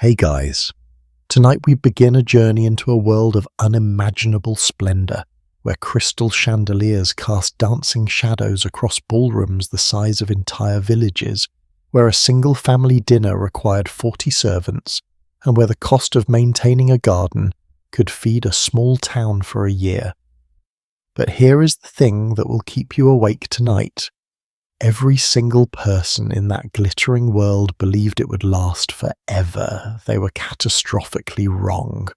Hey guys, tonight we begin a journey into a world of unimaginable splendor, where crystal chandeliers cast dancing shadows across ballrooms the size of entire villages, where a single family dinner required 40 servants, and where the cost of maintaining a garden could feed a small town for a year. But here is the thing that will keep you awake tonight. Every single person in that glittering world believed it would last forever. They were catastrophically wrong.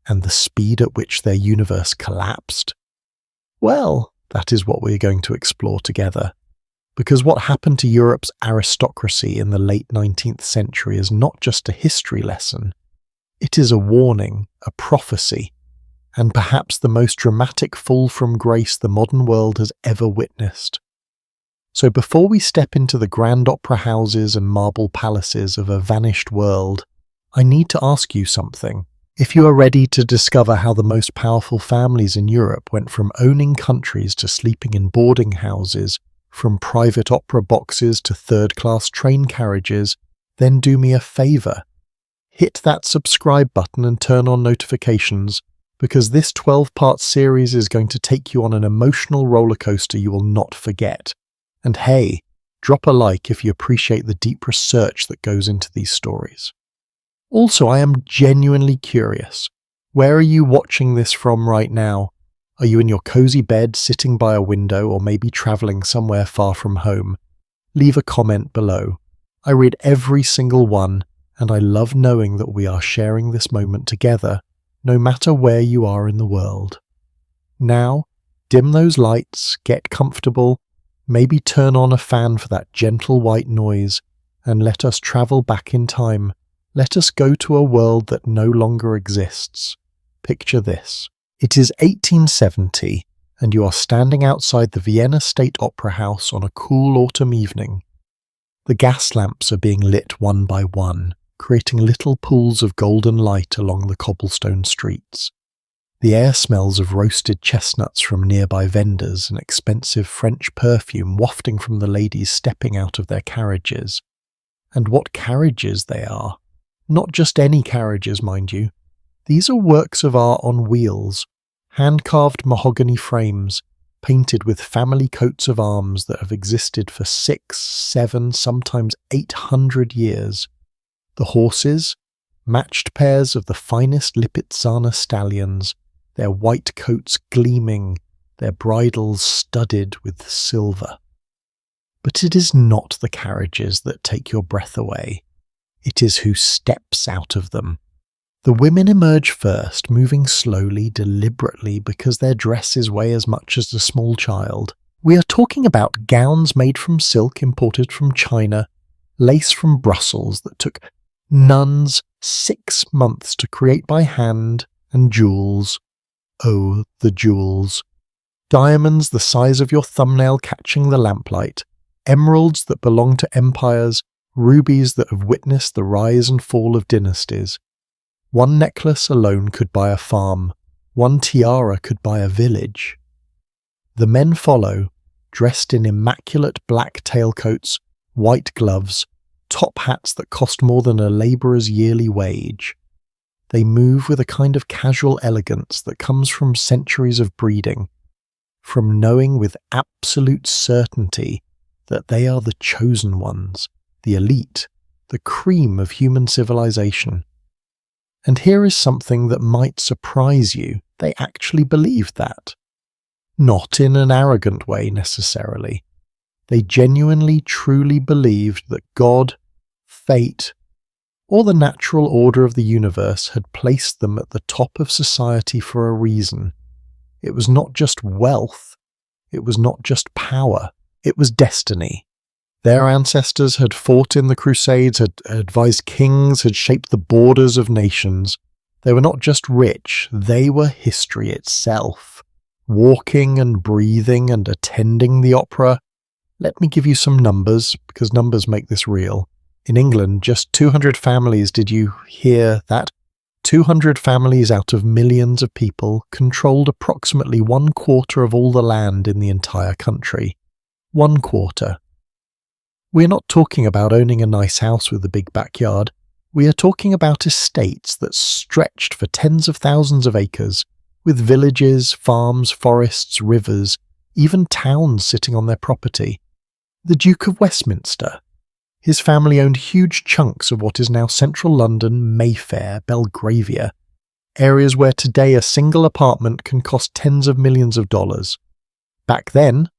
And the speed at which their universe collapsed? Well, that is what we're going to explore together. Because what happened to Europe's aristocracy in the late 19th century is not just a history lesson. It is a warning, a prophecy, and perhaps the most dramatic fall from grace the modern world has ever witnessed. So before we step into the grand opera houses and marble palaces of a vanished world, I need to ask you something. If you are ready to discover how the most powerful families in Europe went from owning countries to sleeping in boarding houses, from private opera boxes to third-class train carriages, then do me a favour. Hit that subscribe button and turn on notifications, because this 12-part series is going to take you on an emotional rollercoaster you will not forget. And hey, drop a like if you appreciate the deep research that goes into these stories. Also, I am genuinely curious. Where are you watching this from right now? Are you in your cozy bed, sitting by a window, or maybe travelling somewhere far from home? Leave a comment below. I read every single one, and I love knowing that we are sharing this moment together, no matter where you are in the world. Now, dim those lights, get comfortable, maybe turn on a fan for that gentle white noise, and let us travel back in time. Let us go to a world that no longer exists. Picture this. It is 1870, and you are standing outside the Vienna State Opera House on a cool autumn evening. The gas lamps are being lit one by one, creating little pools of golden light along the cobblestone streets. The air smells of roasted chestnuts from nearby vendors and expensive French perfume wafting from the ladies stepping out of their carriages. And what carriages they are! Not just any carriages, mind you. These are works of art on wheels, hand-carved mahogany frames, painted with family coats of arms that have existed for 6, 7, sometimes 800 years. The horses, matched pairs of the finest Lipizzaner stallions, their white coats gleaming, their bridles studded with silver. But it is not the carriages that take your breath away. It is who steps out of them. The women emerge first, moving slowly, deliberately, because their dresses weigh as much as a small child. We are talking about gowns made from silk imported from China, lace from Brussels that took nuns 6 months to create by hand, and jewels. Oh, the jewels. Diamonds the size of your thumbnail catching the lamplight, emeralds that belong to empires, rubies that have witnessed the rise and fall of dynasties. One necklace alone could buy a farm, one tiara could buy a village. The men follow, dressed in immaculate black tailcoats, white gloves, top hats that cost more than a labourer's yearly wage. They move with a kind of casual elegance that comes from centuries of breeding, from knowing with absolute certainty that they are the chosen ones, the elite, the cream of human civilization. And here is something that might surprise you. They actually believed that. Not in an arrogant way necessarily. They genuinely, truly believed that God, fate, or the natural order of the universe had placed them at the top of society for a reason. It was not just wealth. It was not just power. It was destiny. Their ancestors had fought in the Crusades, had advised kings, had shaped the borders of nations. They were not just rich, they were history itself. Walking and breathing and attending the opera. Let me give you some numbers, because numbers make this real. In England, just 200 families, did you hear that? 200 families out of millions of people controlled approximately 1/4 of all the land in the entire country. 1/4. We're not talking about owning a nice house with a big backyard. We are talking about estates that stretched for tens of thousands of acres, with villages, farms, forests, rivers, even towns sitting on their property. The Duke of Westminster. His family owned huge chunks of what is now central London, Mayfair, Belgravia, areas where today a single apartment can cost tens of millions of dollars. Back then,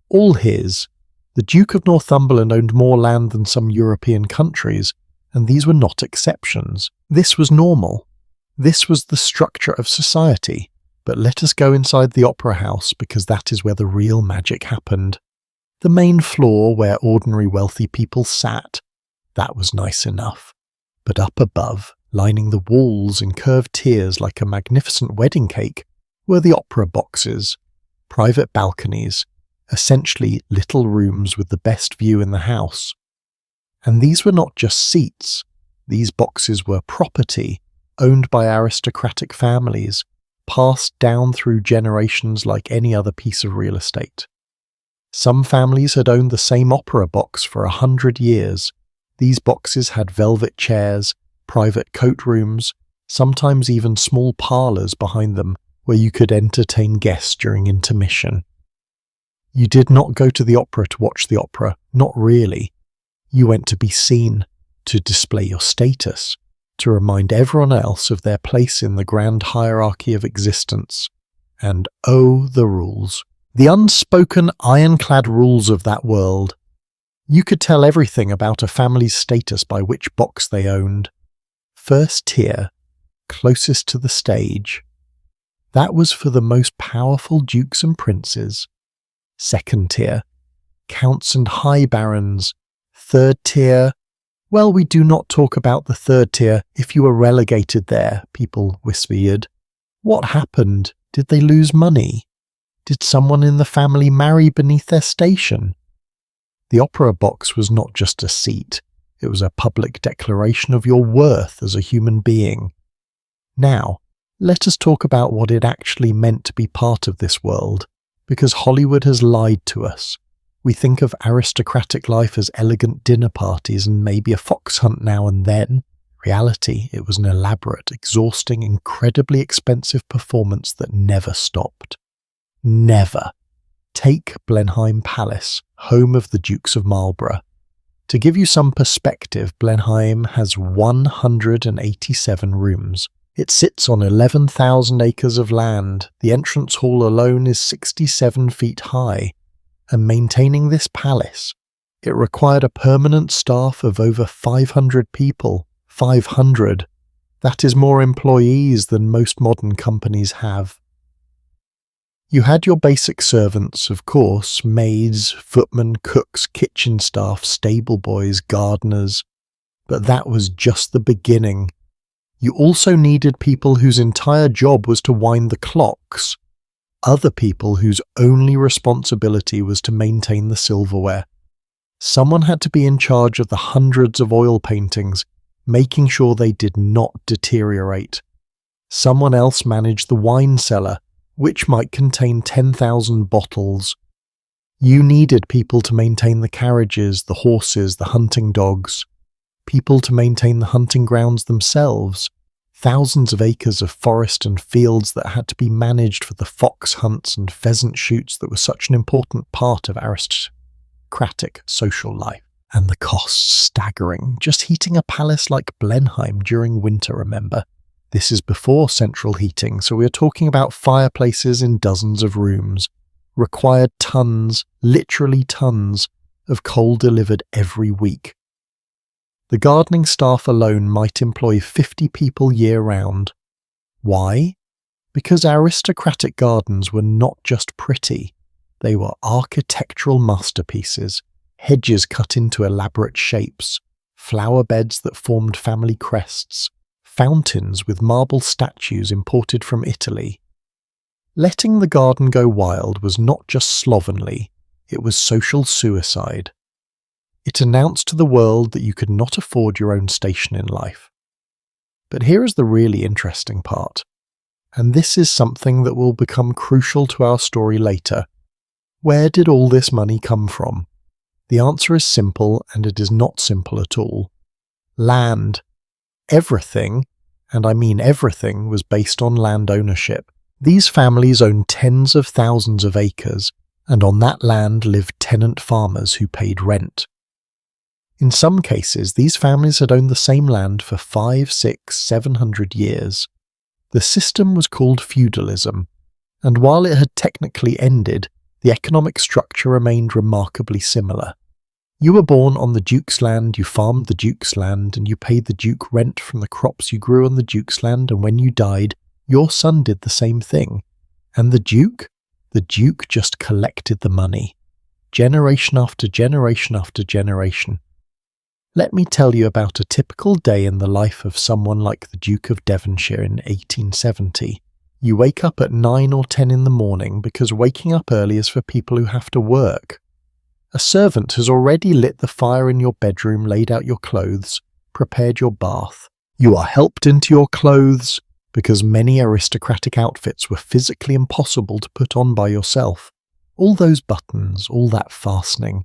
all his. The Duke of Northumberland owned more land than some European countries, and these were not exceptions. This was normal. This was the structure of society. But let us go inside the opera house, because that is where the real magic happened. The main floor where ordinary wealthy people sat, that was nice enough. But up above, lining the walls in curved tiers like a magnificent wedding cake, were the opera boxes, private balconies, essentially little rooms with the best view in the house. And these were not just seats. These boxes were property, owned by aristocratic families, passed down through generations like any other piece of real estate. Some families had owned the same opera box for 100 years. These boxes had velvet chairs, private coat rooms, sometimes even small parlours behind them where you could entertain guests during intermission. You did not go to the opera to watch the opera, not really. You went to be seen, to display your status, to remind everyone else of their place in the grand hierarchy of existence. And oh, the rules. The unspoken ironclad rules of that world. You could tell everything about a family's status by which box they owned. First tier, closest to the stage. That was for the most powerful dukes and princes. Second tier, counts and high barons. Third tier, well, we do not talk about the third tier. If you were relegated there, people whispered. What happened? Did they lose money? Did someone in the family marry beneath their station? The opera box was not just a seat. It was a public declaration of your worth as a human being. Now, let us talk about what it actually meant to be part of this world, because Hollywood has lied to us. We think of aristocratic life as elegant dinner parties and maybe a fox hunt now and then. Reality, it was an elaborate, exhausting, incredibly expensive performance that never stopped. Never. Take Blenheim Palace, home of the Dukes of Marlborough. To give you some perspective, Blenheim has 187 rooms. It sits on 11,000 acres of land. The entrance hall alone is 67 feet high. And maintaining this palace, it required a permanent staff of over 500 people. 500. That is more employees than most modern companies have. You had your basic servants, of course, maids, footmen, cooks, kitchen staff, stable boys, gardeners. But that was just the beginning. You also needed people whose entire job was to wind the clocks. Other people whose only responsibility was to maintain the silverware. Someone had to be in charge of the hundreds of oil paintings, making sure they did not deteriorate. Someone else managed the wine cellar, which might contain 10,000 bottles. You needed people to maintain the carriages, the horses, the hunting dogs. People to maintain the hunting grounds themselves. Thousands of acres of forest and fields that had to be managed for the fox hunts and pheasant shoots that were such an important part of aristocratic social life. And the costs staggering. Just heating a palace like Blenheim during winter, remember? This is before central heating, so we are talking about fireplaces in dozens of rooms. Required tons, literally tons, of coal delivered every week. The gardening staff alone might employ 50 people year-round. Why? Because aristocratic gardens were not just pretty. They were architectural masterpieces, hedges cut into elaborate shapes, flower beds that formed family crests, fountains with marble statues imported from Italy. Letting the garden go wild was not just slovenly, it was social suicide. It announced to the world that you could not afford your own station in life. But here is the really interesting part, and this is something that will become crucial to our story later. Where did all this money come from? The answer is simple, and it is not simple at all. Land. everything, and I mean everything, was based on land ownership. These families owned tens of thousands of acres, and on that land lived tenant farmers who paid rent. In some cases, these families had owned the same land for 500, 600, 700 years. The system was called feudalism, and while it had technically ended, the economic structure remained remarkably similar. You were born on the Duke's land, you farmed the Duke's land, and you paid the Duke rent from the crops you grew on the Duke's land, and when you died, your son did the same thing. And the Duke? The Duke just collected the money, generation after generation after generation. Let me tell you about a typical day in the life of someone like the Duke of Devonshire in 1870. You wake up at 9 or 10 in the morning because waking up early is for people who have to work. A servant has already lit the fire in your bedroom, laid out your clothes, prepared your bath. You are helped into your clothes because many aristocratic outfits were physically impossible to put on by yourself. All those buttons, all that fastening.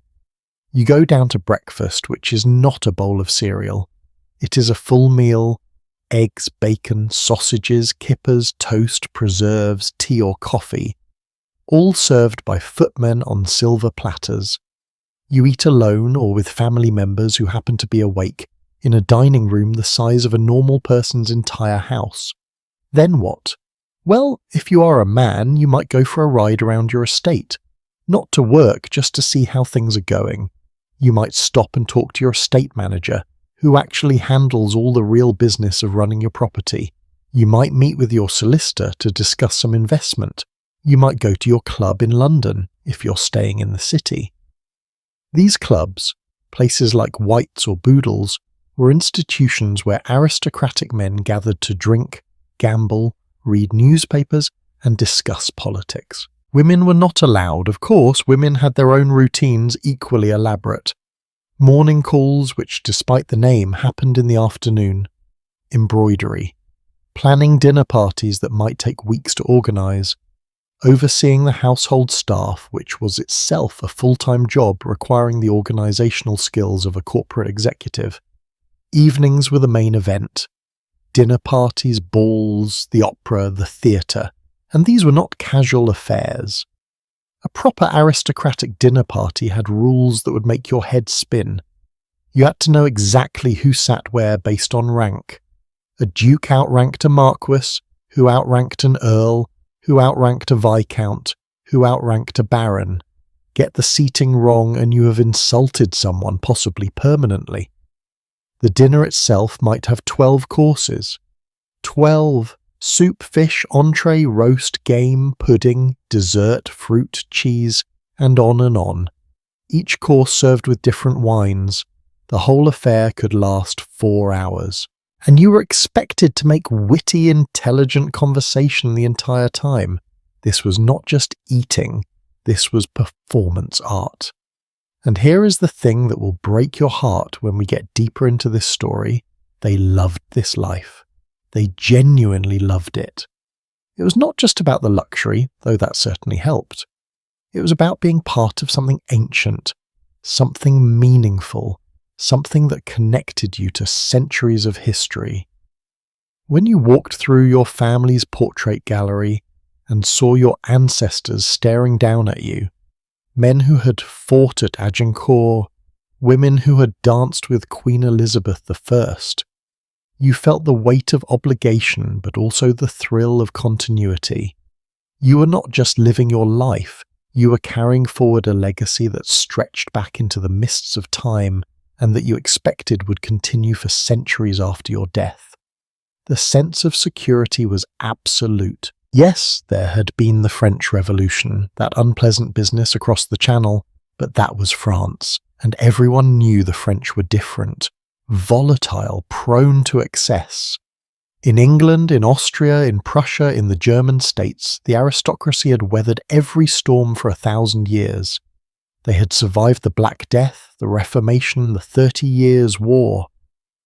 You go down to breakfast, which is not a bowl of cereal. It is a full meal: eggs, bacon, sausages, kippers, toast, preserves, tea or coffee, all served by footmen on silver platters. You eat alone or with family members who happen to be awake in a dining room the size of a normal person's entire house. Then what? Well, if you are a man, you might go for a ride around your estate. Not to work, just to see how things are going. You might stop and talk to your estate manager, who actually handles all the real business of running your property. You might meet with your solicitor to discuss some investment. You might go to your club in London, if you're staying in the city. These clubs, places like White's or Boodle's, were institutions where aristocratic men gathered to drink, gamble, read newspapers, and discuss politics. Women were not allowed. Of course, women had their own routines, equally elaborate. Morning calls, which despite the name happened in the afternoon. Embroidery. Planning dinner parties that might take weeks to organise. Overseeing the household staff, which was itself a full-time job requiring the organisational skills of a corporate executive. Evenings were the main event. Dinner parties, balls, the opera, the theatre. And these were not casual affairs. A proper aristocratic dinner party had rules that would make your head spin. You had to know exactly who sat where based on rank. A duke outranked a marquis, who outranked an earl, who outranked a viscount, who outranked a baron. Get the seating wrong and you have insulted someone, possibly permanently. The dinner itself might have 12 courses. 12! Soup, fish, entree, roast, game, pudding, dessert, fruit, cheese, and on. Each course served with different wines. The whole affair could last 4 hours. And you were expected to make witty, intelligent conversation the entire time. This was not just eating, this was performance art. And here is the thing that will break your heart when we get deeper into this story. They loved this life. They genuinely loved it. It was not just about the luxury, though that certainly helped. It was about being part of something ancient, something meaningful, something that connected you to centuries of history. When you walked through your family's portrait gallery and saw your ancestors staring down at you, men who had fought at Agincourt, women who had danced with Queen Elizabeth I, you felt the weight of obligation but also the thrill of continuity. You were not just living your life, you were carrying forward a legacy that stretched back into the mists of time and that you expected would continue for centuries after your death. The sense of security was absolute. Yes, there had been the French Revolution, that unpleasant business across the Channel, but that was France, and everyone knew the French were different. Volatile, prone to excess. In England, in Austria, in Prussia, in the German states, the aristocracy had weathered every storm for 1,000 years. They had survived the Black Death, the Reformation, the 30 Years' War,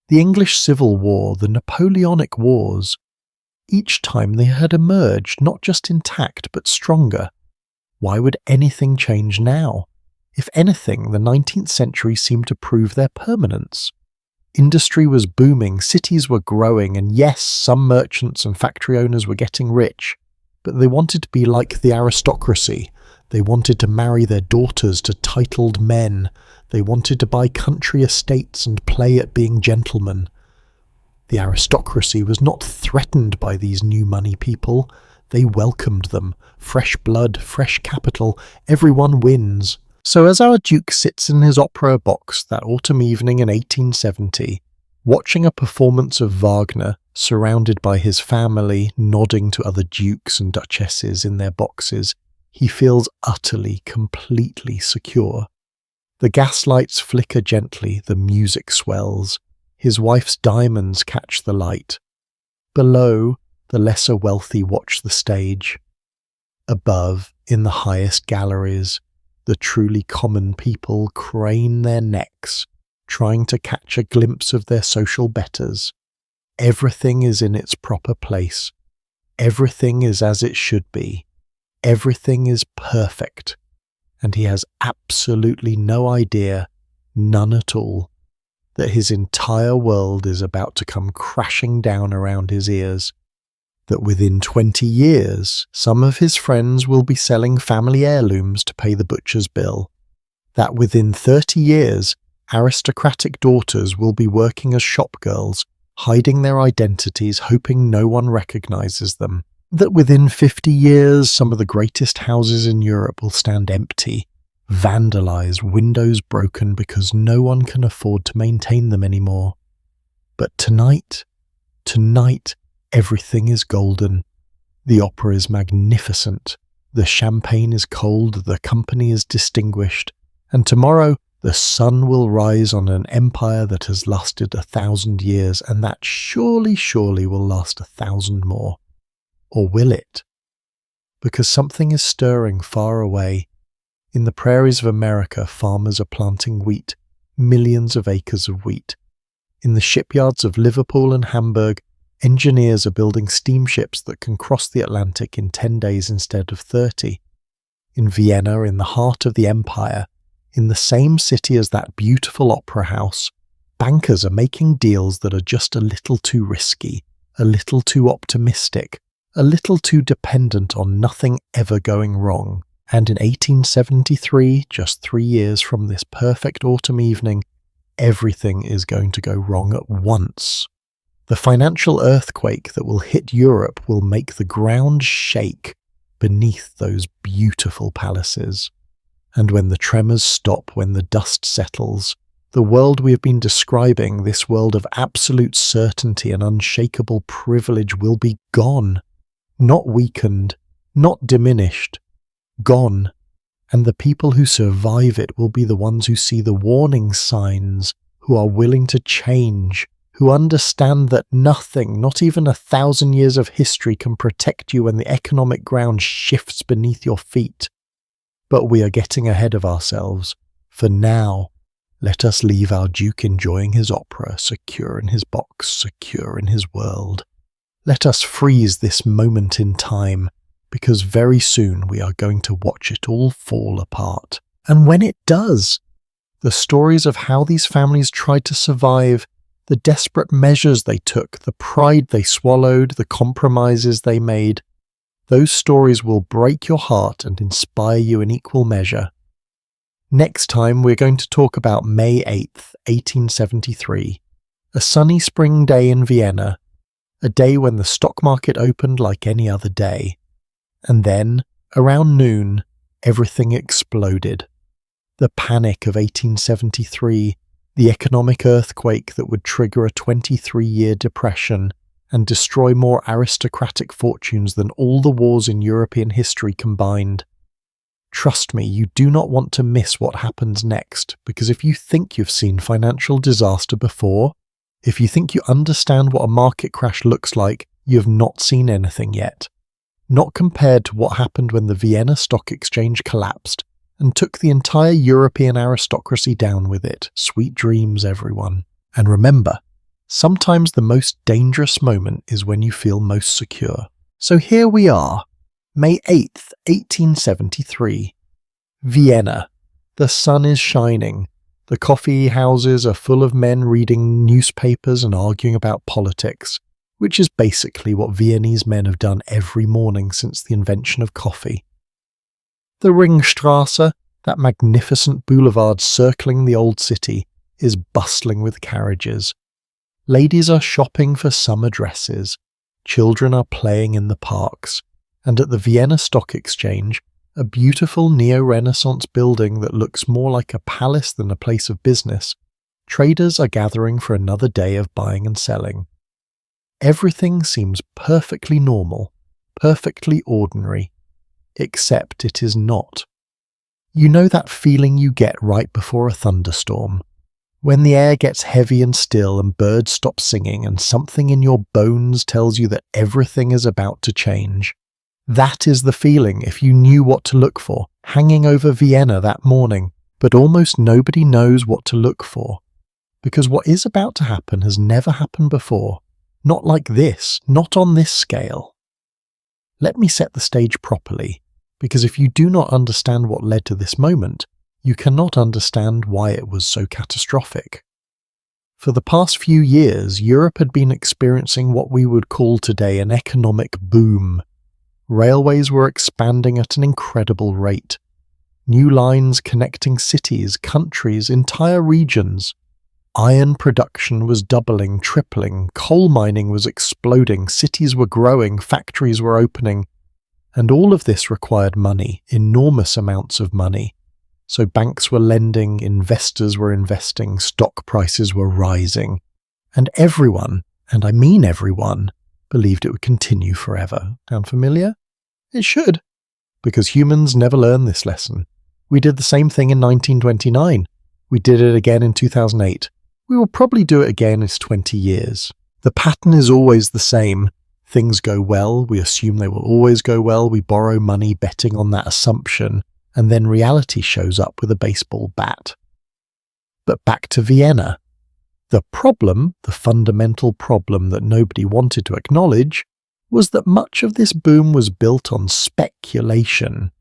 the English Civil War, the Napoleonic Wars. Each time they had emerged not just intact but stronger. Why would anything change now? If anything, the 19th century seemed to prove their permanence. Industry was booming, cities were growing, and yes, some merchants and factory owners were getting rich, but they wanted to be like the aristocracy. They wanted to marry their daughters to titled men. They wanted to buy country estates and play at being gentlemen. The aristocracy was not threatened by these new money people. They welcomed them. Fresh blood, fresh capital, everyone wins. So as our Duke sits in his opera box that autumn evening in 1870, watching a performance of Wagner, surrounded by his family, nodding to other dukes and duchesses in their boxes, he feels utterly, completely secure. The gaslights flicker gently, the music swells. His wife's diamonds catch the light. Below, the lesser wealthy watch the stage. Above, in the highest galleries, the truly common people crane their necks, trying to catch a glimpse of their social betters. Everything is in its proper place. Everything is as it should be. Everything is perfect. And he has absolutely no idea, none at all, that his entire world is about to come crashing down around his ears. That within 20 years, some of his friends will be selling family heirlooms to pay the butcher's bill. That within 30 years, aristocratic daughters will be working as shopgirls, hiding their identities, hoping no one recognizes them. That within 50 years, some of the greatest houses in Europe will stand empty, vandalized, windows broken because no one can afford to maintain them anymore. But tonight, everything is golden. The opera is magnificent. The champagne is cold, the company is distinguished, and tomorrow the sun will rise on an empire that has lasted 1,000 years, and that surely will last 1,000 more. Or will it? Because something is stirring far away. In the prairies of America, farmers are planting wheat, millions of acres of wheat. In the shipyards of Liverpool and Hamburg, engineers are building steamships that can cross the Atlantic in 10 days instead of 30. In Vienna, in the heart of the empire, in the same city as that beautiful opera house, bankers are making deals that are just a little too risky, a little too optimistic, a little too dependent on nothing ever going wrong. And in 1873, just 3 years from this perfect autumn evening, everything is going to go wrong at once. The financial earthquake that will hit Europe will make the ground shake beneath those beautiful palaces. And when the tremors stop, when the dust settles, the world we have been describing, this world of absolute certainty and unshakable privilege, will be gone. Not weakened, not diminished, gone. And the people who survive it will be the ones who see the warning signs, who are willing to change, who understand that nothing, not even 1,000 years of history, can protect you when the economic ground shifts beneath your feet. But we are getting ahead of ourselves. For now, let us leave our Duke enjoying his opera, secure in his box, secure in his world. Let us freeze this moment in time, because very soon we are going to watch it all fall apart. And when it does, the stories of how these families tried to survive, the desperate measures they took, the pride they swallowed, the compromises they made, those stories will break your heart and inspire you in equal measure. Next time we're going to talk about May 8th, 1873, a sunny spring day in Vienna, a day when the stock market opened like any other day. And then, around noon, everything exploded. The panic of 1873, the economic earthquake that would trigger a 23-year depression and destroy more aristocratic fortunes than all the wars in European history combined. Trust me, you do not want to miss what happens next, because if you think you've seen financial disaster before, if you think you understand what a market crash looks like, you have not seen anything yet. Not compared to what happened when the Vienna Stock Exchange collapsed and took the entire European aristocracy down with it. Sweet dreams, everyone. And remember, sometimes the most dangerous moment is when you feel most secure. So here we are, May 8th, 1873. Vienna. The sun is shining. The coffee houses are full of men reading newspapers and arguing about politics, which is basically what Viennese men have done every morning since the invention of coffee. The Ringstrasse, that magnificent boulevard circling the old city, is bustling with carriages. Ladies are shopping for summer dresses, children are playing in the parks, and at the Vienna Stock Exchange, a beautiful neo-Renaissance building that looks more like a palace than a place of business, traders are gathering for another day of buying and selling. Everything seems perfectly normal, perfectly ordinary, except it is not. You know that feeling you get right before a thunderstorm, when the air gets heavy and still and birds stop singing and something in your bones tells you that everything is about to change. That is the feeling if you knew what to look for, hanging over Vienna that morning, but almost nobody knows what to look for, because what is about to happen has never happened before, not like this, not on this scale. Let me set the stage properly, because if you do not understand what led to this moment, you cannot understand why it was so catastrophic. For the past few years, Europe had been experiencing what we would call today an economic boom. Railways were expanding at an incredible rate. New lines connecting cities, countries, entire regions. Iron production was doubling, tripling, coal mining was exploding, cities were growing, factories were opening. And all of this required money, enormous amounts of money. So banks were lending, investors were investing, stock prices were rising. And everyone, and I mean everyone, believed it would continue forever. Sound familiar? It should, because humans never learn this lesson. We did the same thing in 1929. We did it again in 2008. We will probably do it again in 20 years. The pattern is always the same. Things go well, we assume they will always go well, we borrow money betting on that assumption, and then reality shows up with a baseball bat. But back to Vienna. The problem, the fundamental problem that nobody wanted to acknowledge, was that much of this boom was built on speculation,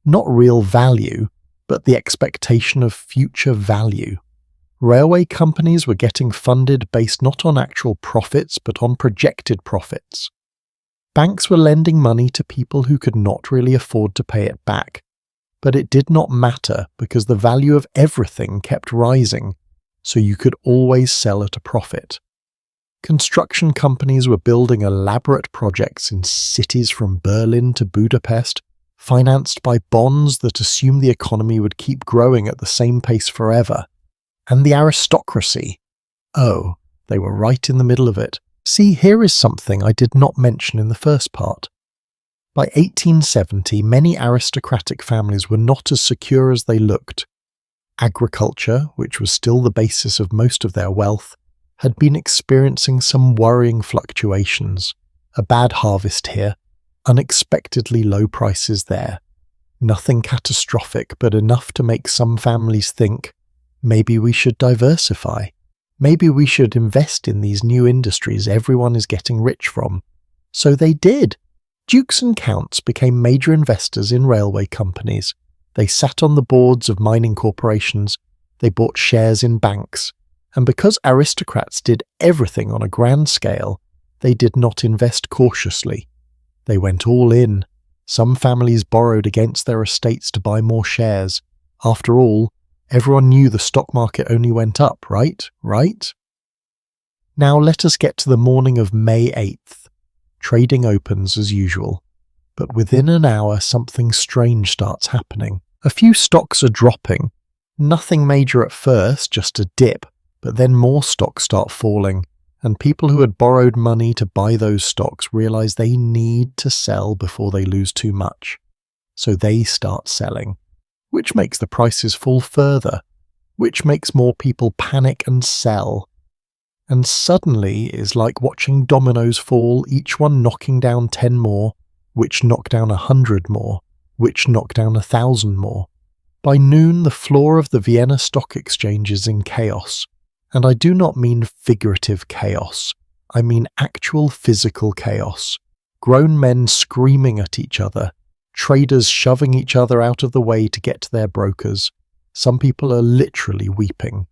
not real value, but the expectation of future value. Railway companies were getting funded based not on actual profits, but on projected profits. Banks were lending money to people who could not really afford to pay it back, but it did not matter because the value of everything kept rising, so you could always sell at a profit. Construction companies were building elaborate projects in cities from Berlin to Budapest, financed by bonds that assumed the economy would keep growing at the same pace forever. And the aristocracy. Oh, they were right in the middle of it. See, here is something I did not mention in the first part. By 1870, many aristocratic families were not as secure as they looked. Agriculture, which was still the basis of most of their wealth, had been experiencing some worrying fluctuations. A bad harvest here, unexpectedly low prices there. Nothing catastrophic, but enough to make some families think, maybe we should diversify. Maybe we should invest in these new industries everyone is getting rich from. So they did. Dukes and counts became major investors in railway companies. They sat on the boards of mining corporations. They bought shares in banks. And because aristocrats did everything on a grand scale, they did not invest cautiously. They went all in. Some families borrowed against their estates to buy more shares. After all, everyone knew the stock market only went up, right? Now let us get to the morning of May 8th. Trading opens as usual. But within an hour something strange starts happening. A few stocks are dropping. Nothing major at first, just a dip. But then more stocks start falling, and people who had borrowed money to buy those stocks realize they need to sell before they lose too much. So they start selling, which makes the prices fall further, which makes more people panic and sell. And suddenly is like watching dominoes fall, each one knocking down 10 more, which knock down 100 more, which knock down 1,000 more. By noon, the floor of the Vienna Stock Exchange is in chaos. And I do not mean figurative chaos. I mean actual physical chaos. Grown men screaming at each other, traders shoving each other out of the way to get to their brokers, Some people are literally weeping.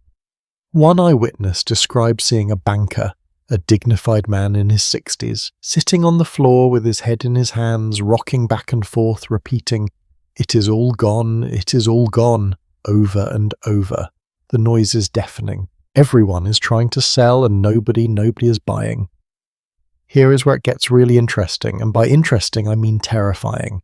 One eyewitness described seeing a banker, a dignified man in his 60s, sitting on the floor with his head in his hands, rocking back and forth, repeating, "It is all gone, it is all gone," over and over. The noise is deafening. Everyone is trying to sell and nobody is buying. Here is where it gets really interesting, and by interesting I mean terrifying.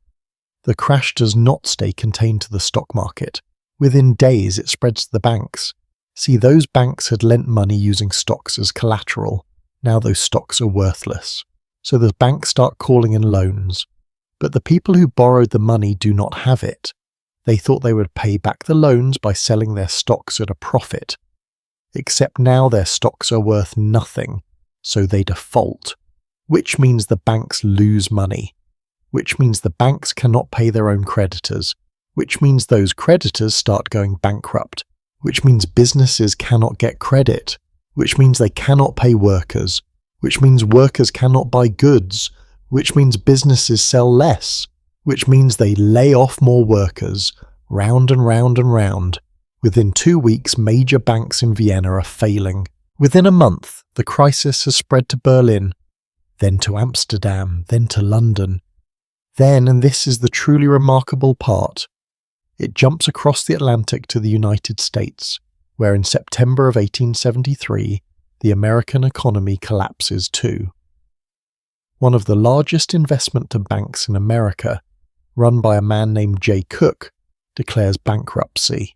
The crash does not stay contained to the stock market. Within days it spreads to the banks. See, those banks had lent money using stocks as collateral. Now those stocks are worthless. So the banks start calling in loans. But the people who borrowed the money do not have it. They thought they would pay back the loans by selling their stocks at a profit. Except now their stocks are worth nothing, so they default. Which means the banks lose money. Which means the banks cannot pay their own creditors. Which means those creditors start going bankrupt. Which means businesses cannot get credit. Which means they cannot pay workers. Which means workers cannot buy goods. Which means businesses sell less. Which means they lay off more workers. Round and round and round. Within 2 weeks, major banks in Vienna are failing. Within a month, the crisis has spread to Berlin, then to Amsterdam, then to London. Then, and this is the truly remarkable part, it jumps across the Atlantic to the United States, where in September of 1873, the American economy collapses too. One of the largest investment banks in America, run by a man named J. Cook, declares bankruptcy.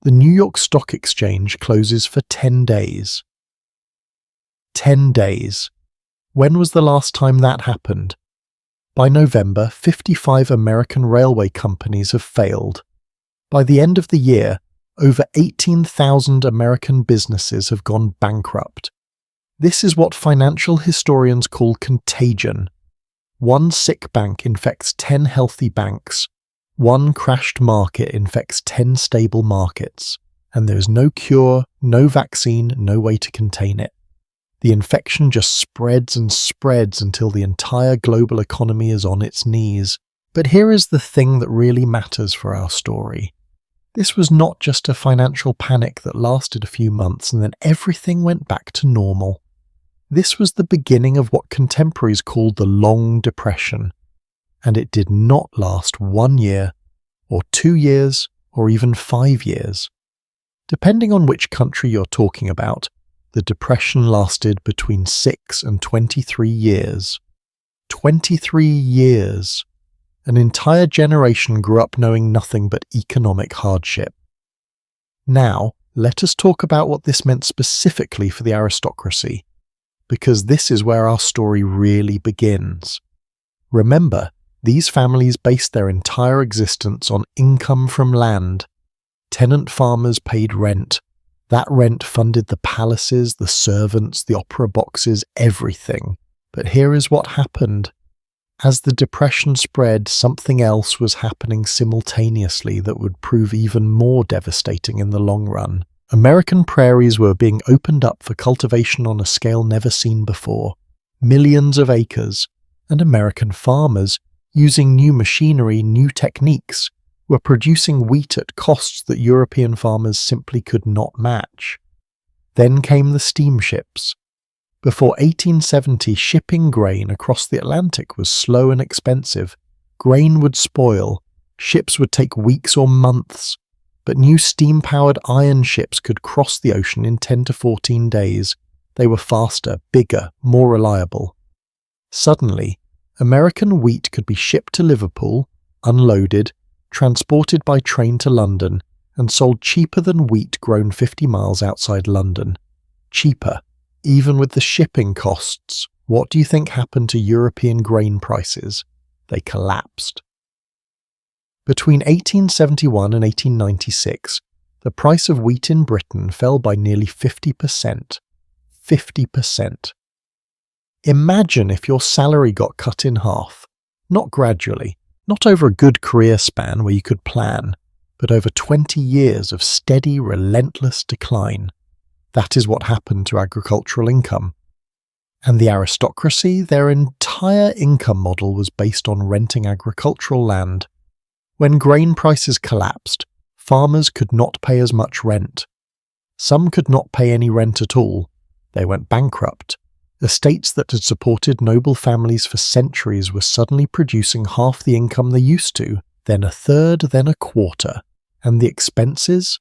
The New York Stock Exchange closes for 10 days. 10 days. When was the last time that happened? By November, 55 American railway companies have failed. By the end of the year, over 18,000 American businesses have gone bankrupt. This is what financial historians call contagion. One sick bank infects 10 healthy banks. One crashed market infects 10 stable markets. And there is no cure, no vaccine, no way to contain it. The infection just spreads and spreads until the entire global economy is on its knees. But here is the thing that really matters for our story. This was not just a financial panic that lasted a few months and then everything went back to normal. This was the beginning of what contemporaries called the Long Depression. And it did not last 1 year, or 2 years, or even 5 years. Depending on which country you're talking about, the Depression lasted between 6 and 23 years. 23 years! An entire generation grew up knowing nothing but economic hardship. Now, let us talk about what this meant specifically for the aristocracy, because this is where our story really begins. Remember, these families based their entire existence on income from land. Tenant farmers paid rent. That rent funded the palaces, the servants, the opera boxes, everything. But here is what happened. As the Depression spread, something else was happening simultaneously that would prove even more devastating in the long run. American prairies were being opened up for cultivation on a scale never seen before. Millions of acres. And American farmers, using new machinery, new techniques, were producing wheat at costs that European farmers simply could not match. Then came the steamships. Before 1870, shipping grain across the Atlantic was slow and expensive. Grain would spoil. Ships would take weeks or months. But new steam-powered iron ships could cross the ocean in 10 to 14 days. They were faster, bigger, more reliable. Suddenly, American wheat could be shipped to Liverpool, unloaded, transported by train to London, and sold cheaper than wheat grown 50 miles outside London. Cheaper, even with the shipping costs. What do you think happened to European grain prices? They collapsed. Between 1871 and 1896, the price of wheat in Britain fell by nearly 50%. 50%. Imagine if your salary got cut in half, not gradually, not over a good career span where you could plan, but over 20 years of steady, relentless decline. That is what happened to agricultural income. And the aristocracy, their entire income model was based on renting agricultural land. When grain prices collapsed, Farmers could not pay as much rent. Some could not pay any rent at all. They went bankrupt. Estates that had supported noble families for centuries were suddenly producing half the income they used to, then a third, then a quarter. And the expenses?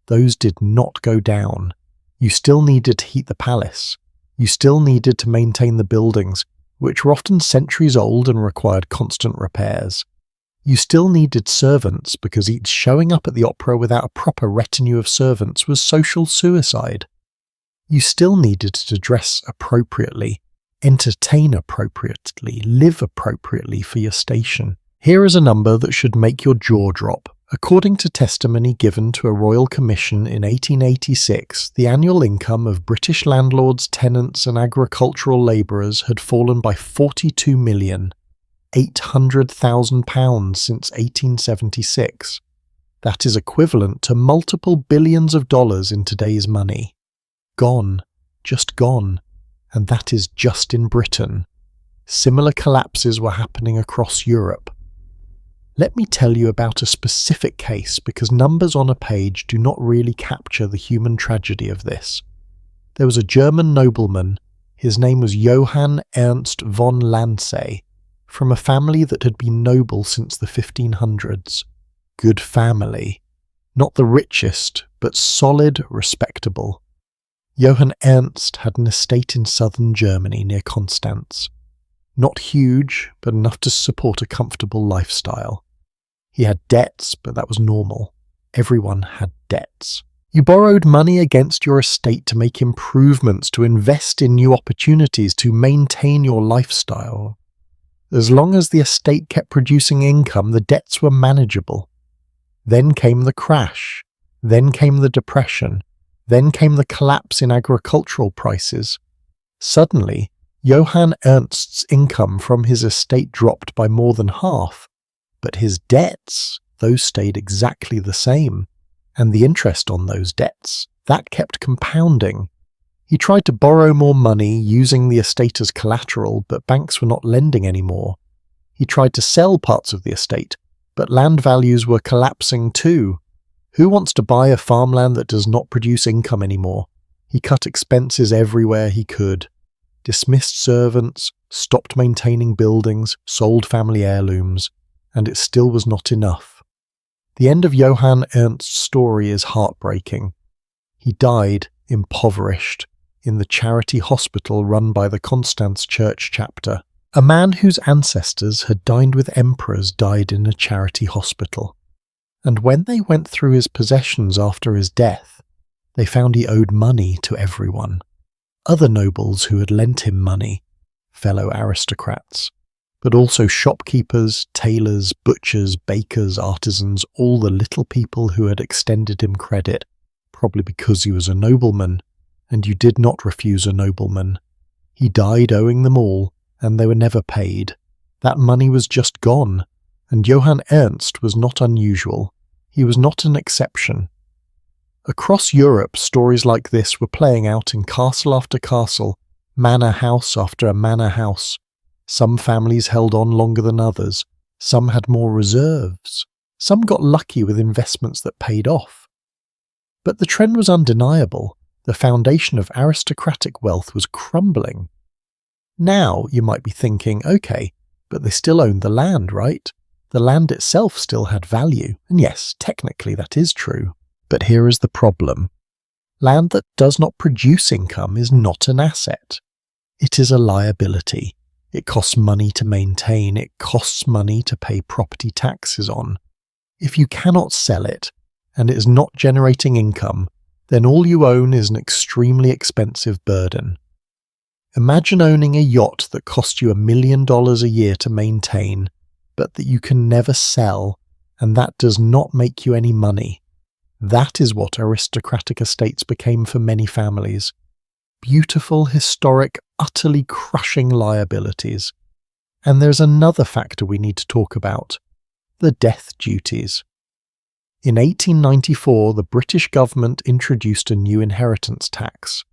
Those did not go down. You still needed to heat the palace. You still needed to maintain the buildings, which were often centuries old and required constant repairs. You still needed servants because each showing up at the opera without a proper retinue of servants was social suicide. You still needed to dress appropriately, entertain appropriately, live appropriately for your station. Here is a number that should make your jaw drop. According to testimony given to a royal commission in 1886, the annual income of British landlords, tenants and agricultural labourers had fallen by £42,800,000 since 1876. That is equivalent to multiple billions of dollars in today's money. Gone. Just gone. And that is just in Britain. Similar collapses were happening across Europe. Let me tell you about a specific case because numbers on a page do not really capture the human tragedy of this. There was a German nobleman, his name was Johann Ernst von Landseer, from a family that had been noble since the 1500s. Good family. Not the richest, but solid, respectable. Johann Ernst had an estate in southern Germany near Constance. Not huge, but enough to support a comfortable lifestyle. He had debts, but that was normal. Everyone had debts. You borrowed money against your estate to make improvements, to invest in new opportunities, to maintain your lifestyle. As long as the estate kept producing income, the debts were manageable. Then came the crash. Then came the depression. Then came the collapse in agricultural prices. Suddenly, Johann Ernst's income from his estate dropped by more than half. But his debts, those stayed exactly the same. And the interest on those debts, that kept compounding. He tried to borrow more money using the estate as collateral, but banks were not lending anymore. He tried to sell parts of the estate, but land values were collapsing too. Who wants to buy a farmland that does not produce income anymore? He cut expenses everywhere he could. Dismissed servants, stopped maintaining buildings, sold family heirlooms. And it still was not enough. The end of Johann Ernst's story is heartbreaking. He died impoverished in the charity hospital run by the Constance Church chapter. A man whose ancestors had dined with emperors died in a charity hospital. And when they went through his possessions after his death, they found he owed money to everyone. Other nobles who had lent him money, fellow aristocrats. But also shopkeepers, tailors, butchers, bakers, artisans, all the little people who had extended him credit, probably because he was a nobleman, and you did not refuse a nobleman. He died owing them all, and they were never paid. That money was just gone, and Johann Ernst was not unusual. He was not an exception. Across Europe, stories like this were playing out in castle after castle, manor house after a manor house. Some families held on longer than others. Some had more reserves. Some got lucky with investments that paid off. But the trend was undeniable. The foundation of aristocratic wealth was crumbling. Now you might be thinking, okay, but they still owned the land, right? The land itself still had value. And yes, technically that is true. But here is the problem. Land that does not produce income is not an asset. It is a liability. It costs money to maintain. It costs money to pay property taxes on. If you cannot sell it, and it is not generating income, then all you own is an extremely expensive burden. Imagine owning a yacht that costs you $1 million a year to maintain, but that you can never sell, and that does not make you any money. That is what aristocratic estates became for many families. Beautiful, historic, utterly crushing liabilities. And there's another factor we need to talk about: the death duties. In 1894, the British government introduced a new inheritance tax.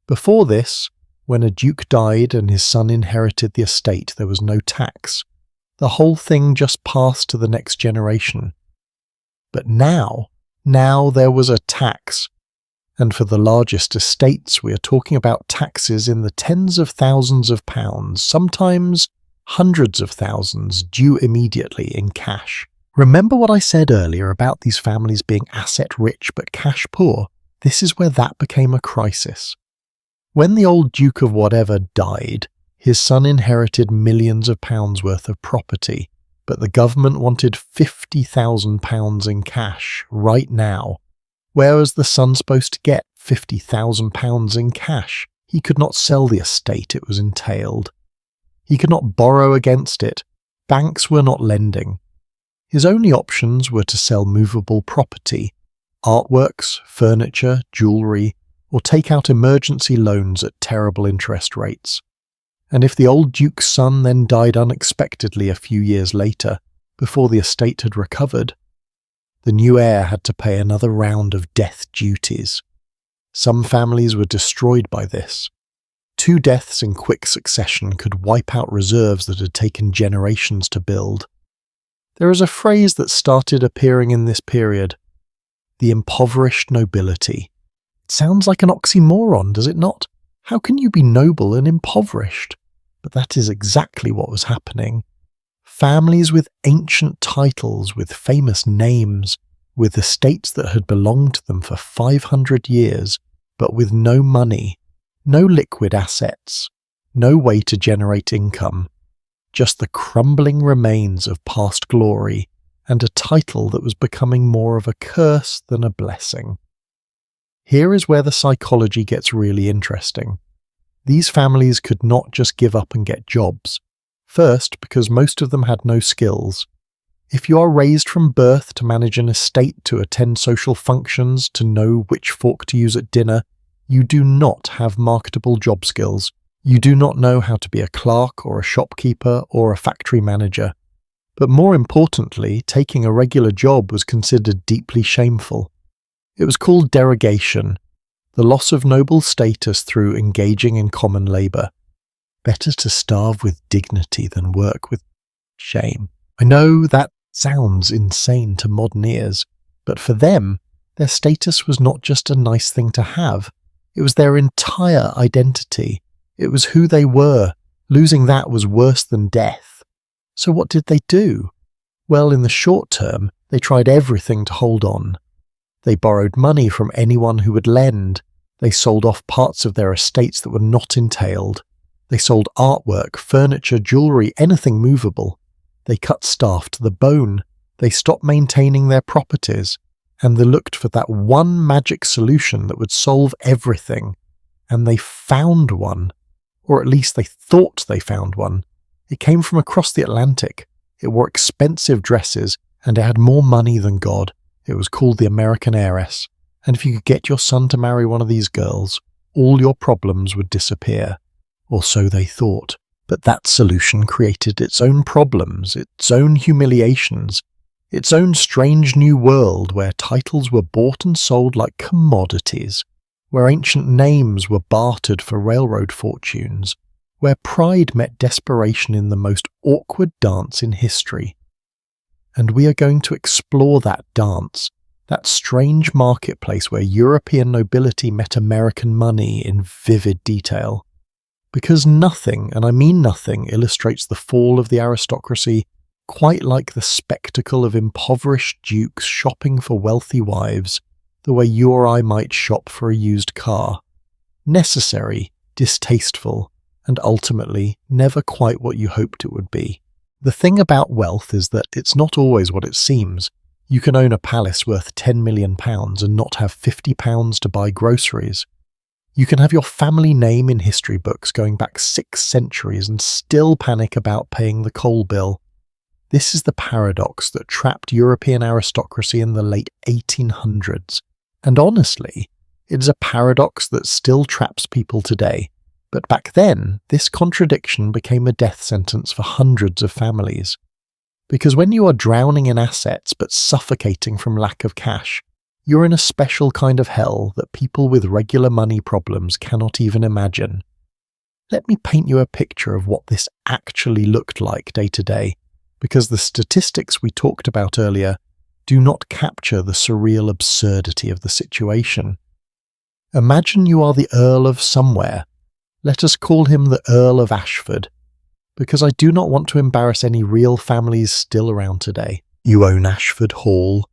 Before this, when a duke died and his son inherited the estate, there was no tax. The whole thing just passed to the next generation. But now, Now there was a tax. And for the largest estates, we are talking about taxes in the tens of thousands of pounds, sometimes hundreds of thousands, due immediately in cash. Remember what I said earlier about these families being asset-rich but cash-poor? This is where that became a crisis. When the old Duke of whatever died, his son inherited millions of pounds worth of property, but the government wanted £50,000 in cash right now. Where was the son supposed to get £50,000 in cash? He could not sell the estate it was entailed. He could not borrow against it. Banks were not lending. His only options were to sell movable property, artworks, furniture, jewellery, or take out emergency loans at terrible interest rates. And if the old Duke's son then died unexpectedly a few years later, before the estate had recovered, the new heir had to pay another round of death duties. Some families were destroyed by this. 2 deaths in quick succession could wipe out reserves that had taken generations to build. There is a phrase that started appearing in this period: the impoverished nobility. It sounds like an oxymoron, does it not? How can you be noble and impoverished? But that is exactly what was happening. Families with ancient titles, with famous names, with estates that had belonged to them for 500 years, but with no money, no liquid assets, no way to generate income, just the crumbling remains of past glory and a title that was becoming more of a curse than a blessing. Here is where the psychology gets really interesting. These families could not just give up and get jobs. First, because most of them had no skills. If you are raised from birth to manage an estate, to attend social functions, to know which fork to use at dinner, you do not have marketable job skills. You do not know how to be a clerk or a shopkeeper or a factory manager. But more importantly, taking a regular job was considered deeply shameful. It was called derogation, the loss of noble status through engaging in common labour. Better to starve with dignity than work with shame. I know that sounds insane to modern ears, but for them, their status was not just a nice thing to have. It was their entire identity. It was who they were. Losing that was worse than death. So what did they do? Well, in the short term, they tried everything to hold on. They borrowed money from anyone who would lend. They sold off parts of their estates that were not entailed. They sold artwork, furniture, jewellery, anything movable. They cut staff to the bone. They stopped maintaining their properties. And they looked for that one magic solution that would solve everything. And they found one. Or at least they thought they found one. It came from across the Atlantic. It wore expensive dresses, and it had more money than God. It was called the American heiress. And if you could get your son to marry one of these girls, all your problems would disappear. Or so they thought. But that solution created its own problems, its own humiliations, its own strange new world where titles were bought and sold like commodities, where ancient names were bartered for railroad fortunes, where pride met desperation in the most awkward dance in history. And we are going to explore that dance, that strange marketplace where European nobility met American money in vivid detail. Because nothing, and I mean nothing, illustrates the fall of the aristocracy quite like the spectacle of impoverished dukes shopping for wealthy wives, the way you or I might shop for a used car. Necessary, distasteful, and ultimately never quite what you hoped it would be. The thing about wealth is that it's not always what it seems. You can own a palace worth £10 million and not have £50 to buy groceries. You can have your family name in history books going back 6 centuries and still panic about paying the coal bill. This is the paradox that trapped European aristocracy in the late 1800s. And honestly, it is a paradox that still traps people today. But back then, this contradiction became a death sentence for hundreds of families. Because when you are drowning in assets but suffocating from lack of cash, you're in a special kind of hell that people with regular money problems cannot even imagine. Let me paint you a picture of what this actually looked like day to day, because the statistics we talked about earlier do not capture the surreal absurdity of the situation. Imagine you are the Earl of somewhere. Let us call him the Earl of Ashford, because I do not want to embarrass any real families still around today. You own Ashford Hall,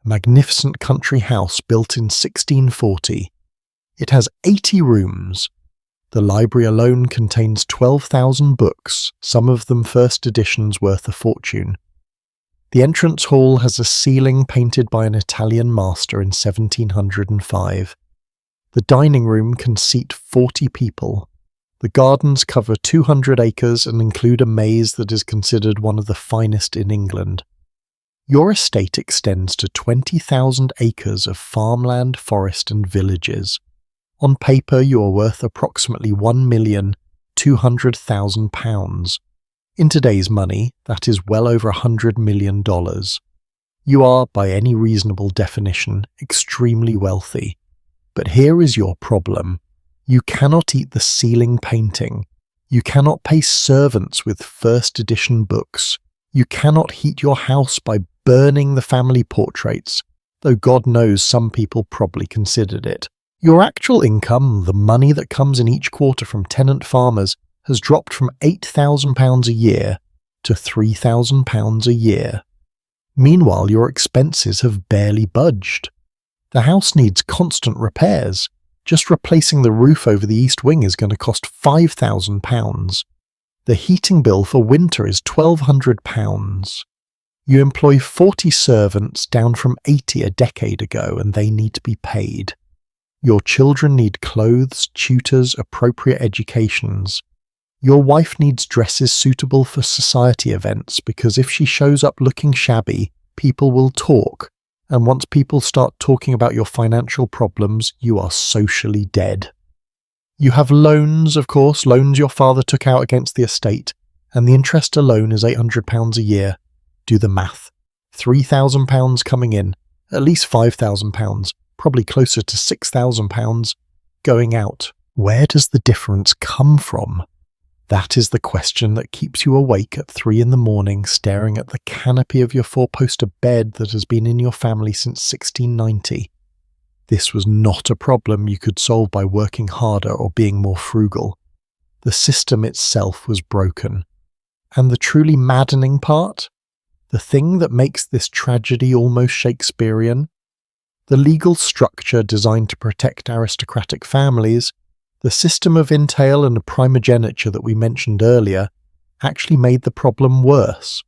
a magnificent country house built in 1640. It has 80 rooms. The library alone contains 12,000 books, some of them first editions worth a fortune. The entrance hall has a ceiling painted by an Italian master in 1705. The dining room can seat 40 people. The gardens cover 200 acres and include a maze that is considered one of the finest in England. Your estate extends to 20,000 acres of farmland, forest and villages. On paper, you are worth approximately £1,200,000. In today's money, that is well over $100 million. You are, by any reasonable definition, extremely wealthy. But here is your problem. You cannot eat the ceiling painting. You cannot pay servants with first edition books. You cannot heat your house by burning the family portraits, though God knows some people probably considered it. Your actual income, the money that comes in each quarter from tenant farmers, has dropped from £8,000 a year to £3,000 a year. Meanwhile, your expenses have barely budged. The house needs constant repairs. Just replacing the roof over the east wing is going to cost £5,000. The heating bill for winter is £1,200. You employ 40 servants, down from 80 a decade ago, and they need to be paid. Your children need clothes, tutors, appropriate educations. Your wife needs dresses suitable for society events, because if she shows up looking shabby, people will talk, and once people start talking about your financial problems, you are socially dead. You have loans, of course, loans your father took out against the estate, and the interest alone is £800 a year. Do the math. £3,000 coming in, at least £5,000, probably closer to £6,000 going out. Where does the difference come from? That is the question that keeps you awake at 3 a.m, staring at the canopy of your four-poster bed that has been in your family since 1690. This was not a problem you could solve by working harder or being more frugal. The system itself was broken. And the truly maddening part? The thing that makes this tragedy almost Shakespearean? The legal structure designed to protect aristocratic families, the system of entail and primogeniture that we mentioned earlier, actually made the problem worse.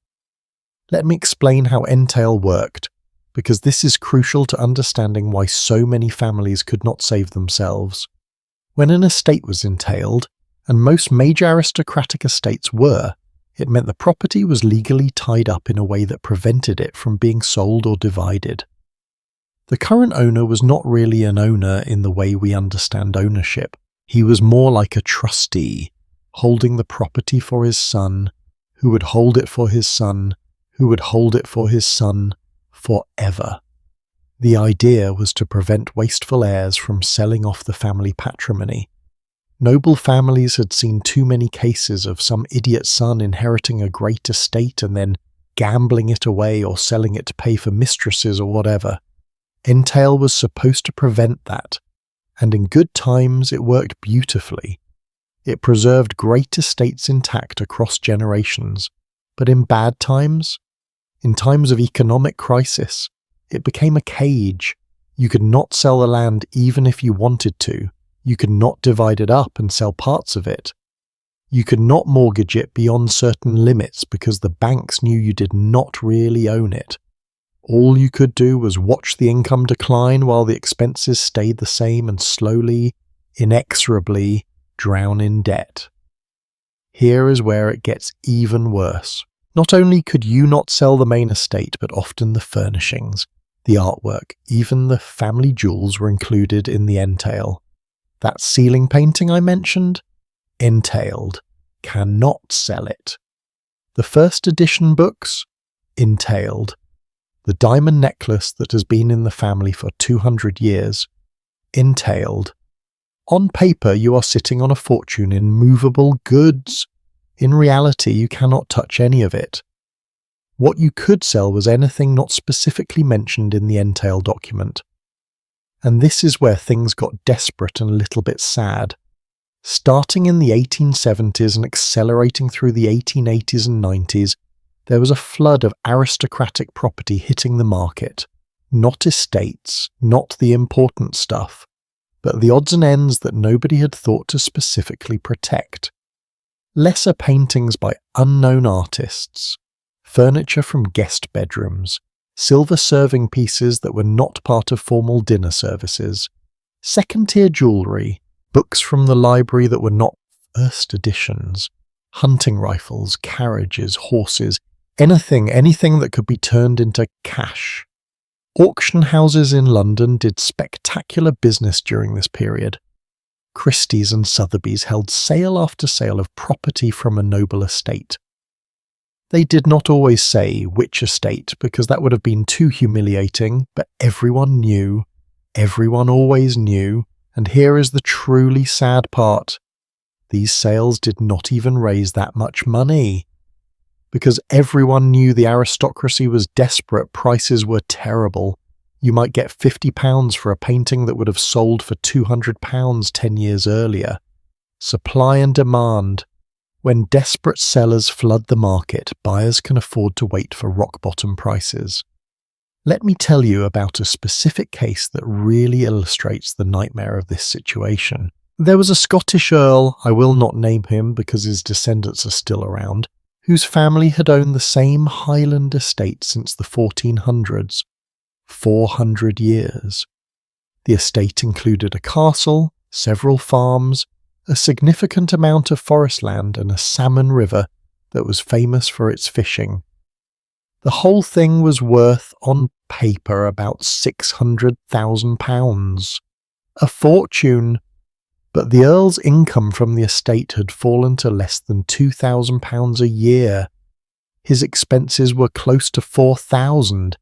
Let me explain how entail worked, because this is crucial to understanding why so many families could not save themselves. When an estate was entailed, and most major aristocratic estates were, it meant the property was legally tied up in a way that prevented it from being sold or divided. The current owner was not really an owner in the way we understand ownership. He was more like a trustee, holding the property for his son, who would hold it for his son, who would hold it for his son, forever. The idea was to prevent wasteful heirs from selling off the family patrimony. Noble families had seen too many cases of some idiot son inheriting a great estate and then gambling it away or selling it to pay for mistresses or whatever. Entail was supposed to prevent that, and in good times it worked beautifully. It preserved great estates intact across generations, but in bad times, in times of economic crisis, it became a cage. You could not sell the land even if you wanted to. You could not divide it up and sell parts of it. You could not mortgage it beyond certain limits because the banks knew you did not really own it. All you could do was watch the income decline while the expenses stayed the same and slowly, inexorably drown in debt. Here is where it gets even worse. Not only could you not sell the main estate, but often the furnishings, the artwork, even the family jewels were included in the entail. That ceiling painting I mentioned? Entailed. Cannot sell it. The first edition books? Entailed. The diamond necklace that has been in the family for 200 years? Entailed. On paper, you are sitting on a fortune in movable goods. In reality, you cannot touch any of it. What you could sell was anything not specifically mentioned in the Entail document. And this is where things got desperate and a little bit sad. Starting in the 1870s and accelerating through the 1880s and 90s, there was a flood of aristocratic property hitting the market. Not estates, not the important stuff, but the odds and ends that nobody had thought to specifically protect. Lesser paintings by unknown artists, furniture from guest bedrooms, silver serving pieces that were not part of formal dinner services, second-tier jewellery, books from the library that were not first editions, hunting rifles, carriages, horses, anything that could be turned into cash. Auction houses in London did spectacular business during this period. Christie's and Sotheby's held sale after sale of property from a noble estate. They did not always say which estate because that would have been too humiliating, but everyone knew, everyone always knew, and here is the truly sad part. These sales did not even raise that much money. Because everyone knew the aristocracy was desperate, prices were terrible. You might get £50 for a painting that would have sold for £200 10 years earlier. Supply and demand. When desperate sellers flood the market, buyers can afford to wait for rock-bottom prices. Let me tell you about a specific case that really illustrates the nightmare of this situation. There was a Scottish earl, I will not name him because his descendants are still around, whose family had owned the same Highland estate since the 1400s. 400 years. The estate included a castle, several farms, a significant amount of forest land and a salmon river that was famous for its fishing. The whole thing was worth, on paper, about £600,000. A fortune! But the Earl's income from the estate had fallen to less than £2,000 a year. His expenses were close to £4,000.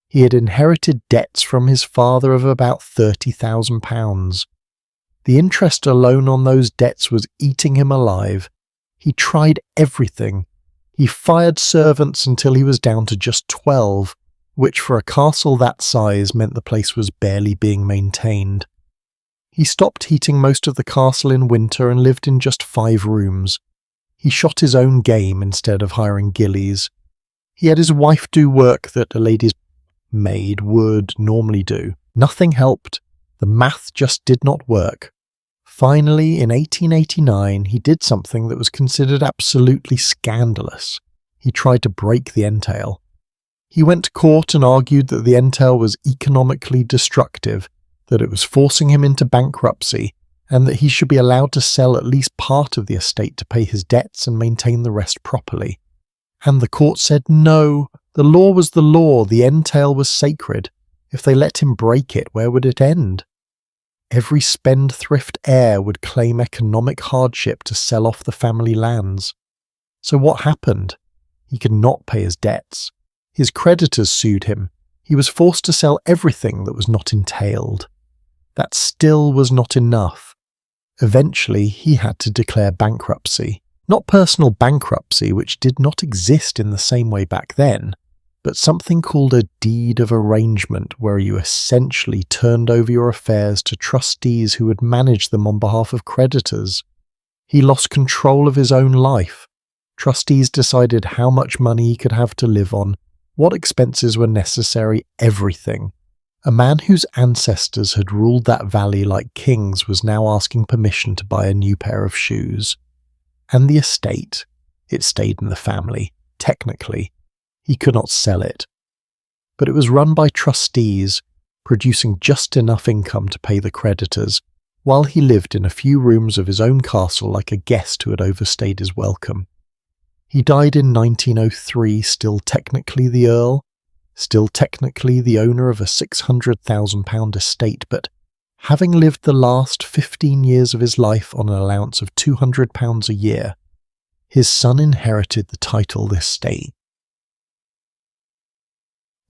He had inherited debts from his father of about £30,000. The interest alone on those debts was eating him alive. He tried everything. He fired servants until he was down to just 12, which for a castle that size meant the place was barely being maintained. He stopped heating most of the castle in winter and lived in just 5 rooms. He shot his own game instead of hiring gillies. He had his wife do work that a lady's maid would normally do. Nothing helped. The math just did not work. Finally, in 1889, he did something that was considered absolutely scandalous. He tried to break the entail. He went to court and argued that the entail was economically destructive, that it was forcing him into bankruptcy, and that he should be allowed to sell at least part of the estate to pay his debts and maintain the rest properly. And the court said no, the law was the law, the entail was sacred. If they let him break it, where would it end? Every spendthrift heir would claim economic hardship to sell off the family lands. So what happened? He could not pay his debts. His creditors sued him. He was forced to sell everything that was not entailed. That still was not enough. Eventually, he had to declare bankruptcy. Not personal bankruptcy, which did not exist in the same way back then, but something called a deed of arrangement, where you essentially turned over your affairs to trustees who would manage them on behalf of creditors. He lost control of his own life. Trustees decided how much money he could have to live on, what expenses were necessary, everything. A man whose ancestors had ruled that valley like kings was now asking permission to buy a new pair of shoes. And the estate, it stayed in the family, technically. He could not sell it. But it was run by trustees, producing just enough income to pay the creditors, while he lived in a few rooms of his own castle like a guest who had overstayed his welcome. He died in 1903, still technically the Earl, still technically the owner of a £600,000 estate, but having lived the last 15 years of his life on an allowance of £200 a year, his son inherited the title this day.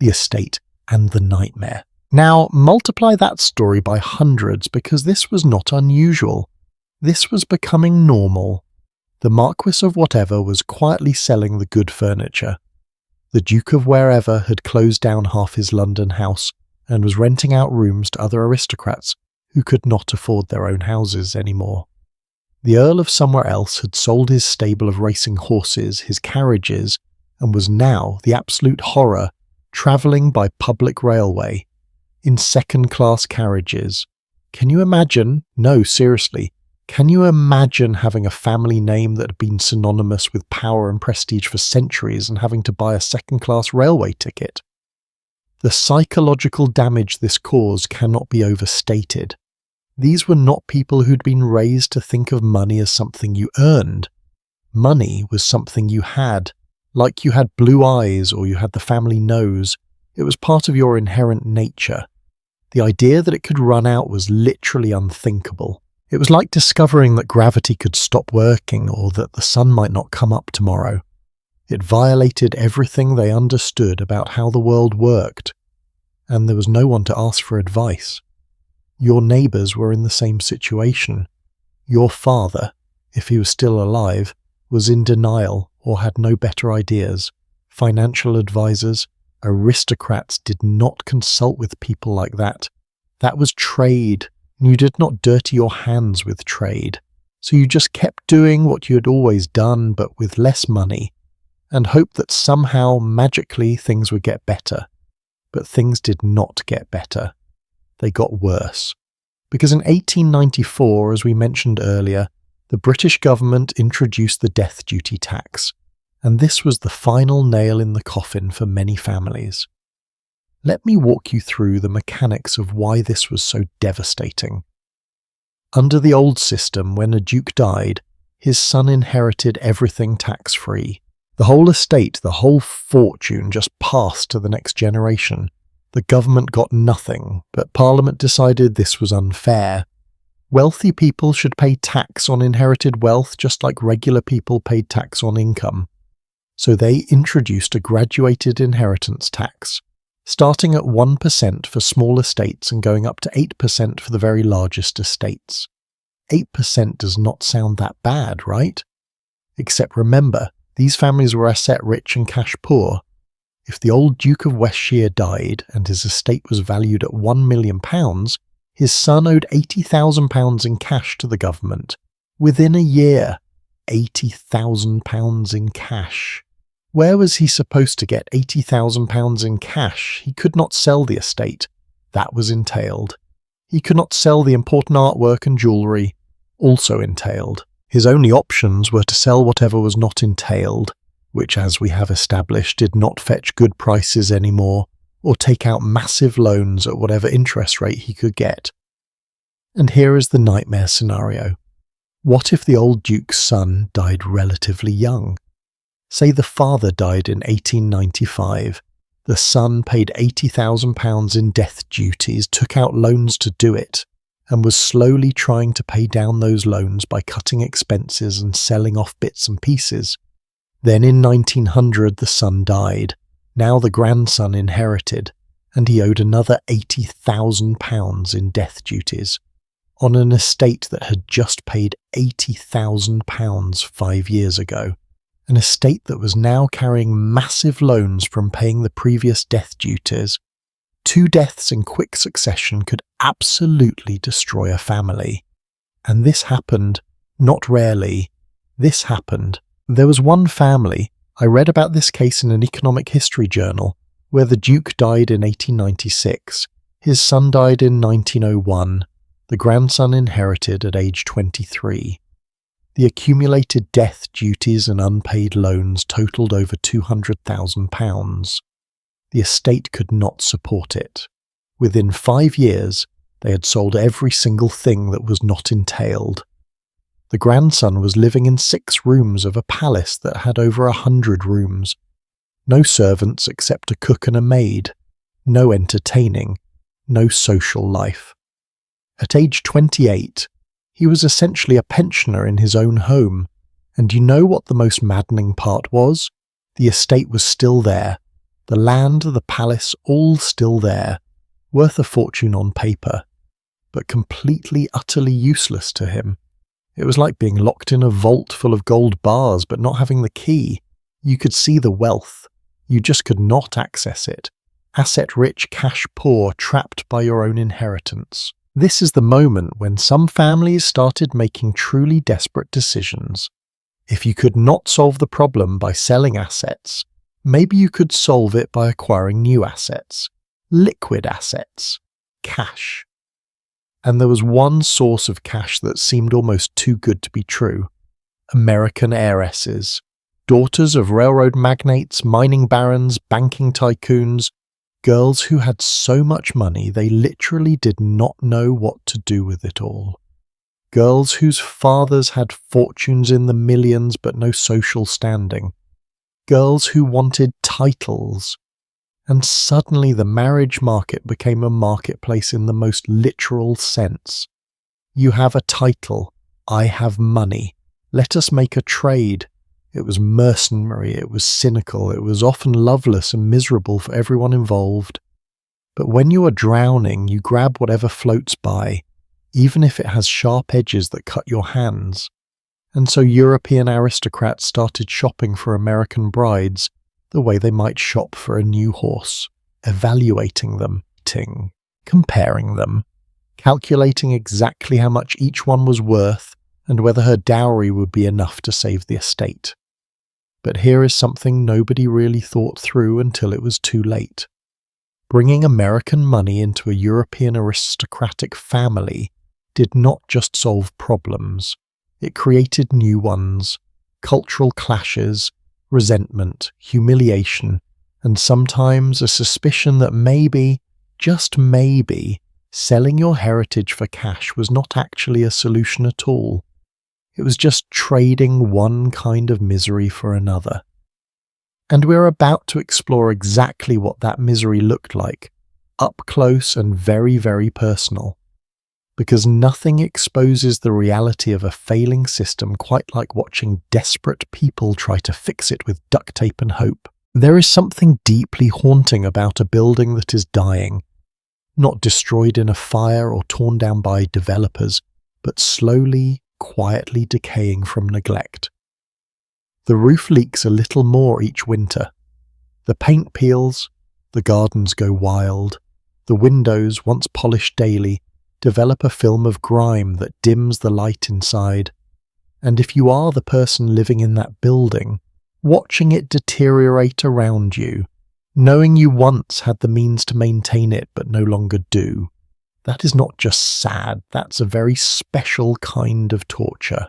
The estate and the nightmare. Now, multiply that story by hundreds, because this was not unusual. This was becoming normal. The Marquis of whatever was quietly selling the good furniture. The Duke of Wherever had closed down half his London house and was renting out rooms to other aristocrats who could not afford their own houses anymore. The Earl of Somewhere Else had sold his stable of racing horses, his carriages, and was now, the absolute horror, travelling by public railway, in second-class carriages. Can you imagine? No, seriously. Can you imagine having a family name that had been synonymous with power and prestige for centuries and having to buy a second-class railway ticket? The psychological damage this caused cannot be overstated. These were not people who'd been raised to think of money as something you earned. Money was something you had, like you had blue eyes or you had the family nose. It was part of your inherent nature. The idea that it could run out was literally unthinkable. It was like discovering that gravity could stop working or that the sun might not come up tomorrow. It violated everything they understood about how the world worked, and there was no one to ask for advice. Your neighbours were in the same situation. Your father, if he was still alive, was in denial or had no better ideas. Financial advisors, aristocrats did not consult with people like that. That was trade, and you did not dirty your hands with trade. So you just kept doing what you had always done, but with less money, and hoped that somehow, magically, things would get better. But things did not get better. They got worse. Because in 1894, as we mentioned earlier, the British government introduced the death duty tax, and this was the final nail in the coffin for many families. Let me walk you through the mechanics of why this was so devastating. Under the old system, when a duke died, his son inherited everything tax-free. The whole estate, the whole fortune just passed to the next generation. The government got nothing, but Parliament decided this was unfair. Wealthy people should pay tax on inherited wealth just like regular people paid tax on income. So they introduced a graduated inheritance tax, starting at 1% for small estates and going up to 8% for the very largest estates. 8% does not sound that bad, right? Except remember, these families were asset-rich and cash-poor. If the old Duke of Westshire died and his estate was valued at £1 million, his son owed £80,000 in cash to the government. Within a year, £80,000 in cash. Where was he supposed to get £80,000 in cash? He could not sell the estate. That was entailed. He could not sell the important artwork and jewellery. Also entailed. His only options were to sell whatever was not entailed, which, as we have established, did not fetch good prices anymore, or take out massive loans at whatever interest rate he could get. And here is the nightmare scenario. What if the old Duke's son died relatively young? Say the father died in 1895. The son paid £80,000 in death duties, took out loans to do it, and was slowly trying to pay down those loans by cutting expenses and selling off bits and pieces. Then in 1900 the son died. Now the grandson inherited, and he owed another £80,000 in death duties, on an estate that had just paid £80,000 5 years ago. An estate that was now carrying massive loans from paying the previous death duties. 2 deaths in quick succession could absolutely destroy a family. And this happened, not rarely. This happened. There was one family, I read about this case in an economic history journal, where the Duke died in 1896. His son died in 1901. The grandson inherited at age 23. The accumulated death duties and unpaid loans totalled over £200,000. The estate could not support it. Within 5 years, they had sold every single thing that was not entailed. The grandson was living in 6 rooms of a palace that had over 100 rooms. No servants except a cook and a maid. No entertaining. No social life. At age 28, he was essentially a pensioner in his own home, and you know what the most maddening part was? The estate was still there. The land, the palace, all still there, worth a fortune on paper, but completely, utterly useless to him. It was like being locked in a vault full of gold bars but not having the key. You could see the wealth, You just could not access it. Asset-rich, cash-poor, trapped by your own inheritance. This is the moment when some families started making truly desperate decisions. If you could not solve the problem by selling assets, maybe you could solve it by acquiring new assets. Liquid assets. Cash. And there was one source of cash that seemed almost too good to be true. American heiresses. Daughters of railroad magnates, mining barons, banking tycoons. Girls who had so much money they literally did not know what to do with it all. Girls whose fathers had fortunes in the millions but no social standing. Girls who wanted titles. And suddenly the marriage market became a marketplace in the most literal sense. You have a title. I have money. Let us make a trade. It was mercenary, it was cynical, it was often loveless and miserable for everyone involved. But when you are drowning, you grab whatever floats by, even if it has sharp edges that cut your hands. And so European aristocrats started shopping for American brides the way they might shop for a new horse, evaluating them, comparing them, calculating exactly how much each one was worth and whether her dowry would be enough to save the estate. But here is something nobody really thought through until it was too late. Bringing American money into a European aristocratic family did not just solve problems, it created new ones, cultural clashes, resentment, humiliation, and sometimes a suspicion that maybe, just maybe, selling your heritage for cash was not actually a solution at all. It was just trading one kind of misery for another. And we're about to explore exactly what that misery looked like, up close and very, very personal. Because nothing exposes the reality of a failing system quite like watching desperate people try to fix it with duct tape and hope. There is something deeply haunting about a building that is dying, not destroyed in a fire or torn down by developers, but slowly, quietly decaying from neglect. The roof leaks a little more each winter. The paint peels, the gardens go wild, the windows, once polished daily, develop a film of grime that dims the light inside. And if you are the person living in that building, watching it deteriorate around you, knowing you once had the means to maintain it but no longer do, that is not just sad, that's a very special kind of torture.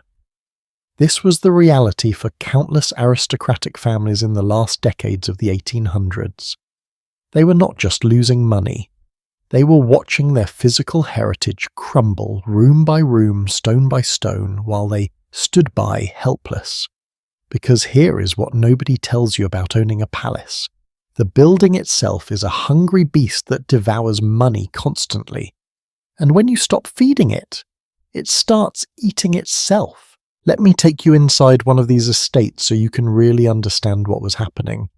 This was the reality for countless aristocratic families in the last decades of the 1800s. They were not just losing money. They were watching their physical heritage crumble room by room, stone by stone, while they stood by helpless. Because here is what nobody tells you about owning a palace. The building itself is a hungry beast that devours money constantly. And when you stop feeding it, it starts eating itself. Let me take you inside one of these estates so you can really understand what was happening.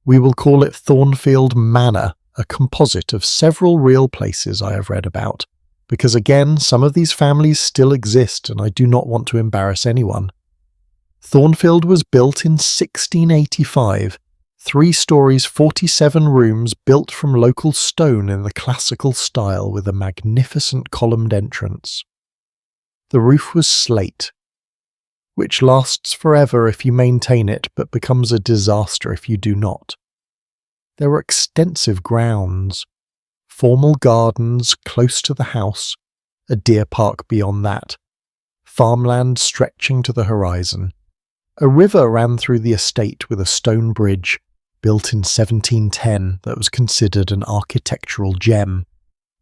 We will call it Thornfield Manor, a composite of several real places I have read about, because again, some of these families still exist and I do not want to embarrass anyone. Thornfield was built in 1685, 3 stories, 47 rooms, built from local stone in the classical style with a magnificent columned entrance. The roof was slate, which lasts forever if you maintain it but becomes a disaster if you do not. There were extensive grounds, formal gardens close to the house, a deer park beyond that, farmland stretching to the horizon. A river ran through the estate with a stone bridge, built in 1710, that was considered an architectural gem.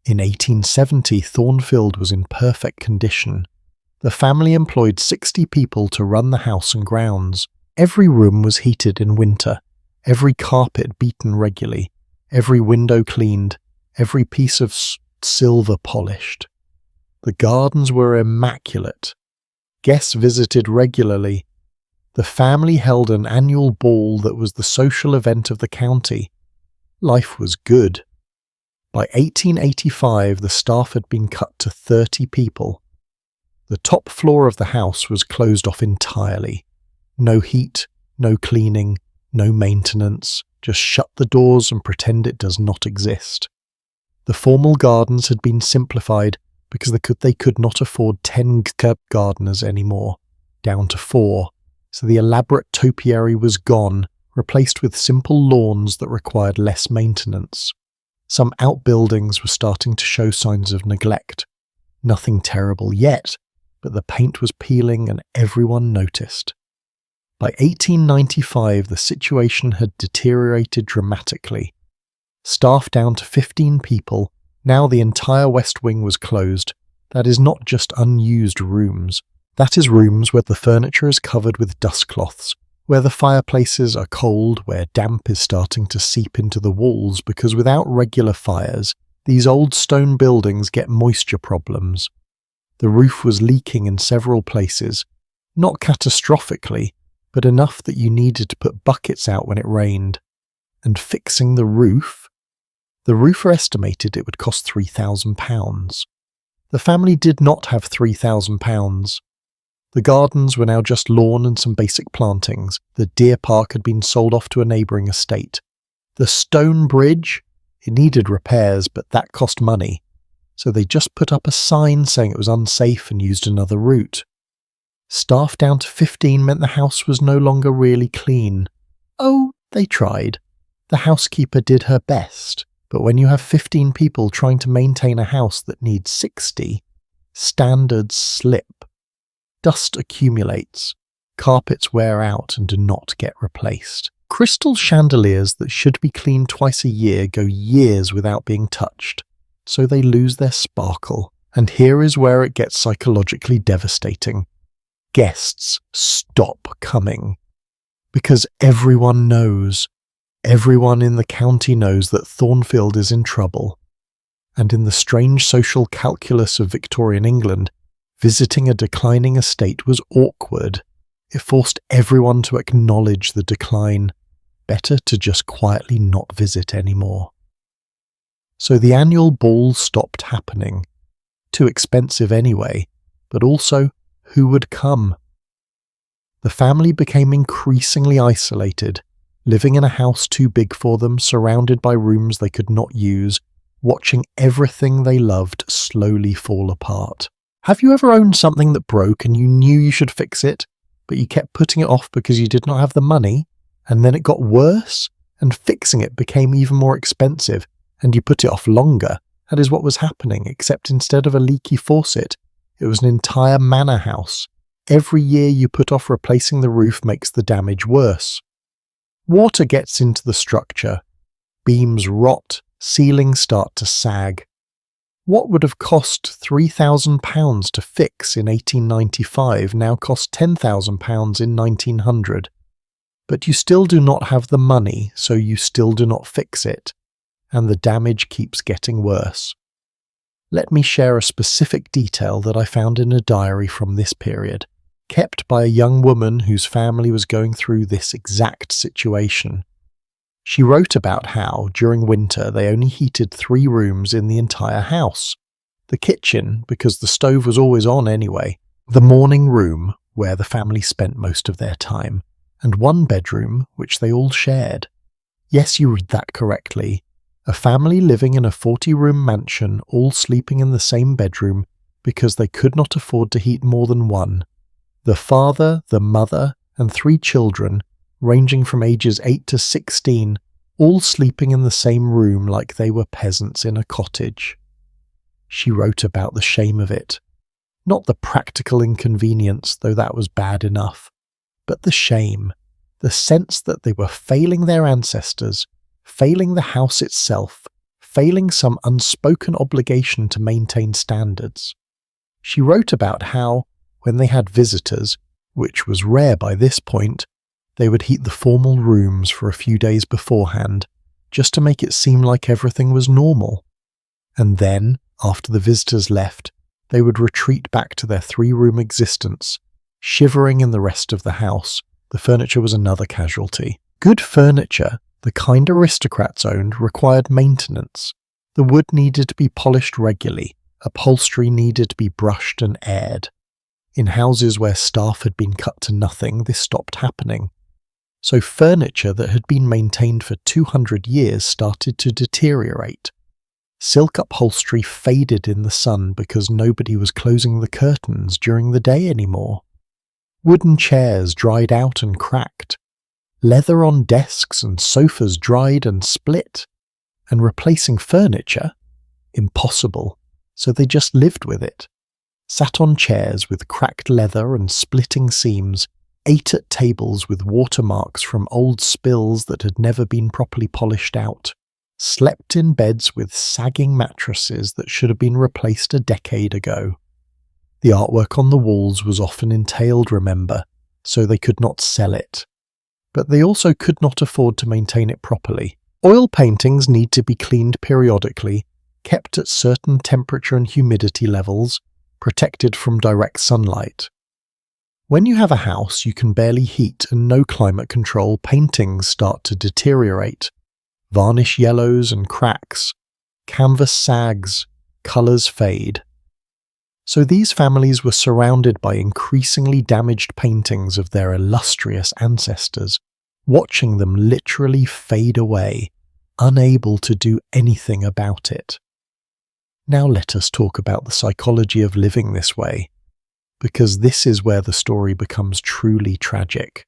In 1870, Thornfield was in perfect condition. The family employed 60 people to run the house and grounds. Every room was heated in winter, every carpet beaten regularly, every window cleaned, every piece of silver polished. The gardens were immaculate. Guests visited regularly. The family held an annual ball that was the social event of the county. Life was good. By 1885, the staff had been cut to 30 people. The top floor of the house was closed off entirely. No heat, no cleaning, No maintenance, just shut the doors and pretend it does not exist. The formal gardens had been simplified because they could not afford 10 gardeners anymore, down to 4, so the elaborate topiary was gone, replaced with simple lawns that required less maintenance. Some outbuildings were starting to show signs of neglect. Nothing terrible yet, but the paint was peeling and everyone noticed. By 1895, the situation had deteriorated dramatically. Staff down to 15 people, now the entire West Wing was closed. That is not just unused rooms. That is rooms where the furniture is covered with dustcloths, where the fireplaces are cold, where damp is starting to seep into the walls because without regular fires, these old stone buildings get moisture problems. The roof was leaking in several places, not catastrophically, but enough that you needed to put buckets out when it rained. And fixing the roofer estimated it would cost £3,000. The family did not have £3,000. The gardens were now just lawn and some basic plantings. The deer park had been sold off to a neighbouring estate. The stone bridge, it needed repairs, but that cost money. So they just put up a sign saying it was unsafe and used another route. Staff down to 15 meant the house was no longer really clean. Oh, they tried. The housekeeper did her best. But when you have 15 people trying to maintain a house that needs 60, standards slip. Dust accumulates, carpets wear out and do not get replaced. Crystal chandeliers that should be cleaned twice a year go years without being touched, so they lose their sparkle. And here is where it gets psychologically devastating. Guests stop coming. Because everyone knows, everyone in the county knows that Thornfield is in trouble. And in the strange social calculus of Victorian England, visiting a declining estate was awkward. It forced everyone to acknowledge the decline. Better to just quietly not visit anymore. So the annual ball stopped happening. Too expensive anyway, but also, who would come? The family became increasingly isolated, living in a house too big for them, surrounded by rooms they could not use, watching everything they loved slowly fall apart. Have you ever owned something that broke and you knew you should fix it, but you kept putting it off because you did not have the money, and then it got worse, and fixing it became even more expensive, and you put it off longer? That is what was happening, except instead of a leaky faucet, it was an entire manor house. Every year you put off replacing the roof makes the damage worse. Water gets into the structure. Beams rot, ceilings start to sag. What would have cost £3,000 to fix in 1895 now cost £10,000 in 1900. But you still do not have the money, so you still do not fix it, and the damage keeps getting worse. Let me share a specific detail that I found in a diary from this period, kept by a young woman whose family was going through this exact situation. She wrote about how, during winter, they only heated 3 rooms in the entire house. The kitchen, because the stove was always on anyway, the morning room, where the family spent most of their time, and 1 bedroom, which they all shared. Yes, you read that correctly. A family living in a 40-room mansion, all sleeping in the same bedroom, because they could not afford to heat more than 1. The father, the mother, and 3 children, ranging from ages 8 to 16, all sleeping in the same room like they were peasants in a cottage. She wrote about the shame of it. Not the practical inconvenience, though that was bad enough, but the shame, the sense that they were failing their ancestors, failing the house itself, failing some unspoken obligation to maintain standards. She wrote about how, when they had visitors, which was rare by this point, they would heat the formal rooms for a few days beforehand, just to make it seem like everything was normal. And then, after the visitors left, they would retreat back to their 3-room existence, shivering in the rest of the house. The furniture was another casualty. Good furniture, the kind aristocrats owned, required maintenance. The wood needed to be polished regularly, upholstery needed to be brushed and aired. In houses where staff had been cut to nothing, this stopped happening. So furniture that had been maintained for 200 years started to deteriorate. Silk upholstery faded in the sun because nobody was closing the curtains during the day anymore. Wooden chairs dried out and cracked. Leather on desks and sofas dried and split. And replacing furniture? Impossible, so they just lived with it. Sat on chairs with cracked leather and splitting seams, ate at tables with watermarks from old spills that had never been properly polished out, slept in beds with sagging mattresses that should have been replaced a decade ago. The artwork on the walls was often entailed, remember, so they could not sell it. But they also could not afford to maintain it properly. Oil paintings need to be cleaned periodically, kept at certain temperature and humidity levels, protected from direct sunlight. When you have a house you can barely heat and no climate control, paintings start to deteriorate. Varnish yellows and cracks, canvas sags, colours fade. So these families were surrounded by increasingly damaged paintings of their illustrious ancestors, watching them literally fade away, unable to do anything about it. Now let us talk about the psychology of living this way, because this is where the story becomes truly tragic.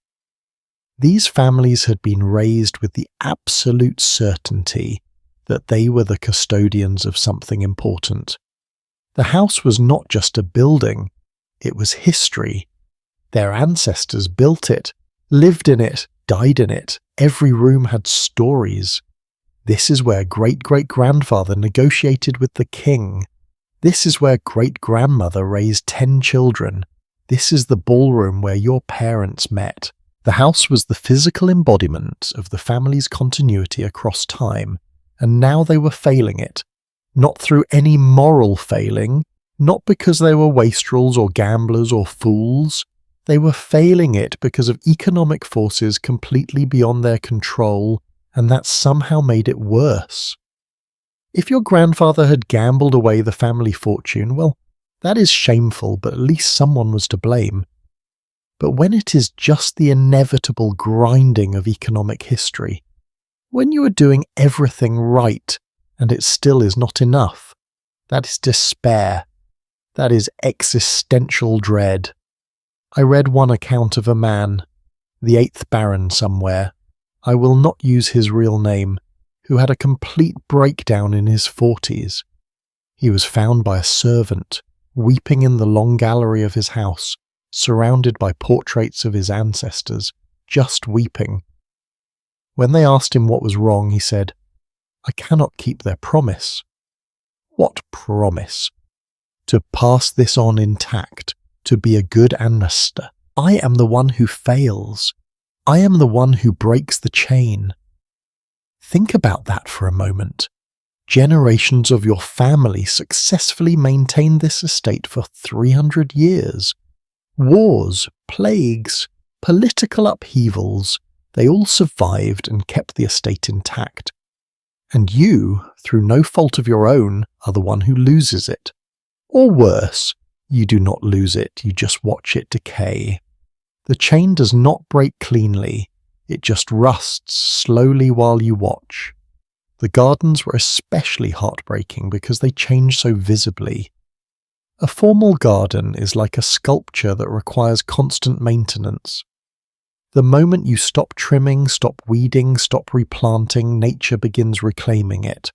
These families had been raised with the absolute certainty that they were the custodians of something important. The house was not just a building, it was history. Their ancestors built it, lived in it, died in it. Every room had stories. This is where great-great-grandfather negotiated with the king. This is where great-grandmother raised 10 children. This is the ballroom where your parents met. The house was the physical embodiment of the family's continuity across time, and now they were failing it. Not through any moral failing, not because they were wastrels or gamblers or fools. They were failing it because of economic forces completely beyond their control, and that somehow made it worse. If your grandfather had gambled away the family fortune, well, that is shameful, but at least someone was to blame. But when it is just the inevitable grinding of economic history, when you are doing everything right and it still is not enough, that is despair. That is existential dread. I read one account of a man, the 8th Baron somewhere, I will not use his real name, who had a complete breakdown in his 40s. He was found by a servant, weeping in the long gallery of his house, surrounded by portraits of his ancestors, just weeping. When they asked him what was wrong, he said, "I cannot keep their promise." What promise? To pass this on intact, to be a good ancestor. I am the one who fails. I am the one who breaks the chain. Think about that for a moment. Generations of your family successfully maintained this estate for 300 years. Wars, plagues, political upheavals, they all survived and kept the estate intact. And you, through no fault of your own, are the one who loses it. Or worse, you do not lose it, you just watch it decay. The chain does not break cleanly, it just rusts slowly while you watch. The gardens were especially heartbreaking because they changed so visibly. A formal garden is like a sculpture that requires constant maintenance. The moment you stop trimming, stop weeding, stop replanting, nature begins reclaiming it.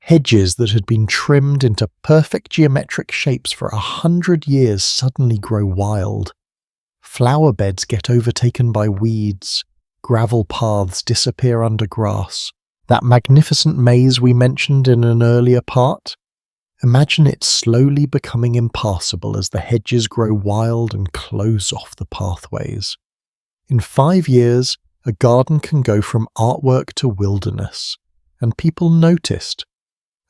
Hedges that had been trimmed into perfect geometric shapes for 100 years suddenly grow wild. Flower beds get overtaken by weeds. Gravel paths disappear under grass. That magnificent maze we mentioned in an earlier part? Imagine it slowly becoming impassable as the hedges grow wild and close off the pathways. In 5 years, a garden can go from artwork to wilderness, and people noticed.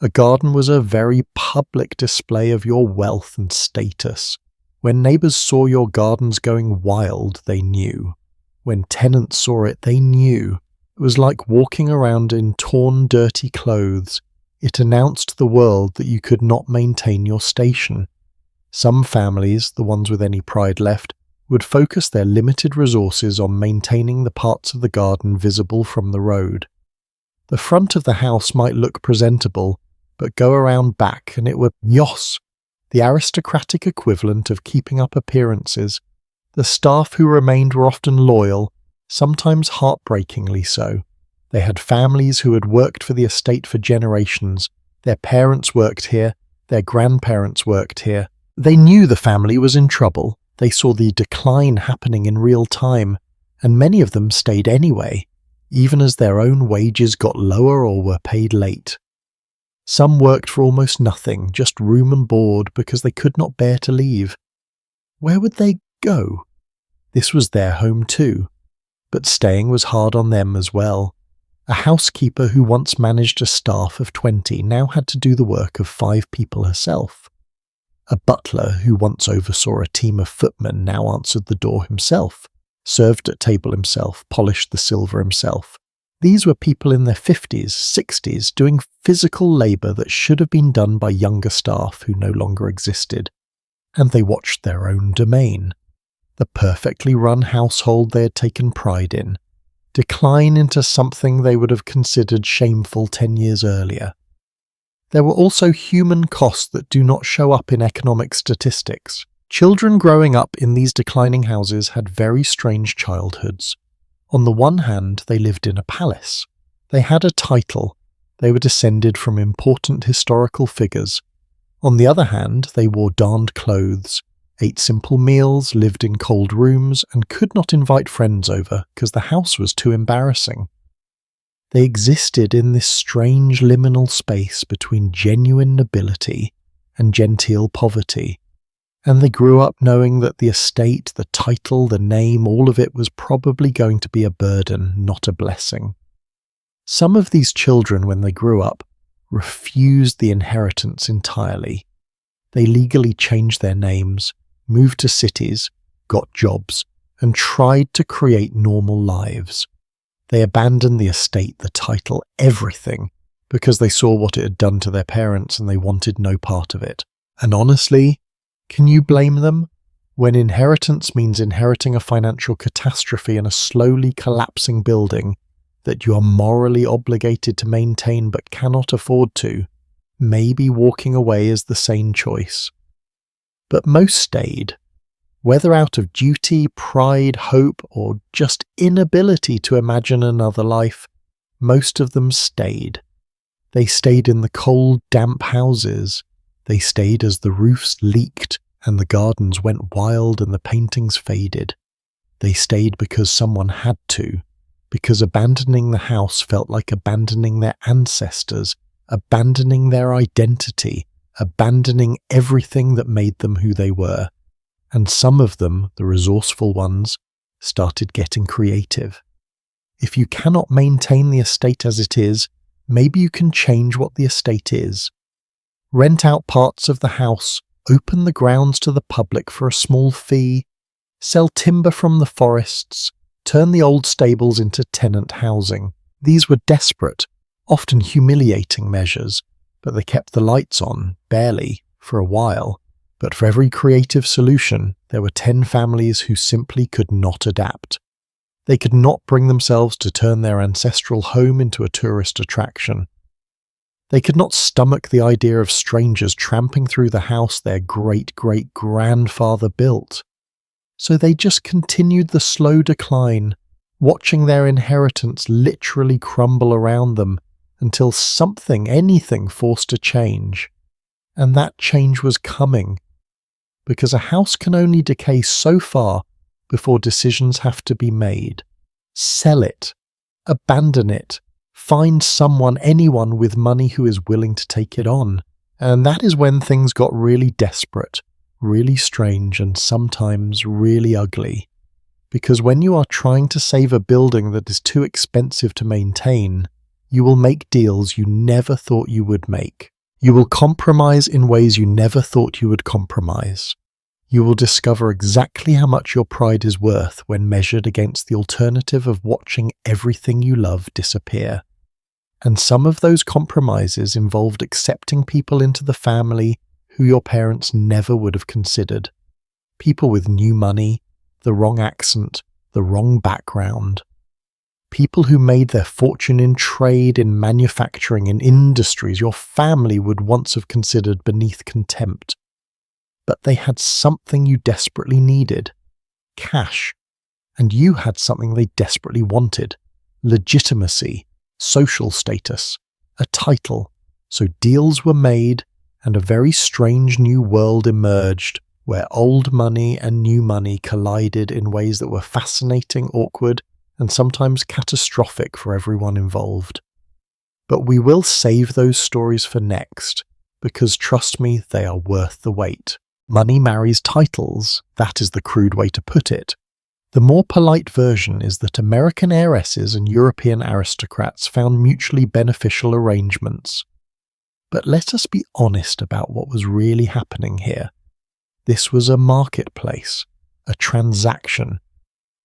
A garden was a very public display of your wealth and status. When neighbours saw your gardens going wild, they knew. When tenants saw it, they knew. It was like walking around in torn, dirty clothes. It announced to the world that you could not maintain your station. Some families, the ones with any pride left, would focus their limited resources on maintaining the parts of the garden visible from the road. The front of the house might look presentable, but go around back and it would yos, the aristocratic equivalent of keeping up appearances. The staff who remained were often loyal, sometimes heartbreakingly so. They had families who had worked for the estate for generations. Their parents worked here, their grandparents worked here. They knew the family was in trouble. They saw the decline happening in real time, and many of them stayed anyway, even as their own wages got lower or were paid late. Some worked for almost nothing, just room and board, because they could not bear to leave. Where would they go? This was their home too, but staying was hard on them as well. A housekeeper who once managed a staff of 20 now had to do the work of 5 people herself. A butler who once oversaw a team of footmen now answered the door himself, served at table himself, polished the silver himself. These were people in their 50s, 60s, doing physical labour that should have been done by younger staff who no longer existed. And they watched their own domain, the perfectly run household they had taken pride in, decline into something they would have considered shameful 10 years earlier. There were also human costs that do not show up in economic statistics. Children growing up in these declining houses had very strange childhoods. On the one hand, they lived in a palace. They had a title. They were descended from important historical figures. On the other hand, they wore darned clothes, ate simple meals, lived in cold rooms, and could not invite friends over because the house was too embarrassing. They existed in this strange liminal space between genuine nobility and genteel poverty, and they grew up knowing that the estate, the title, the name, all of it was probably going to be a burden, not a blessing. Some of these children, when they grew up, refused the inheritance entirely. They legally changed their names, moved to cities, got jobs, and tried to create normal lives. They abandoned the estate, the title, everything, because they saw what it had done to their parents and they wanted no part of it. And honestly, can you blame them? When inheritance means inheriting a financial catastrophe and a slowly collapsing building that you are morally obligated to maintain but cannot afford to, maybe walking away is the sane choice. But most stayed. Whether out of duty, pride, hope, or just inability to imagine another life, most of them stayed. They stayed in the cold, damp houses. They stayed as the roofs leaked and the gardens went wild and the paintings faded. They stayed because someone had to, because abandoning the house felt like abandoning their ancestors, abandoning their identity, abandoning everything that made them who they were. And some of them, the resourceful ones, started getting creative. If you cannot maintain the estate as it is, maybe you can change what the estate is. Rent out parts of the house, open the grounds to the public for a small fee, sell timber from the forests, turn the old stables into tenant housing. These were desperate, often humiliating measures, but they kept the lights on, barely, for a while. But for every creative solution, there were 10 families who simply could not adapt. They could not bring themselves to turn their ancestral home into a tourist attraction. They could not stomach the idea of strangers tramping through the house their great-great-grandfather built. So they just continued the slow decline, watching their inheritance literally crumble around them until something, anything, forced a change. And that change was coming. Because a house can only decay so far before decisions have to be made. Sell it. Abandon it. Find someone, anyone with money who is willing to take it on. And that is when things got really desperate, really strange, and sometimes really ugly. Because when you are trying to save a building that is too expensive to maintain, you will make deals you never thought you would make. You will compromise in ways you never thought you would compromise. You will discover exactly how much your pride is worth when measured against the alternative of watching everything you love disappear. And some of those compromises involved accepting people into the family who your parents never would have considered. People with new money, the wrong accent, the wrong background. People who made their fortune in trade, in manufacturing, in industries your family would once have considered beneath contempt. But they had something you desperately needed: cash. And you had something they desperately wanted: legitimacy, social status, a title. So deals were made, and a very strange new world emerged, where old money and new money collided in ways that were fascinating, awkward, and sometimes catastrophic for everyone involved. But we will save those stories for next, because trust me, they are worth the wait. Money marries titles, that is the crude way to put it. The more polite version is that American heiresses and European aristocrats found mutually beneficial arrangements. But let us be honest about what was really happening here. This was a marketplace, a transaction,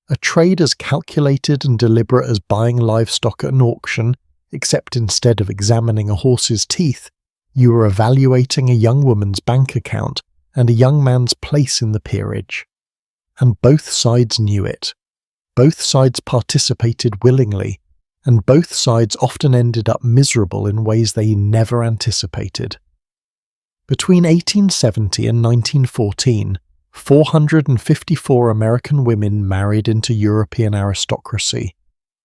a trade as calculated and deliberate as buying livestock at an auction, except instead of examining a horse's teeth, you were evaluating a young woman's bank account and a young man's place in the peerage. And both sides knew it. Both sides participated willingly, and both sides often ended up miserable in ways they never anticipated. Between 1870 and 1914, 454 American women married into European aristocracy.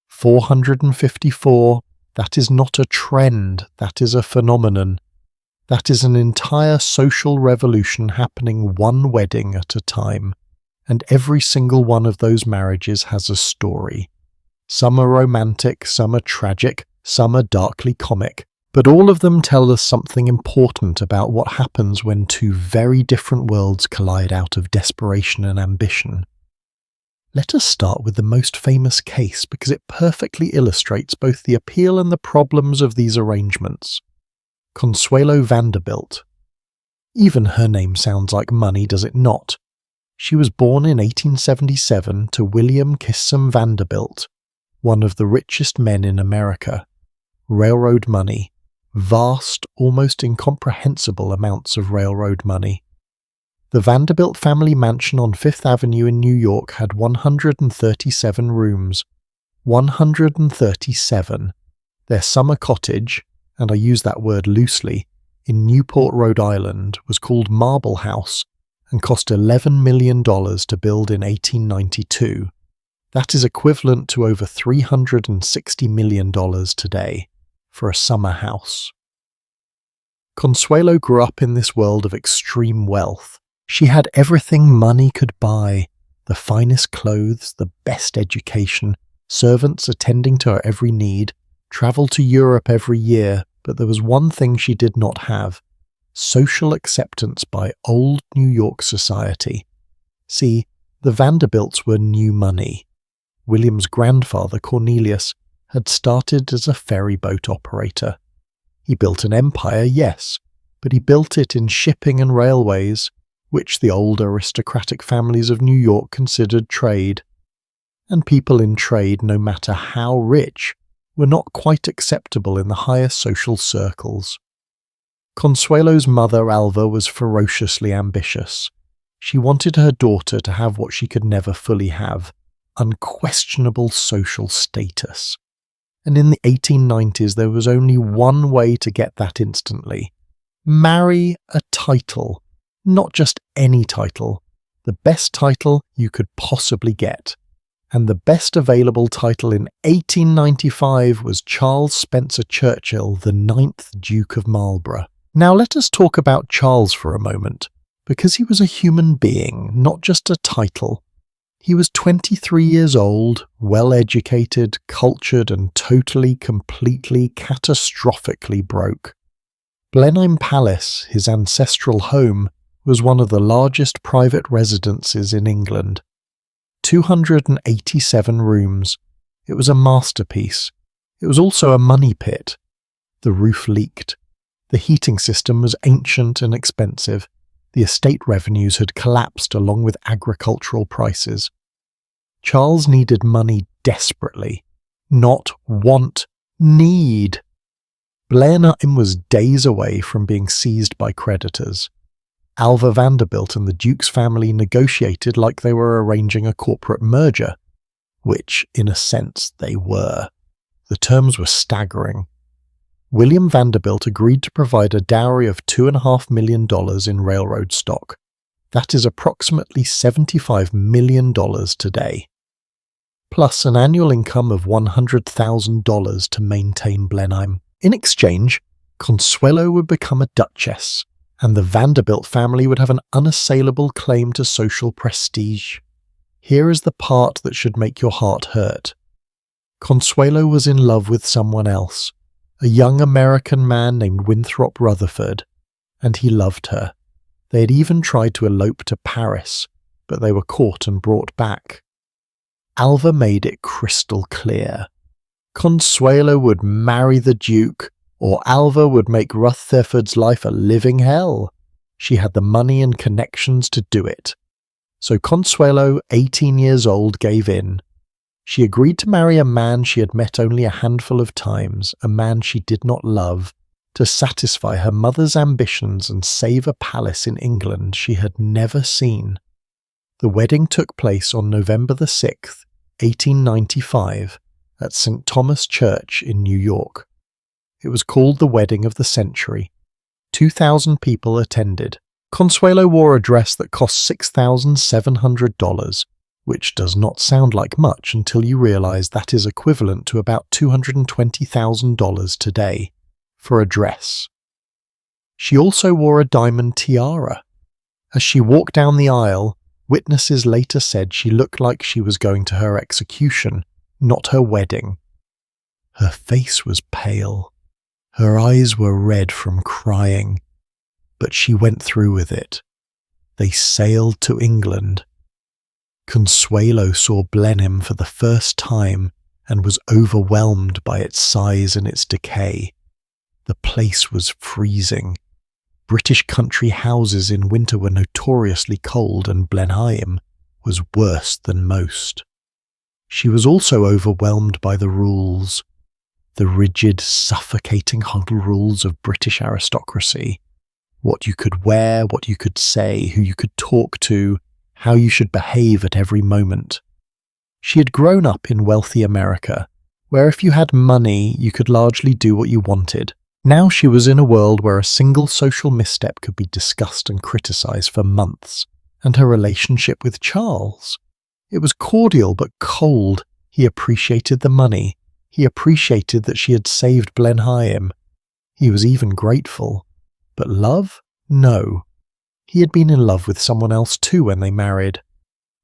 454, that is not a trend, that is a phenomenon. That is an entire social revolution happening one wedding at a time, and every single one of those marriages has a story. Some are romantic, some are tragic, some are darkly comic, but all of them tell us something important about what happens when two very different worlds collide out of desperation and ambition. Let us start with the most famous case because it perfectly illustrates both the appeal and the problems of these arrangements. Consuelo Vanderbilt. Even her name sounds like money, does it not? She was born in 1877 to William Kissam Vanderbilt, one of the richest men in America. Railroad money. Vast, almost incomprehensible amounts of railroad money. The Vanderbilt family mansion on Fifth Avenue in New York had 137 rooms. 137. Their summer cottage, and I use that word loosely, in Newport, Rhode Island, was called Marble House and cost $11 million to build in 1892. That is equivalent to over $360 million today for a summer house. Consuelo grew up in this world of extreme wealth. She had everything money could buy: the finest clothes, the best education, servants attending to her every need, travel to Europe every year, but there was one thing she did not have: social acceptance by old New York society. See, the Vanderbilts were new money. William's grandfather, Cornelius, had started as a ferry boat operator. He built an empire, yes, but he built it in shipping and railways, which the old aristocratic families of New York considered trade. And people in trade, no matter how rich, were not quite acceptable in the higher social circles. Consuelo's mother, Alva, was ferociously ambitious. She wanted her daughter to have what she could never fully have: unquestionable social status. And in the 1890s there was only one way to get that instantly. Marry a title. Not just any title. The best title you could possibly get. And the best available title in 1895 was Charles Spencer Churchill, the 9th Duke of Marlborough. Now let us talk about Charles for a moment, because he was a human being, not just a title. He was 23 years old, well-educated, cultured, and totally, completely, catastrophically broke. Blenheim Palace, his ancestral home, was one of the largest private residences in England. 287 rooms. It was a masterpiece. It was also a money pit. The roof leaked. The heating system was ancient and expensive. The estate revenues had collapsed along with agricultural prices. Charles needed money desperately. Not want, need. Blenheim was days away from being seized by creditors. Alva Vanderbilt and the Duke's family negotiated like they were arranging a corporate merger, which, in a sense, they were. The terms were staggering. William Vanderbilt agreed to provide a dowry of $2.5 million in railroad stock. That is approximately $75 million today, plus an annual income of $100,000 to maintain Blenheim. In exchange, Consuelo would become a duchess, and the Vanderbilt family would have an unassailable claim to social prestige. Here is the part that should make your heart hurt. Consuelo was in love with someone else, a young American man named Winthrop Rutherford, and he loved her. They had even tried to elope to Paris, but they were caught and brought back. Alva made it crystal clear. Consuelo would marry the Duke, or Alva would make Rutherford's life a living hell. She had the money and connections to do it. So Consuelo, 18 years old, gave in. She agreed to marry a man she had met only a handful of times, a man she did not love, to satisfy her mother's ambitions and save a palace in England she had never seen. The wedding took place on November the 6th, 1895, at St. Thomas Church in New York. It was called the Wedding of the Century. 2,000 people attended. Consuelo wore a dress that cost $6,700, which does not sound like much until you realize that is equivalent to about $220,000 today, for a dress. She also wore a diamond tiara. As she walked down the aisle, witnesses later said she looked like she was going to her execution, not her wedding. Her face was pale. Her eyes were red from crying, but she went through with it. They sailed to England. Consuelo saw Blenheim for the first time and was overwhelmed by its size and its decay. The place was freezing. British country houses in winter were notoriously cold, and Blenheim was worse than most. She was also overwhelmed by the rules, the rigid, suffocating huddle rules of British aristocracy. What you could wear, what you could say, who you could talk to, how you should behave at every moment. She had grown up in wealthy America, where if you had money, you could largely do what you wanted. Now she was in a world where a single social misstep could be discussed and criticized for months, and her relationship with Charles. It was cordial but cold. He appreciated the money. He appreciated that she had saved Blenheim. He was even grateful. But love? No. He had been in love with someone else too when they married.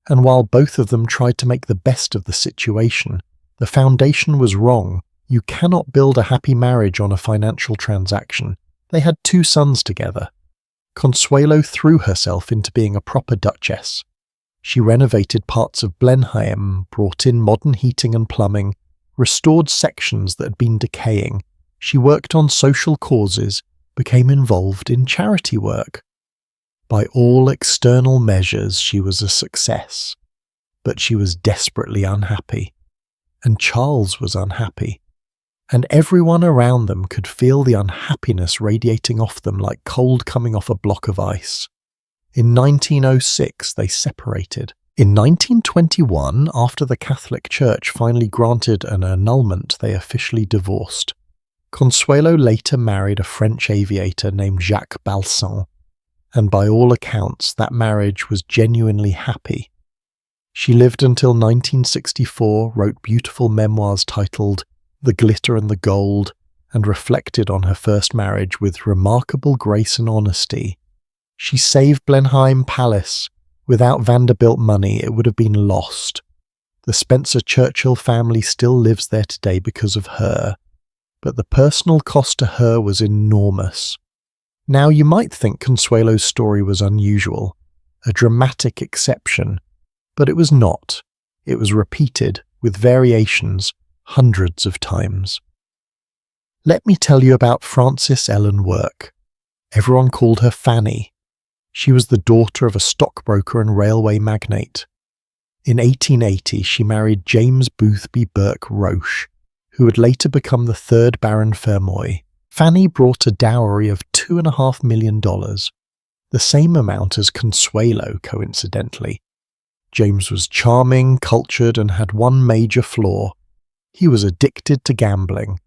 And while both of them tried to make the best of the situation, the foundation was wrong. You cannot build a happy marriage on a financial transaction. They had 2 sons together. Consuelo threw herself into being a proper duchess. She renovated parts of Blenheim, brought in modern heating and plumbing, restored sections that had been decaying. She worked on social causes, became involved in charity work. By all external measures, she was a success. But she was desperately unhappy. And Charles was unhappy. And everyone around them could feel the unhappiness radiating off them like cold coming off a block of ice. In 1906, they separated. In 1921, after the Catholic Church finally granted an annulment, they officially divorced. Consuelo later married a French aviator named Jacques Balsan, and by all accounts, that marriage was genuinely happy. She lived until 1964, wrote beautiful memoirs titled The Glitter and the Gold, and reflected on her first marriage with remarkable grace and honesty. She saved Blenheim Palace. Without Vanderbilt money, it would have been lost. The Spencer Churchill family still lives there today because of her, but the personal cost to her was enormous. Now, you might think Consuelo's story was unusual, a dramatic exception, but it was not. It was repeated, with variations, hundreds of times. Let me tell you about Frances Ellen Work. Everyone called her Fanny. She was the daughter of a stockbroker and railway magnate. In 1880, she married James Boothby Burke Roche, who would later become the 3rd Baron Fermoy. Fanny brought a dowry of $2.5 million. The the same amount as Consuelo, coincidentally. James was charming, cultured, and had one major flaw. He was addicted to gambling.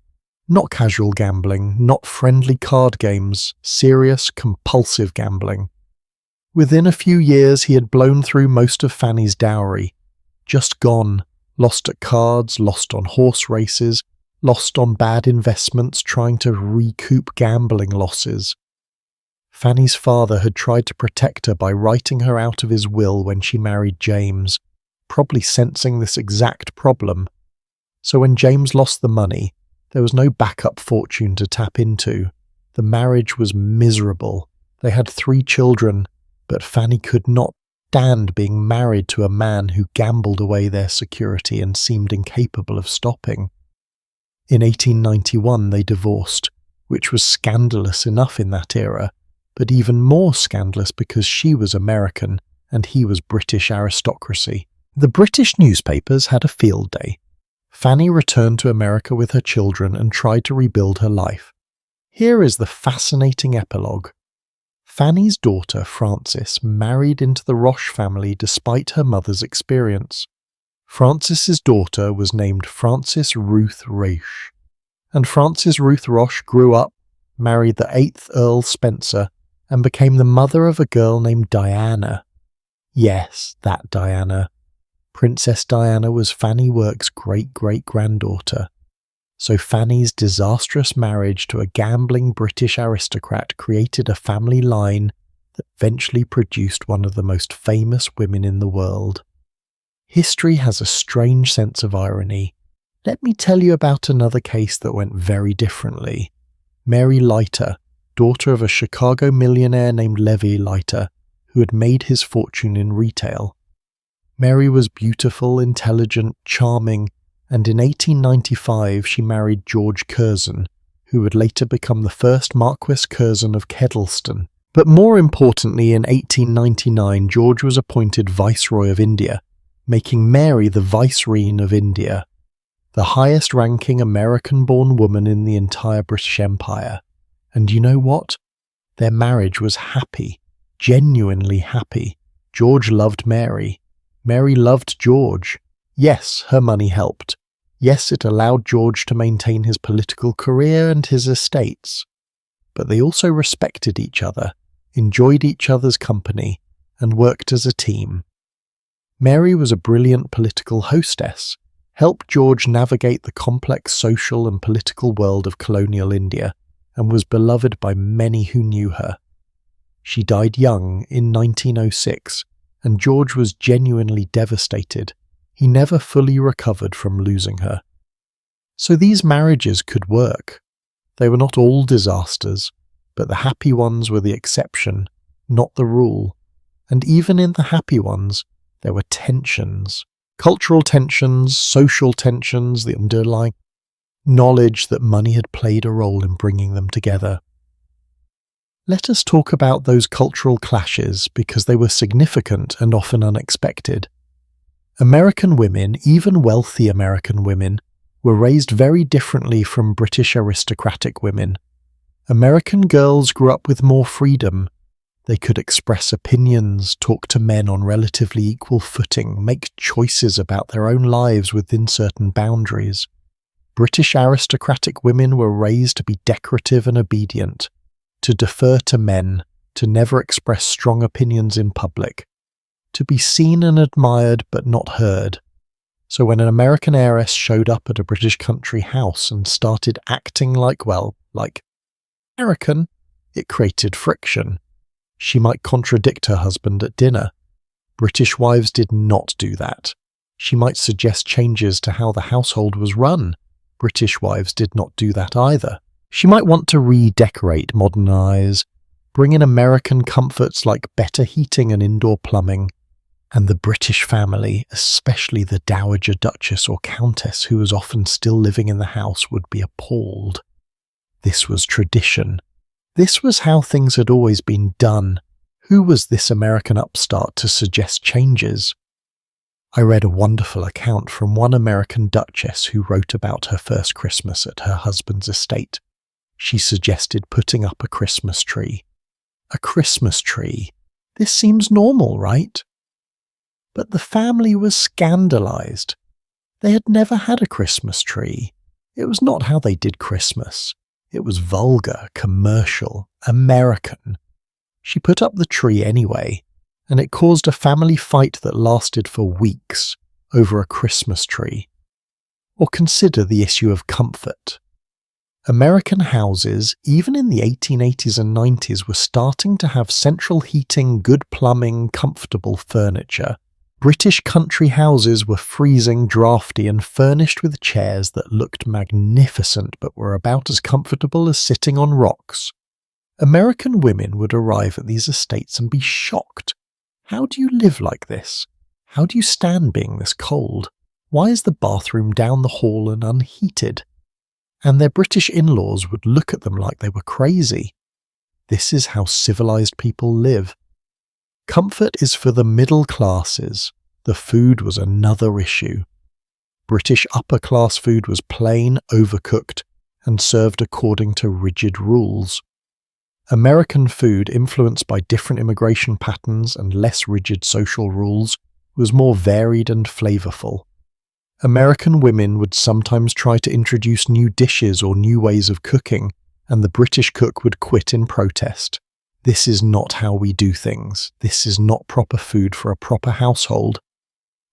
Not casual gambling, not friendly card games, serious, compulsive gambling. Within a few years he had blown through most of Fanny's dowry. Just gone, lost at cards, lost on horse races, lost on bad investments trying to recoup gambling losses. Fanny's father had tried to protect her by writing her out of his will when she married James, probably sensing this exact problem. So when James lost the money, there was no backup fortune to tap into. The marriage was miserable. They had 3 children, but Fanny could not stand being married to a man who gambled away their security and seemed incapable of stopping. In 1891 they divorced, which was scandalous enough in that era, but even more scandalous because she was American and he was British aristocracy. The British newspapers had a field day. Fanny returned to America with her children and tried to rebuild her life. Here is the fascinating epilogue. Fanny's daughter, Frances, married into the Roche family despite her mother's experience. Frances's daughter was named Frances Ruth Roche, and Frances Ruth Roche grew up, married the 8th Earl Spencer, and became the mother of a girl named Diana. Yes, that Diana. Princess Diana was Fanny Work's great-great-granddaughter. So Fanny's disastrous marriage to a gambling British aristocrat created a family line that eventually produced one of the most famous women in the world. History has a strange sense of irony. Let me tell you about another case that went very differently. Mary Leiter, daughter of a Chicago millionaire named Levi Leiter, who had made his fortune in retail. Mary was beautiful, intelligent, charming, and in 1895 she married George Curzon, who would later become the first Marquis Curzon of Kedleston. But more importantly, in 1899 George was appointed Viceroy of India, making Mary the Vicereine of India, the highest-ranking American-born woman in the entire British Empire. And you know what? Their marriage was happy, genuinely happy. George loved Mary. Mary loved George. Yes, her money helped. Yes, it allowed George to maintain his political career and his estates. But they also respected each other, enjoyed each other's company, and worked as a team. Mary was a brilliant political hostess, helped George navigate the complex social and political world of colonial India, and was beloved by many who knew her. She died young in 1906, and George was genuinely devastated. He never fully recovered from losing her. So these marriages could work. They were not all disasters, but the happy ones were the exception, not the rule. And even in the happy ones, there were tensions. Cultural tensions, social tensions, the underlying knowledge that money had played a role in bringing them together. Let us talk about those cultural clashes because they were significant and often unexpected. American women, even wealthy American women, were raised very differently from British aristocratic women. American girls grew up with more freedom. They could express opinions, talk to men on relatively equal footing, make choices about their own lives within certain boundaries. British aristocratic women were raised to be decorative and obedient, to defer to men, to never express strong opinions in public, to be seen and admired but not heard. So when an American heiress showed up at a British country house and started acting like American, it created friction. She might contradict her husband at dinner. British wives did not do that. She might suggest changes to how the household was run. British wives did not do that either. She might want to redecorate, modernize, bring in American comforts like better heating and indoor plumbing. And the British family, especially the Dowager Duchess or Countess who was often still living in the house, would be appalled. This was tradition. This was how things had always been done. Who was this American upstart to suggest changes? I read a wonderful account from one American duchess who wrote about her first Christmas at her husband's estate. She suggested putting up a Christmas tree. A Christmas tree. This seems normal, right? But the family was scandalized. They had never had a Christmas tree. It was not how they did Christmas. It was vulgar, commercial, American. She put up the tree anyway, and it caused a family fight that lasted for weeks over a Christmas tree. Or consider the issue of comfort. American houses, even in the 1880s and 90s, were starting to have central heating, good plumbing, comfortable furniture. British country houses were freezing, drafty, and furnished with chairs that looked magnificent but were about as comfortable as sitting on rocks. American women would arrive at these estates and be shocked. How do you live like this? How do you stand being this cold? Why is the bathroom down the hall and unheated? And their British in-laws would look at them like they were crazy. This is how civilized people live. Comfort is for the middle classes. The food was another issue. British upper-class food was plain, overcooked, and served according to rigid rules. American food, influenced by different immigration patterns and less rigid social rules, was more varied and flavorful. American women would sometimes try to introduce new dishes or new ways of cooking, and the British cook would quit in protest. This is not how we do things. This is not proper food for a proper household.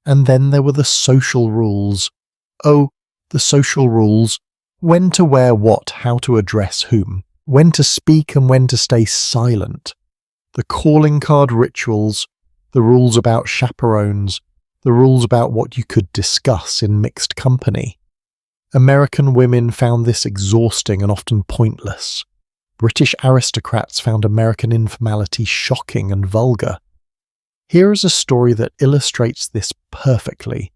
And then there were the social rules. Oh, the social rules. When to wear what, how to address whom, when to speak and when to stay silent. The calling card rituals, the rules about chaperones, the rules about what you could discuss in mixed company. American women found this exhausting and often pointless. British aristocrats found American informality shocking and vulgar. Here is a story that illustrates this perfectly.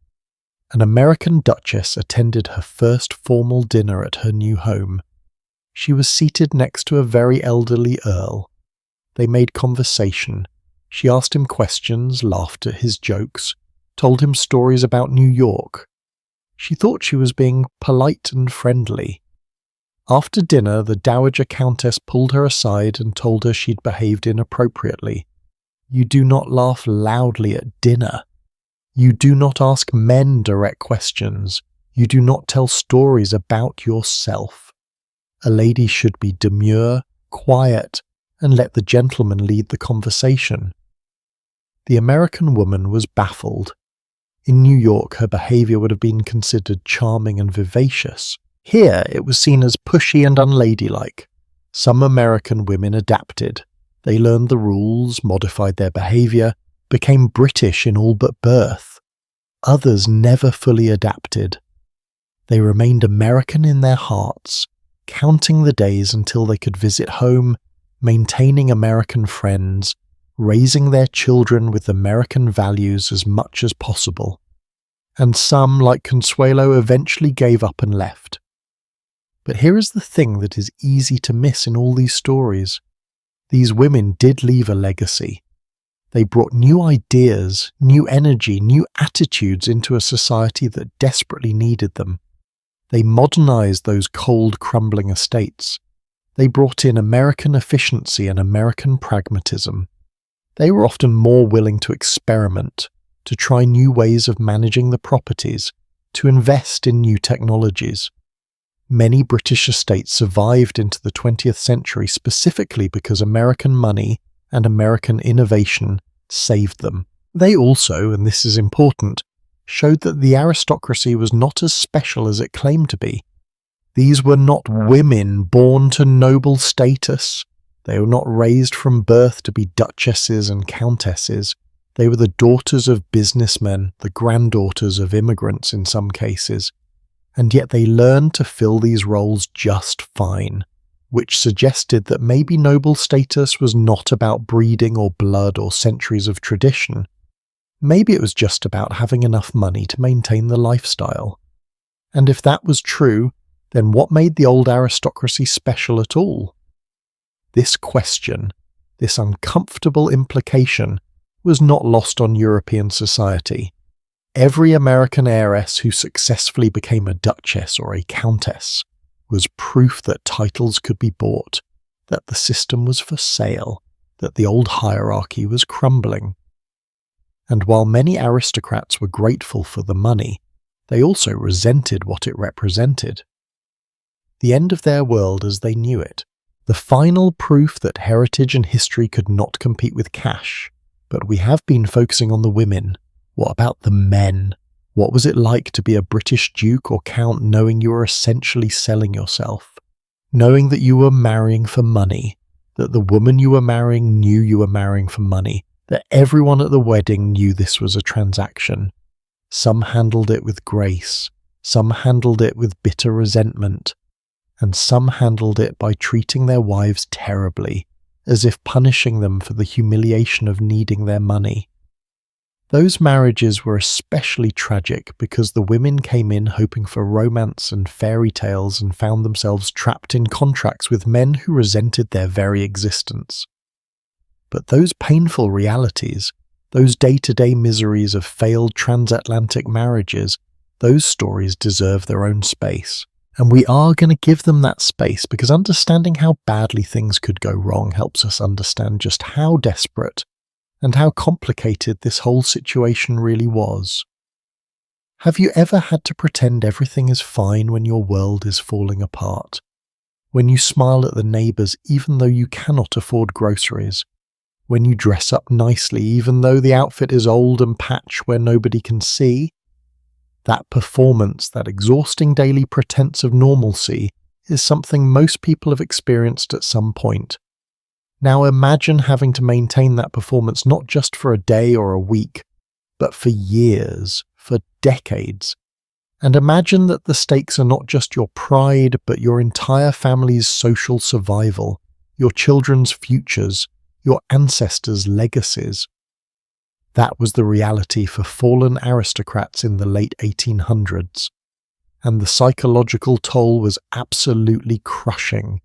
An American duchess attended her first formal dinner at her new home. She was seated next to a very elderly earl. They made conversation. She asked him questions, laughed at his jokes, told him stories about New York. She thought she was being polite and friendly. After dinner, the Dowager Countess pulled her aside and told her she'd behaved inappropriately. You do not laugh loudly at dinner. You do not ask men direct questions. You do not tell stories about yourself. A lady should be demure, quiet, and let the gentleman lead the conversation. The American woman was baffled. In New York, her behaviour would have been considered charming and vivacious. Here, it was seen as pushy and unladylike. Some American women adapted. They learned the rules, modified their behaviour, became British in all but birth. Others never fully adapted. They remained American in their hearts, counting the days until they could visit home, maintaining American friends, raising their children with American values as much as possible. And some, like Consuelo, eventually gave up and left. But here is the thing that is easy to miss in all these stories. These women did leave a legacy. They brought new ideas, new energy, new attitudes into a society that desperately needed them. They modernized those cold, crumbling estates. They brought in American efficiency and American pragmatism. They were often more willing to experiment, to try new ways of managing the properties, to invest in new technologies. Many British estates survived into the 20th century specifically because American money and American innovation saved them. They also, and this is important, showed that the aristocracy was not as special as it claimed to be. These were not women born to noble status. They were not raised from birth to be duchesses and countesses. They were the daughters of businessmen, the granddaughters of immigrants in some cases. And yet they learned to fill these roles just fine, which suggested that maybe noble status was not about breeding or blood or centuries of tradition. Maybe it was just about having enough money to maintain the lifestyle. And if that was true, then what made the old aristocracy special at all? This question, this uncomfortable implication, was not lost on European society. Every American heiress who successfully became a duchess or a countess was proof that titles could be bought, that the system was for sale, that the old hierarchy was crumbling. And while many aristocrats were grateful for the money, they also resented what it represented. The end of their world as they knew it. The final proof that heritage and history could not compete with cash. But we have been focusing on the women. What about the men? What was it like to be a British duke or count knowing you were essentially selling yourself? Knowing that you were marrying for money, that the woman you were marrying knew you were marrying for money, that everyone at the wedding knew this was a transaction. Some handled it with grace, some handled it with bitter resentment, and some handled it by treating their wives terribly, as if punishing them for the humiliation of needing their money. Those marriages were especially tragic because the women came in hoping for romance and fairy tales and found themselves trapped in contracts with men who resented their very existence. But those painful realities, those day-to-day miseries of failed transatlantic marriages, those stories deserve their own space. And we are going to give them that space because understanding how badly things could go wrong helps us understand just how desperate and how complicated this whole situation really was. Have you ever had to pretend everything is fine when your world is falling apart? When you smile at the neighbours even though you cannot afford groceries? When you dress up nicely even though the outfit is old and patched where nobody can see? That performance, that exhausting daily pretense of normalcy, is something most people have experienced at some point. Now imagine having to maintain that performance not just for a day or a week, but for years, for decades. And imagine that the stakes are not just your pride, but your entire family's social survival, your children's futures, your ancestors' legacies. That was the reality for fallen aristocrats in the late 1800s. And the psychological toll was absolutely crushing.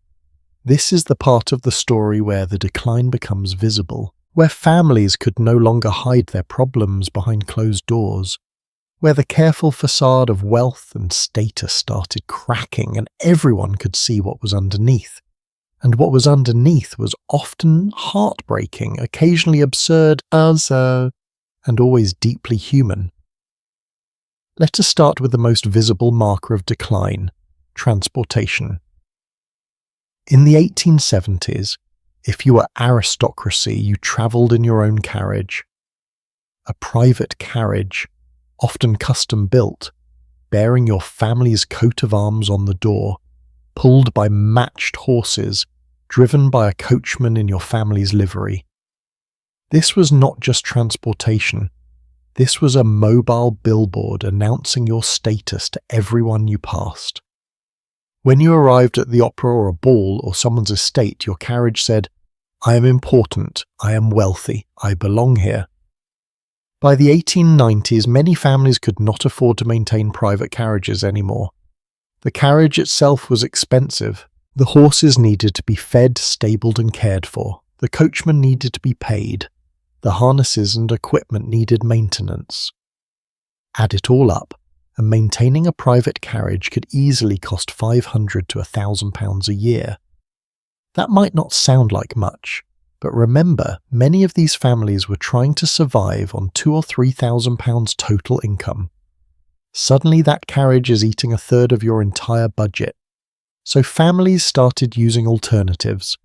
This is the part of the story where the decline becomes visible, where families could no longer hide their problems behind closed doors, where the careful facade of wealth and status started cracking and everyone could see what was underneath. And what was underneath was often heartbreaking, occasionally absurd, and always deeply human. Let us start with the most visible marker of decline, transportation. In the 1870s, if you were aristocracy, you travelled in your own carriage. A private carriage, often custom-built, bearing your family's coat of arms on the door, pulled by matched horses, driven by a coachman in your family's livery. This was not just transportation. This was a mobile billboard announcing your status to everyone you passed. When you arrived at the opera or a ball or someone's estate, your carriage said, "I am important, I am wealthy, I belong here." By the 1890s, many families could not afford to maintain private carriages anymore. The carriage itself was expensive. The horses needed to be fed, stabled and cared for. The coachman needed to be paid. The harnesses and equipment needed maintenance. Add it all up, and maintaining a private carriage could easily cost £500 to £1,000 a year. That might not sound like much, but remember, many of these families were trying to survive on £2,000 or £3,000 total income. Suddenly that carriage is eating a third of your entire budget. So families started using alternatives.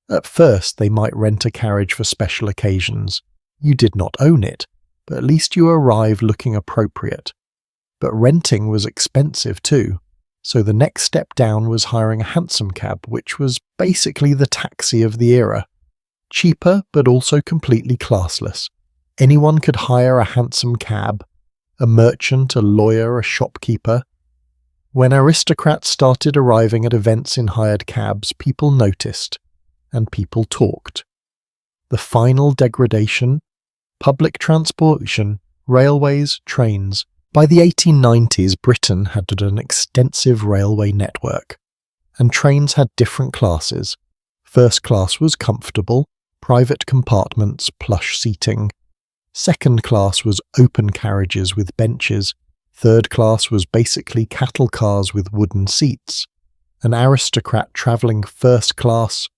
At first, they might rent a carriage for special occasions. You did not own it, but at least you arrived looking appropriate. But renting was expensive too, so the next step down was hiring a hansom cab, which was basically the taxi of the era. Cheaper, but also completely classless. Anyone could hire a hansom cab, a merchant, a lawyer, a shopkeeper. When aristocrats started arriving at events in hired cabs, people noticed, and people talked. The final degradation? Public transportation, railways, trains. By the 1890s, Britain had an extensive railway network, and trains had different classes. First class was comfortable, private compartments, plush seating. Second class was open carriages with benches. Third class was basically cattle cars with wooden seats. An aristocrat travelling first class,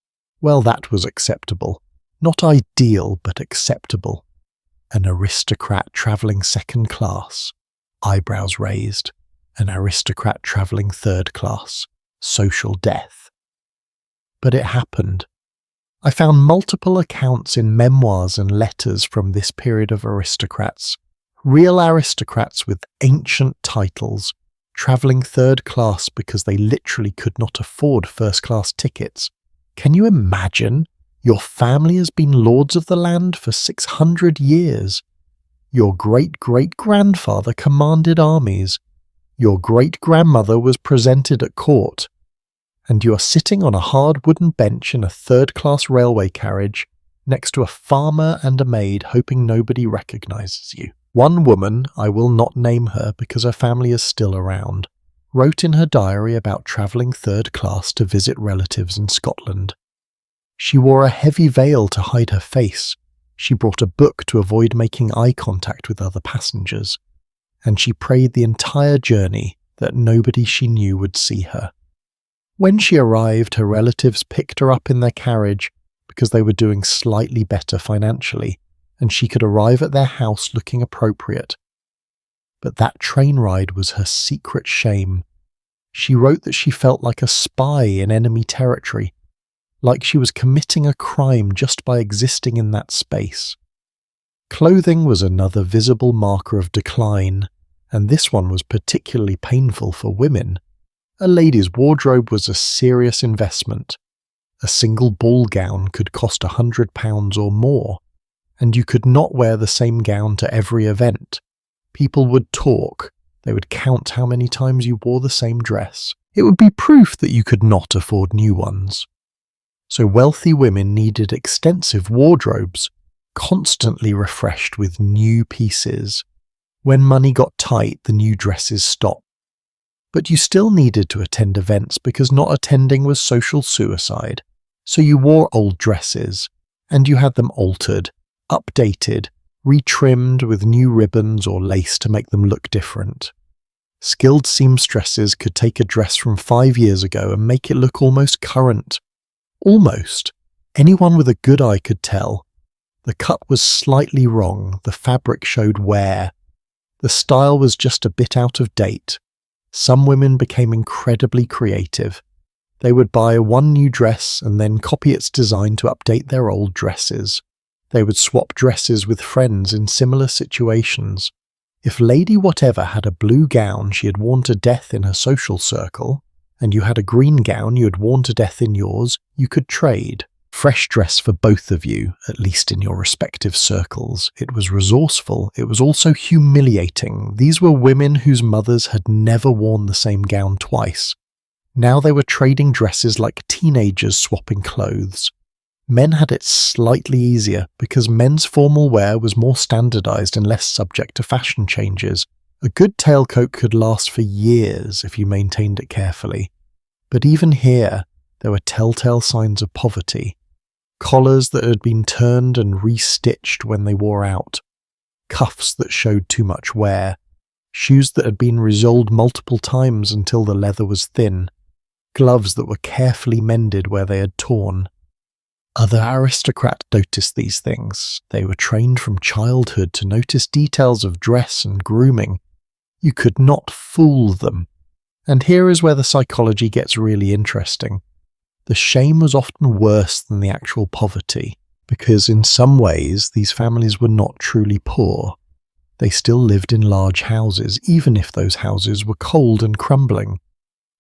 well, that was acceptable. Not ideal, but acceptable. An aristocrat travelling second class, eyebrows raised. An aristocrat travelling third class, social death. But it happened. I found multiple accounts in memoirs and letters from this period of aristocrats, real aristocrats with ancient titles, travelling third class because they literally could not afford first-class tickets. Can you imagine? Your family has been lords of the land for 600 years. Your great-great-grandfather commanded armies. Your great-grandmother was presented at court. And you are sitting on a hard wooden bench in a third-class railway carriage next to a farmer and a maid, hoping nobody recognises you. One woman, I will not name her because her family is still around, wrote in her diary about travelling third class to visit relatives in Scotland. She wore a heavy veil to hide her face. She brought a book to avoid making eye contact with other passengers. And she prayed the entire journey that nobody she knew would see her. When she arrived, her relatives picked her up in their carriage because they were doing slightly better financially, and she could arrive at their house looking appropriate. But that train ride was her secret shame. She wrote that she felt like a spy in enemy territory, like she was committing a crime just by existing in that space. Clothing was another visible marker of decline, and this one was particularly painful for women. A lady's wardrobe was a serious investment. A single ball gown could cost £100 or more, and you could not wear the same gown to every event. People would talk. They would count how many times you wore the same dress. It would be proof that you could not afford new ones. So wealthy women needed extensive wardrobes, constantly refreshed with new pieces. When money got tight, the new dresses stopped. But you still needed to attend events because not attending was social suicide. So you wore old dresses, and you had them altered, updated, retrimmed with new ribbons or lace to make them look different. Skilled seamstresses could take a dress from 5 years ago and make it look almost current. Almost. Anyone with a good eye could tell. The cut was slightly wrong, the fabric showed wear. The style was just a bit out of date. Some women became incredibly creative. They would buy one new dress and then copy its design to update their old dresses. They would swap dresses with friends in similar situations. If Lady Whatever had a blue gown she had worn to death in her social circle, and you had a green gown you had worn to death in yours, you could trade. Fresh dress for both of you, at least in your respective circles. It was resourceful. It was also humiliating. These were women whose mothers had never worn the same gown twice. Now they were trading dresses like teenagers swapping clothes. Men had it slightly easier because men's formal wear was more standardized and less subject to fashion changes. A good tailcoat could last for years if you maintained it carefully. But even here, there were telltale signs of poverty. Collars that had been turned and restitched when they wore out. Cuffs that showed too much wear. Shoes that had been resoled multiple times until the leather was thin. Gloves that were carefully mended where they had torn. Other aristocrats noticed these things. They were trained from childhood to notice details of dress and grooming. You could not fool them. And here is where the psychology gets really interesting. The shame was often worse than the actual poverty, because in some ways these families were not truly poor. They still lived in large houses, even if those houses were cold and crumbling.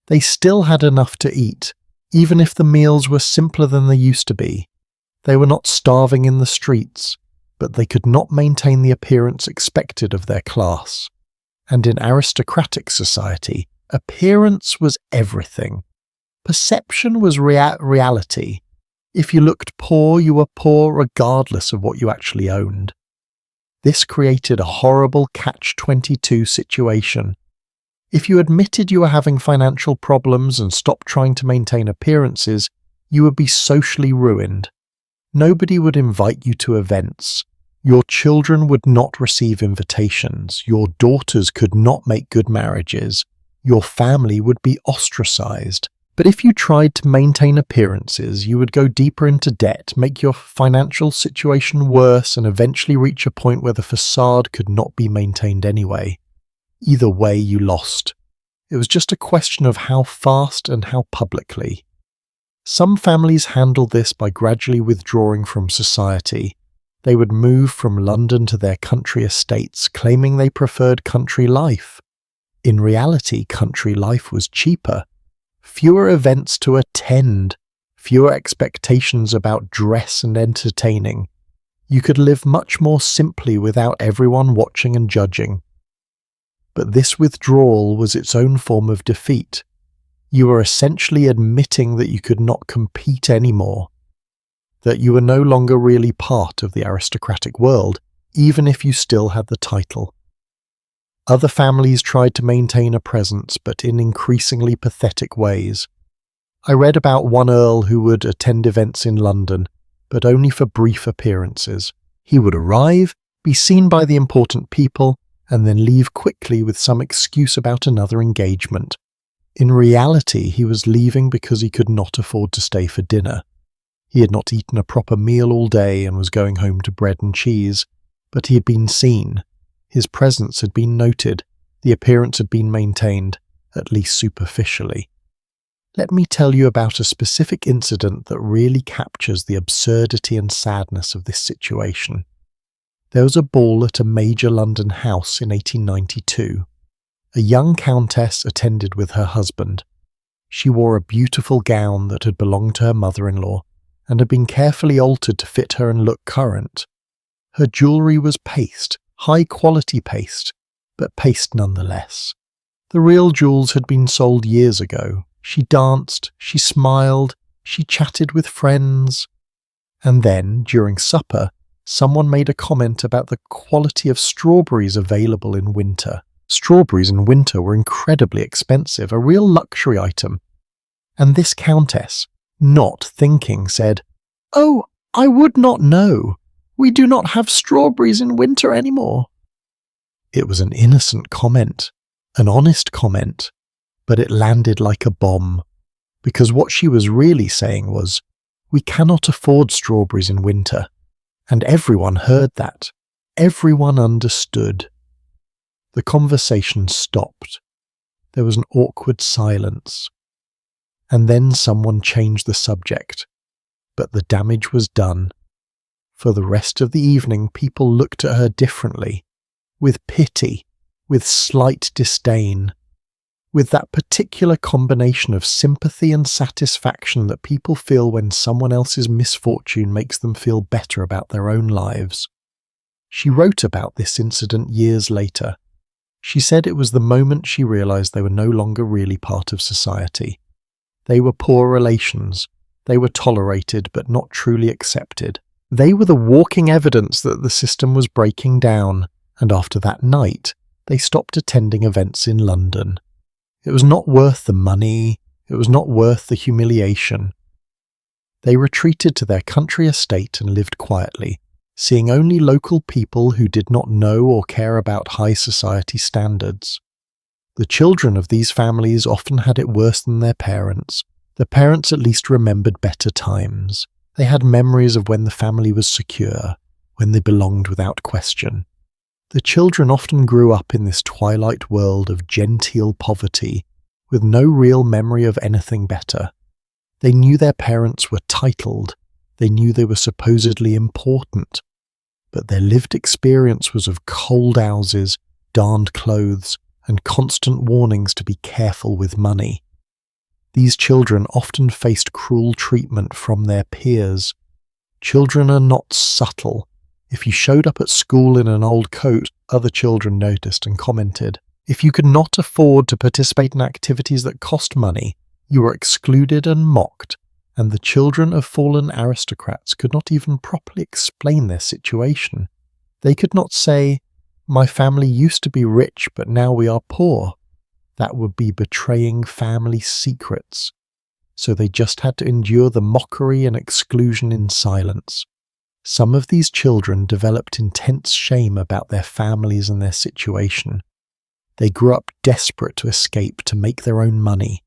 They still had enough to eat, even if the meals were simpler than they used to be. They were not starving in the streets, but they could not maintain the appearance expected of their class. And in aristocratic society, appearance was everything. Perception was reality. If you looked poor, you were poor regardless of what you actually owned. This created a horrible catch-22 situation. If you admitted you were having financial problems and stopped trying to maintain appearances, you would be socially ruined. Nobody would invite you to events. Your children would not receive invitations. Your daughters could not make good marriages. Your family would be ostracized. But if you tried to maintain appearances, you would go deeper into debt, make your financial situation worse, and eventually reach a point where the facade could not be maintained anyway. Either way, you lost. It was just a question of how fast and how publicly. Some families handled this by gradually withdrawing from society. They would move from London to their country estates, claiming they preferred country life. In reality, country life was cheaper. Fewer events to attend, fewer expectations about dress and entertaining. You could live much more simply without everyone watching and judging. But this withdrawal was its own form of defeat. You were essentially admitting that you could not compete anymore, that you were no longer really part of the aristocratic world, even if you still had the title. Other families tried to maintain a presence, but in increasingly pathetic ways. I read about one earl who would attend events in London, but only for brief appearances. He would arrive, be seen by the important people, and then leave quickly with some excuse about another engagement. In reality, he was leaving because he could not afford to stay for dinner. He had not eaten a proper meal all day and was going home to bread and cheese, but he had been seen. His presence had been noted, the appearance had been maintained, at least superficially. Let me tell you about a specific incident that really captures the absurdity and sadness of this situation. There was a ball at a major London house in 1892. A young countess attended with her husband. She wore a beautiful gown that had belonged to her mother-in-law and had been carefully altered to fit her and look current. Her jewellery was paste, high-quality paste, but paste nonetheless. The real jewels had been sold years ago. She danced, she smiled, she chatted with friends. And then, during supper, someone made a comment about the quality of strawberries available in winter. Strawberries in winter were incredibly expensive, a real luxury item. And this countess, not thinking, said, "Oh, I would not know. We do not have strawberries in winter anymore." It was an innocent comment, an honest comment, but it landed like a bomb, because what she was really saying was, we cannot afford strawberries in winter. And everyone heard that. Everyone understood. The conversation stopped. There was an awkward silence. And then someone changed the subject. But the damage was done. For the rest of the evening, people looked at her differently, with pity, with slight disdain, with that particular combination of sympathy and satisfaction that people feel when someone else's misfortune makes them feel better about their own lives. She wrote about this incident years later. She said it was the moment she realized they were no longer really part of society. They were poor relations. They were tolerated but not truly accepted. They were the walking evidence that the system was breaking down, and after that night, they stopped attending events in London. It was not worth the money, it was not worth the humiliation. They retreated to their country estate and lived quietly, seeing only local people who did not know or care about high society standards. The children of these families often had it worse than their parents. The parents at least remembered better times. They had memories of when the family was secure, when they belonged without question. The children often grew up in this twilight world of genteel poverty, with no real memory of anything better. They knew their parents were titled, they knew they were supposedly important, but their lived experience was of cold houses, darned clothes, and constant warnings to be careful with money. These children often faced cruel treatment from their peers. Children are not subtle. If you showed up at school in an old coat, other children noticed and commented. If you could not afford to participate in activities that cost money, you were excluded and mocked, and the children of fallen aristocrats could not even properly explain their situation. They could not say, "My family used to be rich, but now we are poor." That would be betraying family secrets. So they just had to endure the mockery and exclusion in silence. Some of these children developed intense shame about their families and their situation. They grew up desperate to escape, to make their own money.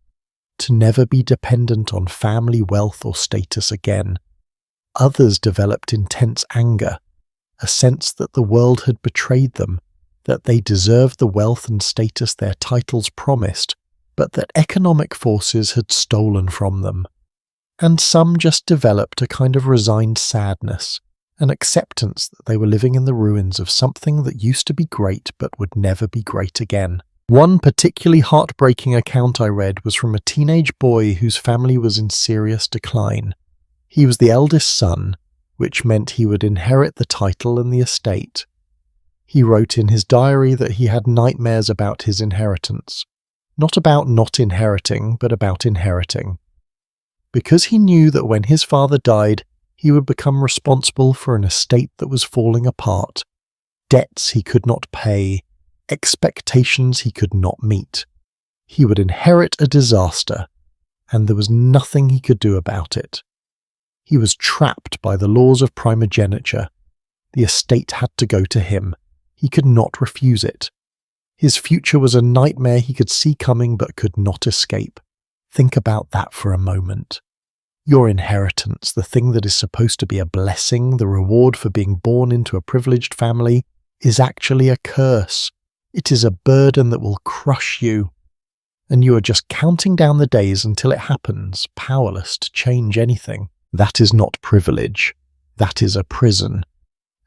to never be dependent on family wealth or status again. Others developed intense anger, a sense that the world had betrayed them, that they deserved the wealth and status their titles promised, but that economic forces had stolen from them. And some just developed a kind of resigned sadness, an acceptance that they were living in the ruins of something that used to be great but would never be great again. One particularly heartbreaking account I read was from a teenage boy whose family was in serious decline. He was the eldest son, which meant he would inherit the title and the estate. He wrote in his diary that he had nightmares about his inheritance. Not about not inheriting, but about inheriting. Because he knew that when his father died, he would become responsible for an estate that was falling apart, debts he could not pay, expectations he could not meet. He would inherit a disaster, and there was nothing he could do about it. He was trapped by the laws of primogeniture. The estate had to go to him. He could not refuse it. His future was a nightmare he could see coming but could not escape. Think about that for a moment. Your inheritance, the thing that is supposed to be a blessing, the reward for being born into a privileged family, is actually a curse. It is a burden that will crush you. And you are just counting down the days until it happens, powerless to change anything. That is not privilege. That is a prison.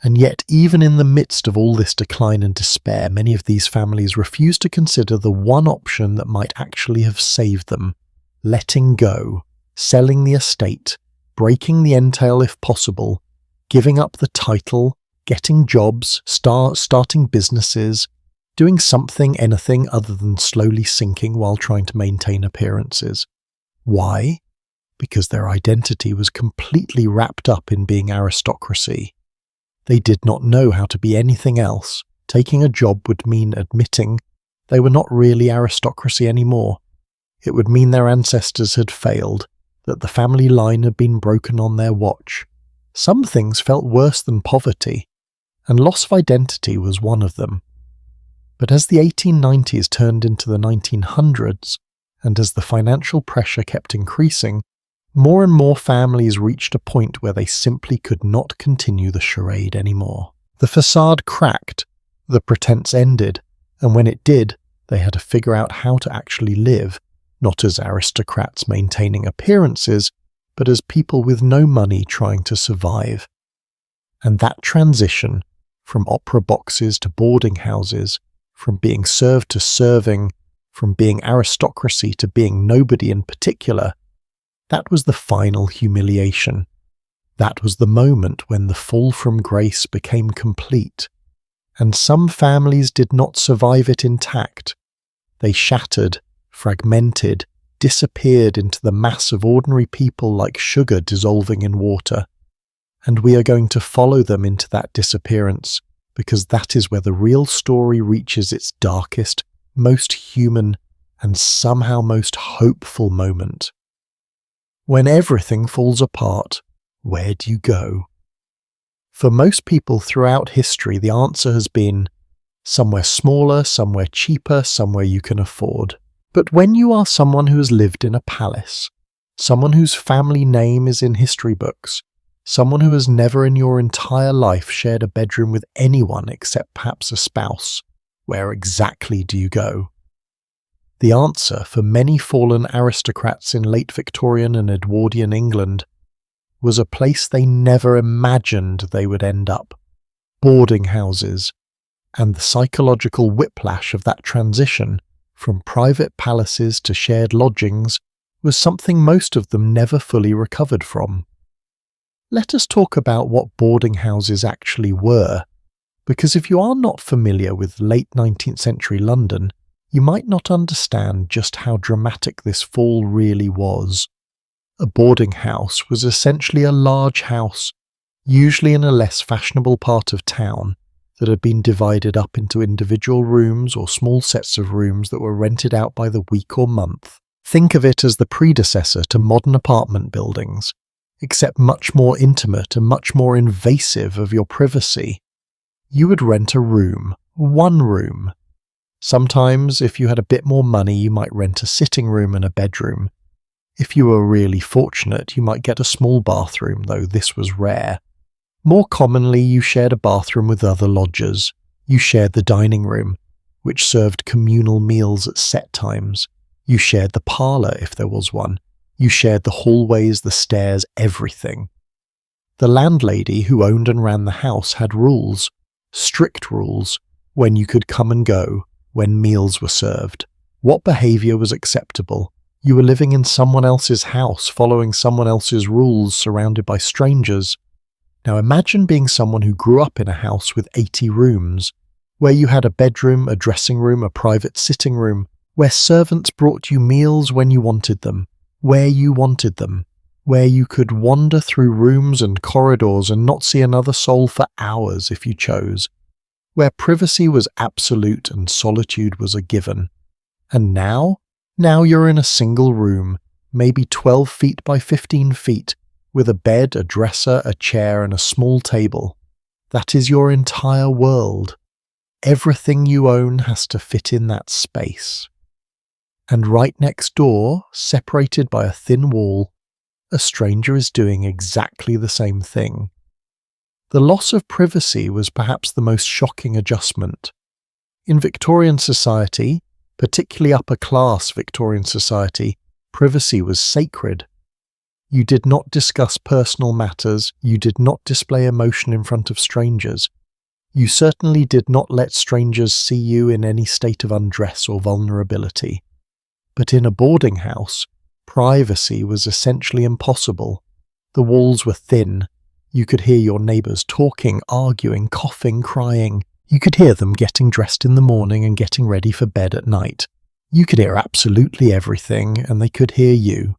And yet, even in the midst of all this decline and despair, many of these families refuse to consider the one option that might actually have saved them: letting go, selling the estate, breaking the entail if possible, giving up the title, getting jobs, starting businesses, doing something, anything other than slowly sinking while trying to maintain appearances. Why? Because their identity was completely wrapped up in being aristocracy. They did not know how to be anything else. Taking a job would mean admitting they were not really aristocracy anymore. It would mean their ancestors had failed, that the family line had been broken on their watch. Some things felt worse than poverty, and loss of identity was one of them. But as the 1890s turned into the 1900s, and as the financial pressure kept increasing, more and more families reached a point where they simply could not continue the charade anymore. The facade cracked, the pretense ended, and when it did, they had to figure out how to actually live, not as aristocrats maintaining appearances, but as people with no money trying to survive. And that transition, from opera boxes to boarding houses, from being served to serving, from being aristocracy to being nobody in particular, that was the final humiliation. That was the moment when the fall from grace became complete. And some families did not survive it intact. They shattered, fragmented, disappeared into the mass of ordinary people like sugar dissolving in water. And we are going to follow them into that disappearance, because that is where the real story reaches its darkest, most human, and somehow most hopeful moment. When everything falls apart, where do you go? For most people throughout history, the answer has been somewhere smaller, somewhere cheaper, somewhere you can afford. But when you are someone who has lived in a palace, someone whose family name is in history books, someone who has never in your entire life shared a bedroom with anyone except perhaps a spouse, where exactly do you go? The answer for many fallen aristocrats in late Victorian and Edwardian England was a place they never imagined they would end up: boarding houses, and the psychological whiplash of that transition from private palaces to shared lodgings was something most of them never fully recovered from. Let us talk about what boarding houses actually were, because if you are not familiar with late 19th century London, you might not understand just how dramatic this fall really was. A boarding house was essentially a large house, usually in a less fashionable part of town, that had been divided up into individual rooms or small sets of rooms that were rented out by the week or month. Think of it as the predecessor to modern apartment buildings, except much more intimate and much more invasive of your privacy. You would rent a room, one room. Sometimes, if you had a bit more money, you might rent a sitting room and a bedroom, If you were really fortunate, you might get a small bathroom, though this was rare. More commonly, you shared a bathroom with other lodgers. You shared the dining room, which served communal meals at set times. You shared the parlour, if there was one. You shared the hallways, the stairs, everything. The landlady who owned and ran the house had rules, strict rules, when you could come and go, when meals were served, what behaviour was acceptable. You were living in someone else's house, following someone else's rules, surrounded by strangers. Now imagine being someone who grew up in a house with 80 rooms, where you had a bedroom, a dressing room, a private sitting room, where servants brought you meals when you wanted them, where you wanted them, where you could wander through rooms and corridors and not see another soul for hours if you chose, where privacy was absolute and solitude was a given. And now you're in a single room, maybe 12 feet by 15 feet, with a bed, a dresser, a chair, and a small table. That is your entire world. Everything you own has to fit in that space. And right next door, separated by a thin wall, a stranger is doing exactly the same thing. The loss of privacy was perhaps the most shocking adjustment. In Victorian society, particularly upper-class Victorian society, privacy was sacred. You did not discuss personal matters, you did not display emotion in front of strangers. You certainly did not let strangers see you in any state of undress or vulnerability. But in a boarding house, privacy was essentially impossible. The walls were thin. You could hear your neighbours talking, arguing, coughing, crying. You could hear them getting dressed in the morning and getting ready for bed at night. You could hear absolutely everything, and they could hear you.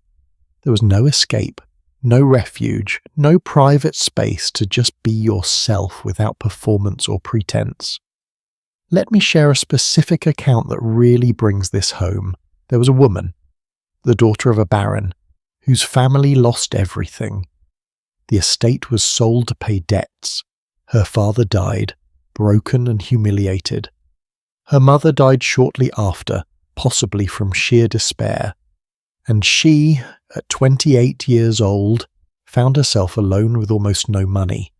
There was no escape, no refuge, no private space to just be yourself without performance or pretense. Let me share a specific account that really brings this home. There was a woman, the daughter of a baron, whose family lost everything. The estate was sold to pay debts. Her father died, broken and humiliated. Her mother died shortly after, possibly from sheer despair. And she, at 28 years old, found herself alone with almost no money.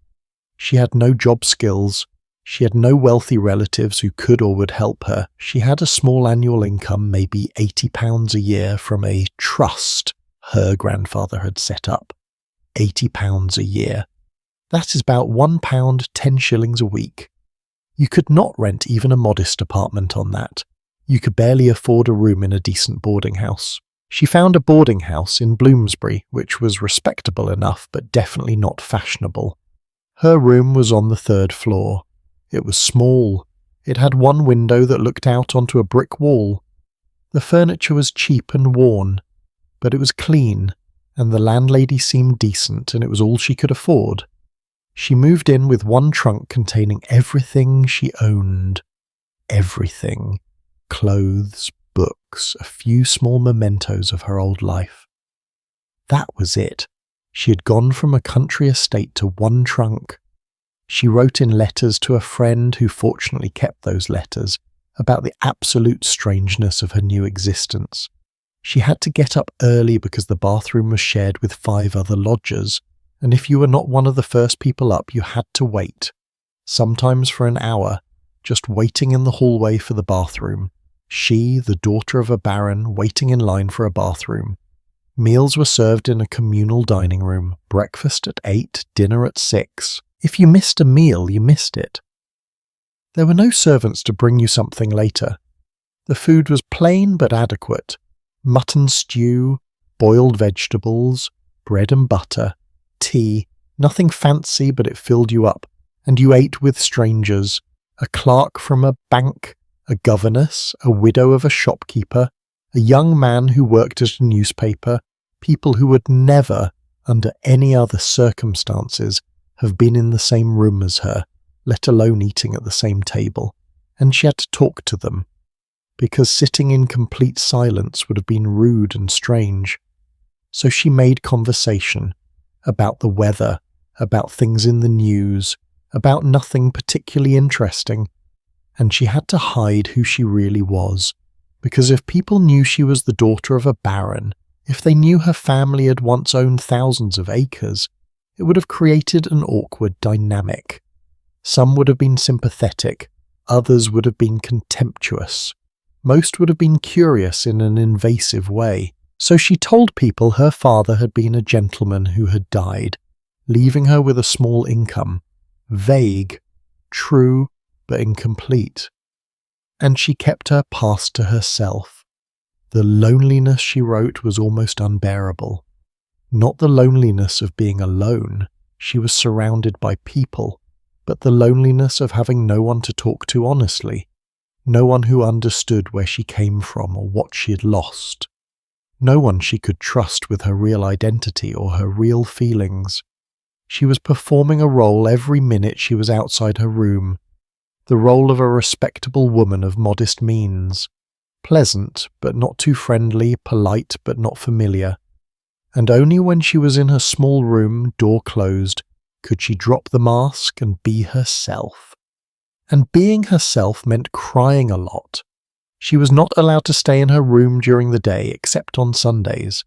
She had no job skills. She had no wealthy relatives who could or would help her. She had a small annual income, maybe £80 a year, from a trust her grandfather had set up. £80 a year. That is about £1, 10 shillings a week. You could not rent even a modest apartment on that. You could barely afford a room in a decent boarding house. She found a boarding house in Bloomsbury, which was respectable enough, but definitely not fashionable. Her room was on the 3rd floor. It was small. It had one window that looked out onto a brick wall. The furniture was cheap and worn, but it was clean, and the landlady seemed decent, and it was all she could afford. She moved in with one trunk containing everything she owned. Everything. Clothes, books, a few small mementos of her old life. That was it. She had gone from a country estate to one trunk. She wrote in letters to a friend who fortunately kept those letters about the absolute strangeness of her new existence. She had to get up early because the bathroom was shared with 5 other lodgers, and if you were not one of the first people up, you had to wait, sometimes for an hour, just waiting in the hallway for the bathroom. She, the daughter of a baron, waiting in line for a bathroom. Meals were served in a communal dining room, breakfast at 8, dinner at 6. If you missed a meal, you missed it. There were no servants to bring you something later. The food was plain but adequate. Mutton stew, boiled vegetables, bread and butter, tea, nothing fancy, but it filled you up, and you ate with strangers, a clerk from a bank, a governess, a widow of a shopkeeper, a young man who worked at a newspaper, people who would never, under any other circumstances, have been in the same room as her, let alone eating at the same table, and she had to talk to them, because sitting in complete silence would have been rude and strange. So she made conversation about the weather, about things in the news, about nothing particularly interesting, and she had to hide who she really was, because if people knew she was the daughter of a baron, If they knew her family had once owned thousands of acres, it would have created an awkward dynamic. Some would have been sympathetic, others would have been contemptuous. Most would have been curious in an invasive way. So she told people her father had been a gentleman who had died, leaving her with a small income. Vague, true, but incomplete. And she kept her past to herself. The loneliness, she wrote, was almost unbearable. Not the loneliness of being alone, she was surrounded by people, but the loneliness of having no one to talk to honestly, no one who understood where she came from or what she had lost, no one she could trust with her real identity or her real feelings. She was performing a role every minute she was outside her room, the role of a respectable woman of modest means, pleasant but not too friendly, polite but not familiar. And only when she was in her small room, door closed, could she drop the mask and be herself. And being herself meant crying a lot. She was not allowed to stay in her room during the day except on Sundays.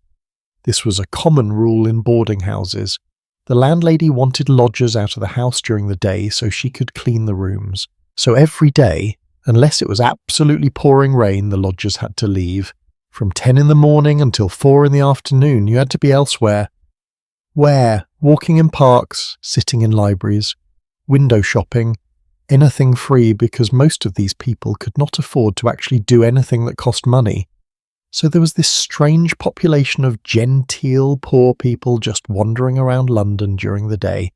This was a common rule in boarding houses. The landlady wanted lodgers out of the house during the day so she could clean the rooms. So every day, unless it was absolutely pouring rain, the lodgers had to leave. From 10 in the morning until 4 in the afternoon, you had to be elsewhere. Where? Walking in parks, sitting in libraries, window shopping, anything free, because most of these people could not afford to actually do anything that cost money. So there was this strange population of genteel poor people just wandering around London during the day,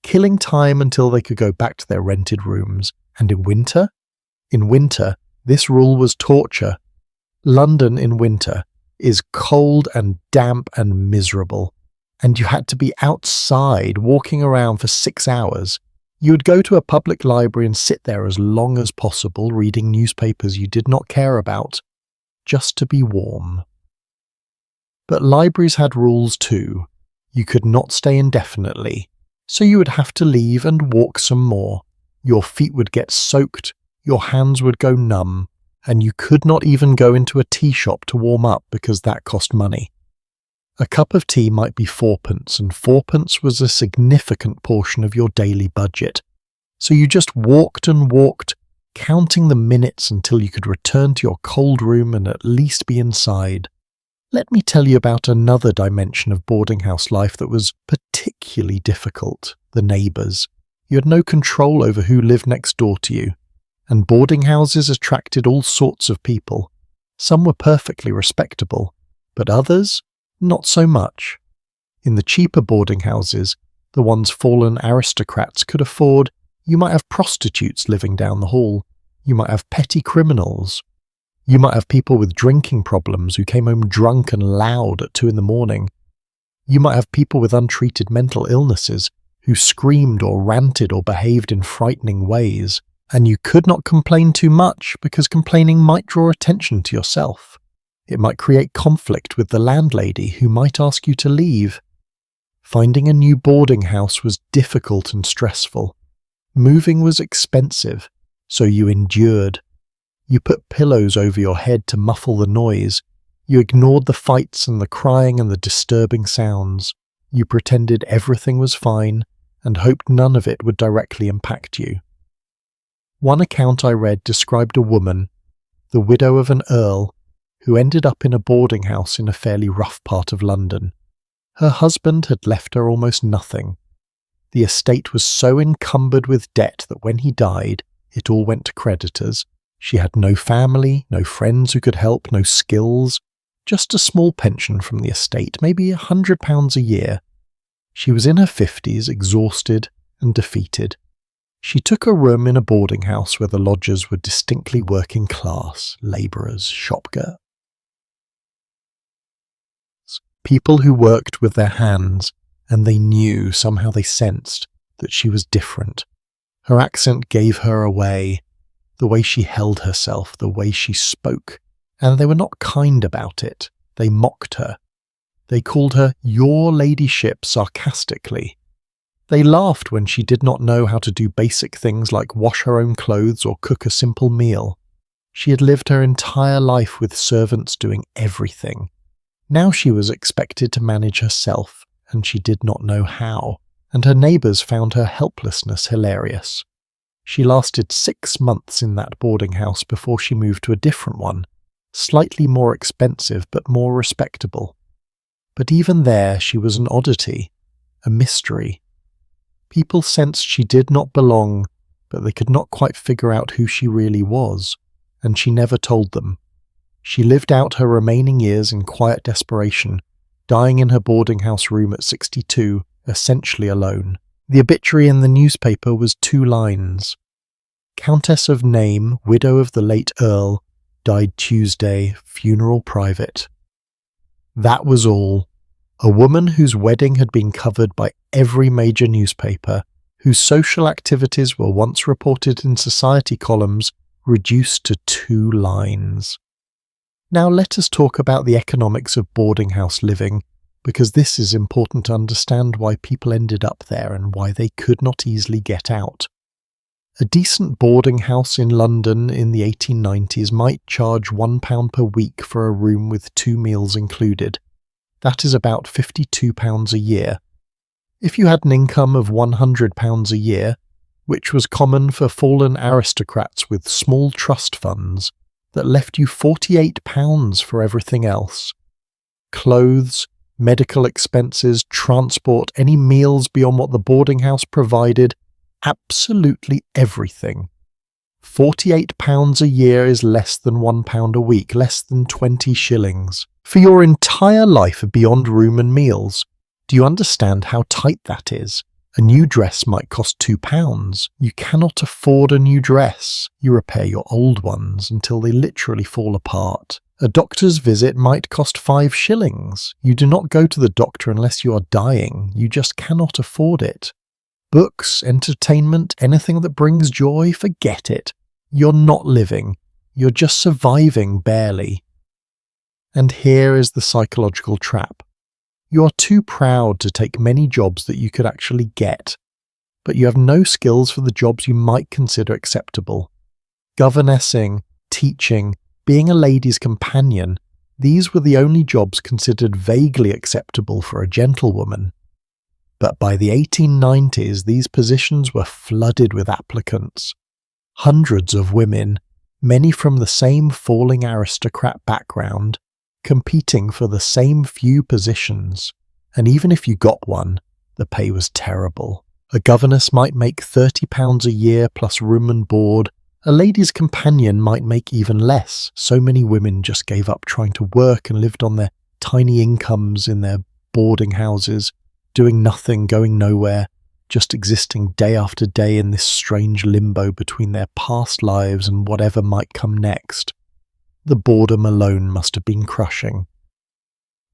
killing time until they could go back to their rented rooms. And in winter? In winter, this rule was torture. London in winter is cold and damp and miserable, and you had to be outside walking around for 6 hours. You would go to a public library and sit there as long as possible reading newspapers you did not care about, just to be warm. But libraries had rules too. You could not stay indefinitely, so you would have to leave and walk some more. Your feet would get soaked, your hands would go numb, and you could not even go into a tea shop to warm up because that cost money. A cup of tea might be 4p, and 4p was a significant portion of your daily budget. So you just walked and walked, counting the minutes until you could return to your cold room and at least be inside. Let me tell you about another dimension of boarding house life that was particularly difficult: the neighbours. You had no control over who lived next door to you, and boarding houses attracted all sorts of people. Some were perfectly respectable, but others, not so much. In the cheaper boarding houses, the ones fallen aristocrats could afford, you might have prostitutes living down the hall, you might have petty criminals, you might have people with drinking problems who came home drunk and loud at 2 in the morning, you might have people with untreated mental illnesses who screamed or ranted or behaved in frightening ways, and you could not complain too much because complaining might draw attention to yourself. It might create conflict with the landlady who might ask you to leave. Finding a new boarding house was difficult and stressful. Moving was expensive, so you endured. You put pillows over your head to muffle the noise. You ignored the fights and the crying and the disturbing sounds. You pretended everything was fine and hoped none of it would directly impact you. One account I read described a woman, the widow of an earl, who ended up in a boarding house in a fairly rough part of London. Her husband had left her almost nothing. The estate was so encumbered with debt that when he died, it all went to creditors. She had no family, no friends who could help, no skills, just a small pension from the estate, maybe £100 a year. She was in her 50s, exhausted and defeated. She took a room in a boarding house where the lodgers were distinctly working class, labourers, shopgirls, people who worked with their hands, and they knew, somehow they sensed, that she was different. Her accent gave her away, the way she held herself, the way she spoke, and they were not kind about it. They mocked her. They called her "your ladyship" sarcastically. They laughed when she did not know how to do basic things like wash her own clothes or cook a simple meal. She had lived her entire life with servants doing everything. Now she was expected to manage herself, and she did not know how, and her neighbours found her helplessness hilarious. She lasted 6 months in that boarding house before she moved to a different one, slightly more expensive but more respectable. But even there she was an oddity, a mystery. People sensed she did not belong, but they could not quite figure out who she really was, and she never told them. She lived out her remaining years in quiet desperation, dying in her boarding house room at 62, essentially alone. The obituary in the newspaper was 2 lines. Countess of name, widow of the late Earl, died Tuesday, funeral private. That was all. A woman whose wedding had been covered by every major newspaper, whose social activities were once reported in society columns, reduced to 2 lines. Now let us talk about the economics of boarding house living, because this is important to understand why people ended up there and why they could not easily get out. A decent boarding house in London in the 1890s might charge £1 per week for a room with 2 meals included. That is about £52 a year. If you had an income of £100 a year, which was common for fallen aristocrats with small trust funds, that left you £48 for everything else. Clothes, medical expenses, transport, any meals beyond what the boarding house provided, absolutely everything. £48 a year is less than £1 a week, less than 20 shillings. For your entire life beyond room and meals. Do you understand how tight that is? A new dress might cost £2. You cannot afford a new dress. You repair your old ones until they literally fall apart. A doctor's visit might cost 5 shillings. You do not go to the doctor unless you are dying. You just cannot afford it. Books, entertainment, anything that brings joy, forget it. You're not living. You're just surviving barely. And here is the psychological trap. You are too proud to take many jobs that you could actually get, but you have no skills for the jobs you might consider acceptable. Governessing, teaching, being a lady's companion, these were the only jobs considered vaguely acceptable for a gentlewoman. But by the 1890s, these positions were flooded with applicants. Hundreds of women, many from the same falling aristocrat background, competing for the same few positions, and even if you got one, the pay was terrible. A governess might make £30 a year plus room and board. A lady's companion might make even less. So many women just gave up trying to work and lived on their tiny incomes in their boarding houses, doing nothing, going nowhere, just existing day after day in this strange limbo between their past lives and whatever might come next. The boredom alone must have been crushing.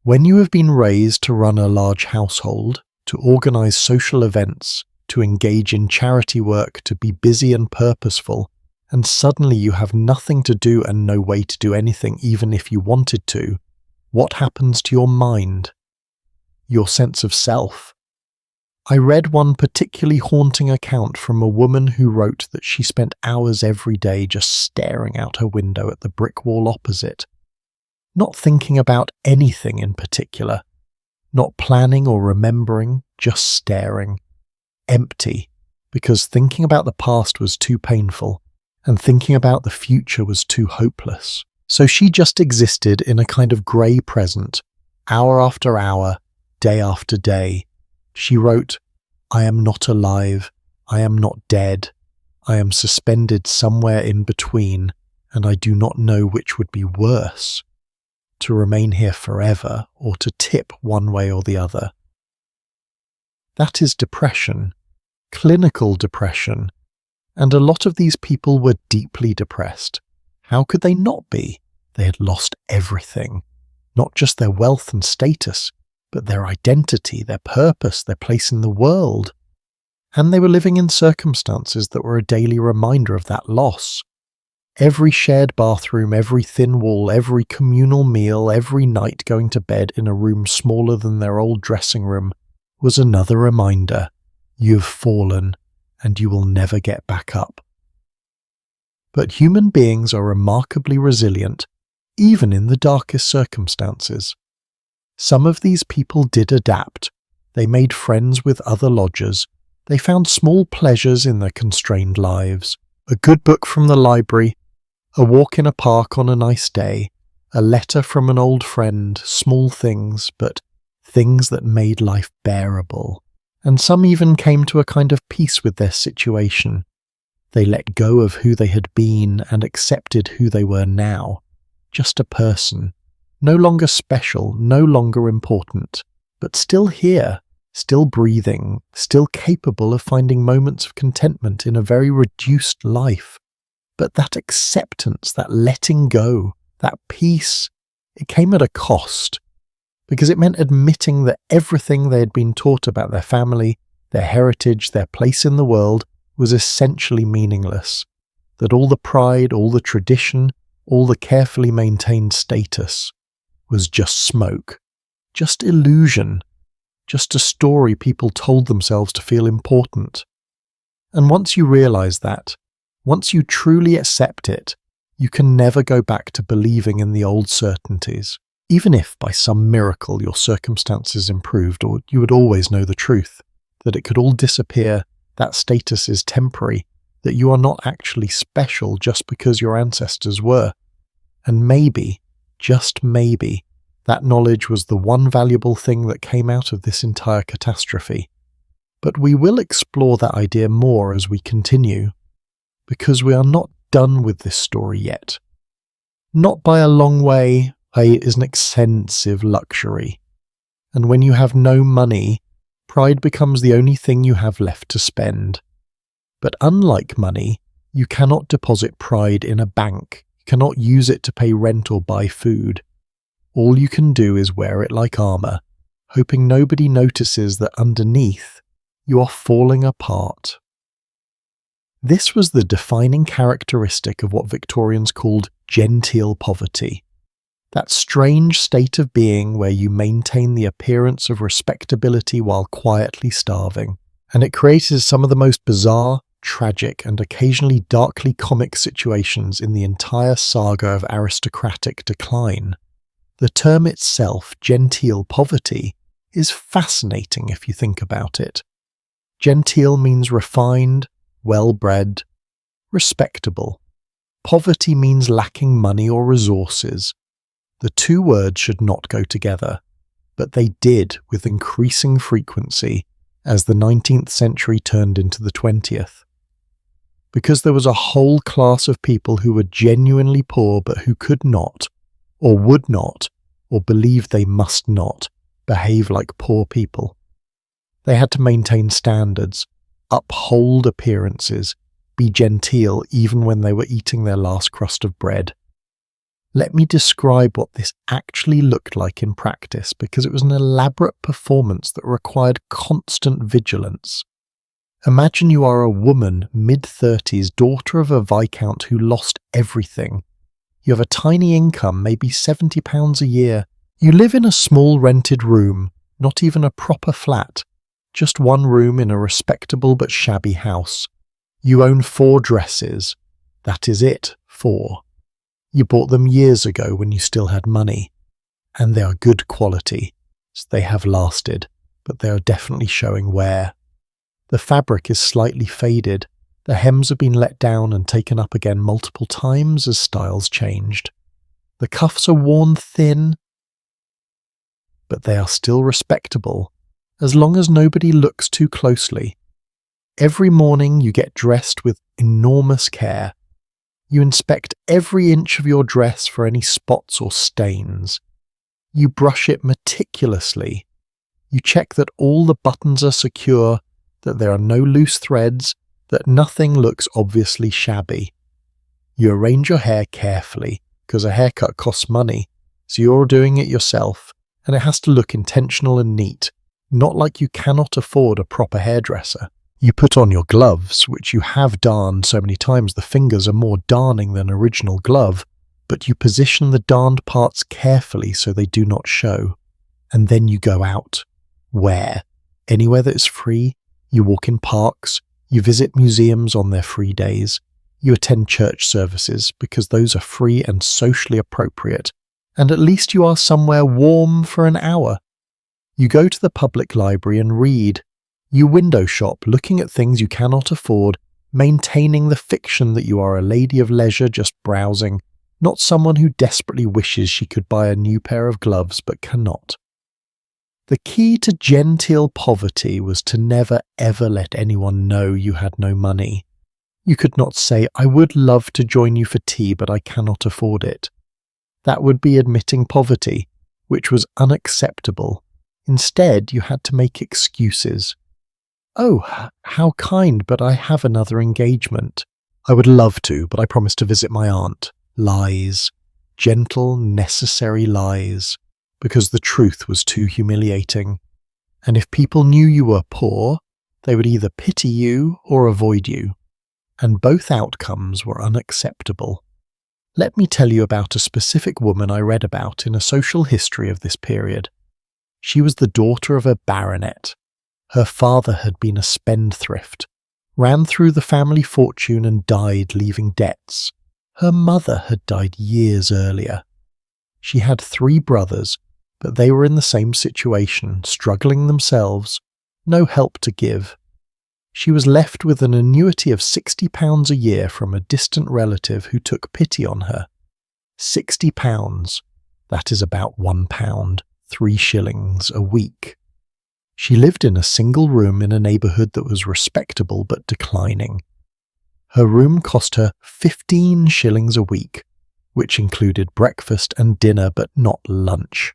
When you have been raised to run a large household, to organise social events, to engage in charity work, to be busy and purposeful, and suddenly you have nothing to do and no way to do anything even if you wanted to, what happens to your mind? Your sense of self? I read one particularly haunting account from a woman who wrote that she spent hours every day just staring out her window at the brick wall opposite, not thinking about anything in particular, not planning or remembering, just staring. Empty, because thinking about the past was too painful, and thinking about the future was too hopeless. So she just existed in a kind of grey present, hour after hour, day after day. She wrote, "I am not alive, I am not dead, I am suspended somewhere in between, and I do not know which would be worse, to remain here forever or to tip one way or the other." That is depression, clinical depression, and a lot of these people were deeply depressed. How could they not be? They had lost everything, not just their wealth and status, but their identity, their purpose, their place in the world. And they were living in circumstances that were a daily reminder of that loss. Every shared bathroom, every thin wall, every communal meal, every night going to bed in a room smaller than their old dressing room was another reminder: you've fallen and you will never get back up. But human beings are remarkably resilient, even in the darkest circumstances. Some of these people did adapt. They made friends with other lodgers. They found small pleasures in their constrained lives. A good book from the library, a walk in a park on a nice day, a letter from an old friend, small things, but things that made life bearable. And some even came to a kind of peace with their situation. They let go of who they had been and accepted who they were now. Just a person. No longer special, no longer important, but still here, still breathing, still capable of finding moments of contentment in a very reduced life. But that acceptance, that letting go, that peace, it came at a cost, because it meant admitting that everything they had been taught about their family, their heritage, their place in the world was essentially meaningless, that all the pride, all the tradition, all the carefully maintained status was just smoke, just illusion, just a story people told themselves to feel important. And once you realize that, once you truly accept it, you can never go back to believing in the old certainties. Even if by some miracle your circumstances improved, or you would always know the truth, that it could all disappear, that status is temporary, that you are not actually special just because your ancestors were. And maybe, just maybe, that knowledge was the one valuable thing that came out of this entire catastrophe. But we will explore that idea more as we continue, because we are not done with this story yet. Not by a long way. It is an expensive luxury. And when you have no money, pride becomes the only thing you have left to spend. But unlike money, you cannot deposit pride in a bank. You cannot use it to pay rent or buy food. All you can do is wear it like armor, hoping nobody notices that underneath, you are falling apart. This was the defining characteristic of what Victorians called gentile poverty. That strange state of being where you maintain the appearance of respectability while quietly starving. And it created some of the most bizarre, tragic, and occasionally darkly comic situations in the entire saga of aristocratic decline. The term itself, gentile poverty, is fascinating if you think about it. Gentile means refined, well-bred, respectable. Poverty means lacking money or resources. The two words should not go together, but they did with increasing frequency as the 19th century turned into the 20th. Because there was a whole class of people who were genuinely poor but who could not, or would not, or believed they must not, behave like poor people. They had to maintain standards, uphold appearances, be genteel even when they were eating their last crust of bread. Let me describe what this actually looked like in practice, because it was an elaborate performance that required constant vigilance. Imagine you are a woman, mid-30s, daughter of a viscount who lost everything. You have a tiny income, maybe £70 a year. You live in a small rented room, not even a proper flat, just one room in a respectable but shabby house. You own 4 dresses. That is it, 4. You bought them years ago when you still had money, and they are good quality, so they have lasted, but they are definitely showing wear. The fabric is slightly faded, the hems have been let down and taken up again multiple times as styles changed. The cuffs are worn thin, but they are still respectable, as long as nobody looks too closely. Every morning you get dressed with enormous care. You inspect every inch of your dress for any spots or stains. You brush it meticulously. You check that all the buttons are secure, that there are no loose threads, that nothing looks obviously shabby. You arrange your hair carefully, because a haircut costs money, so you're doing it yourself, and it has to look intentional and neat, not like you cannot afford a proper hairdresser. You put on your gloves, which you have darned so many times the fingers are more darning than original glove, but you position the darned parts carefully so they do not show. And then you go out. Where? Anywhere that is free. You walk in parks. You visit museums on their free days. You attend church services because those are free and socially appropriate, And at least you are somewhere warm for an hour. You go to the public library and read. You window shop, looking at things you cannot afford, maintaining the fiction that you are a lady of leisure just browsing, not someone who desperately wishes she could buy a new pair of gloves but cannot. The key to genteel poverty was to never ever let anyone know you had no money. You could not say, "I would love to join you for tea, but I cannot afford it." That would be admitting poverty, which was unacceptable. Instead, you had to make excuses. "Oh, how kind, but I have another engagement." "I would love to, but I promised to visit my aunt." Lies. Gentle, necessary lies. Because the truth was too humiliating. And if people knew you were poor, they would either pity you or avoid you. And both outcomes were unacceptable. Let me tell you about a specific woman I read about in a social history of this period. She was the daughter of a baronet. Her father had been a spendthrift, ran through the family fortune and died leaving debts. Her mother had died years earlier. She had 3 brothers, but they were in the same situation, struggling themselves, no help to give. She was left with an annuity of £60 a year from a distant relative who took pity on her. £60, that is about £1, 3 shillings a week. She lived in a single room in a neighbourhood that was respectable but declining. Her room cost her 15 shillings a week, which included breakfast and dinner but not lunch.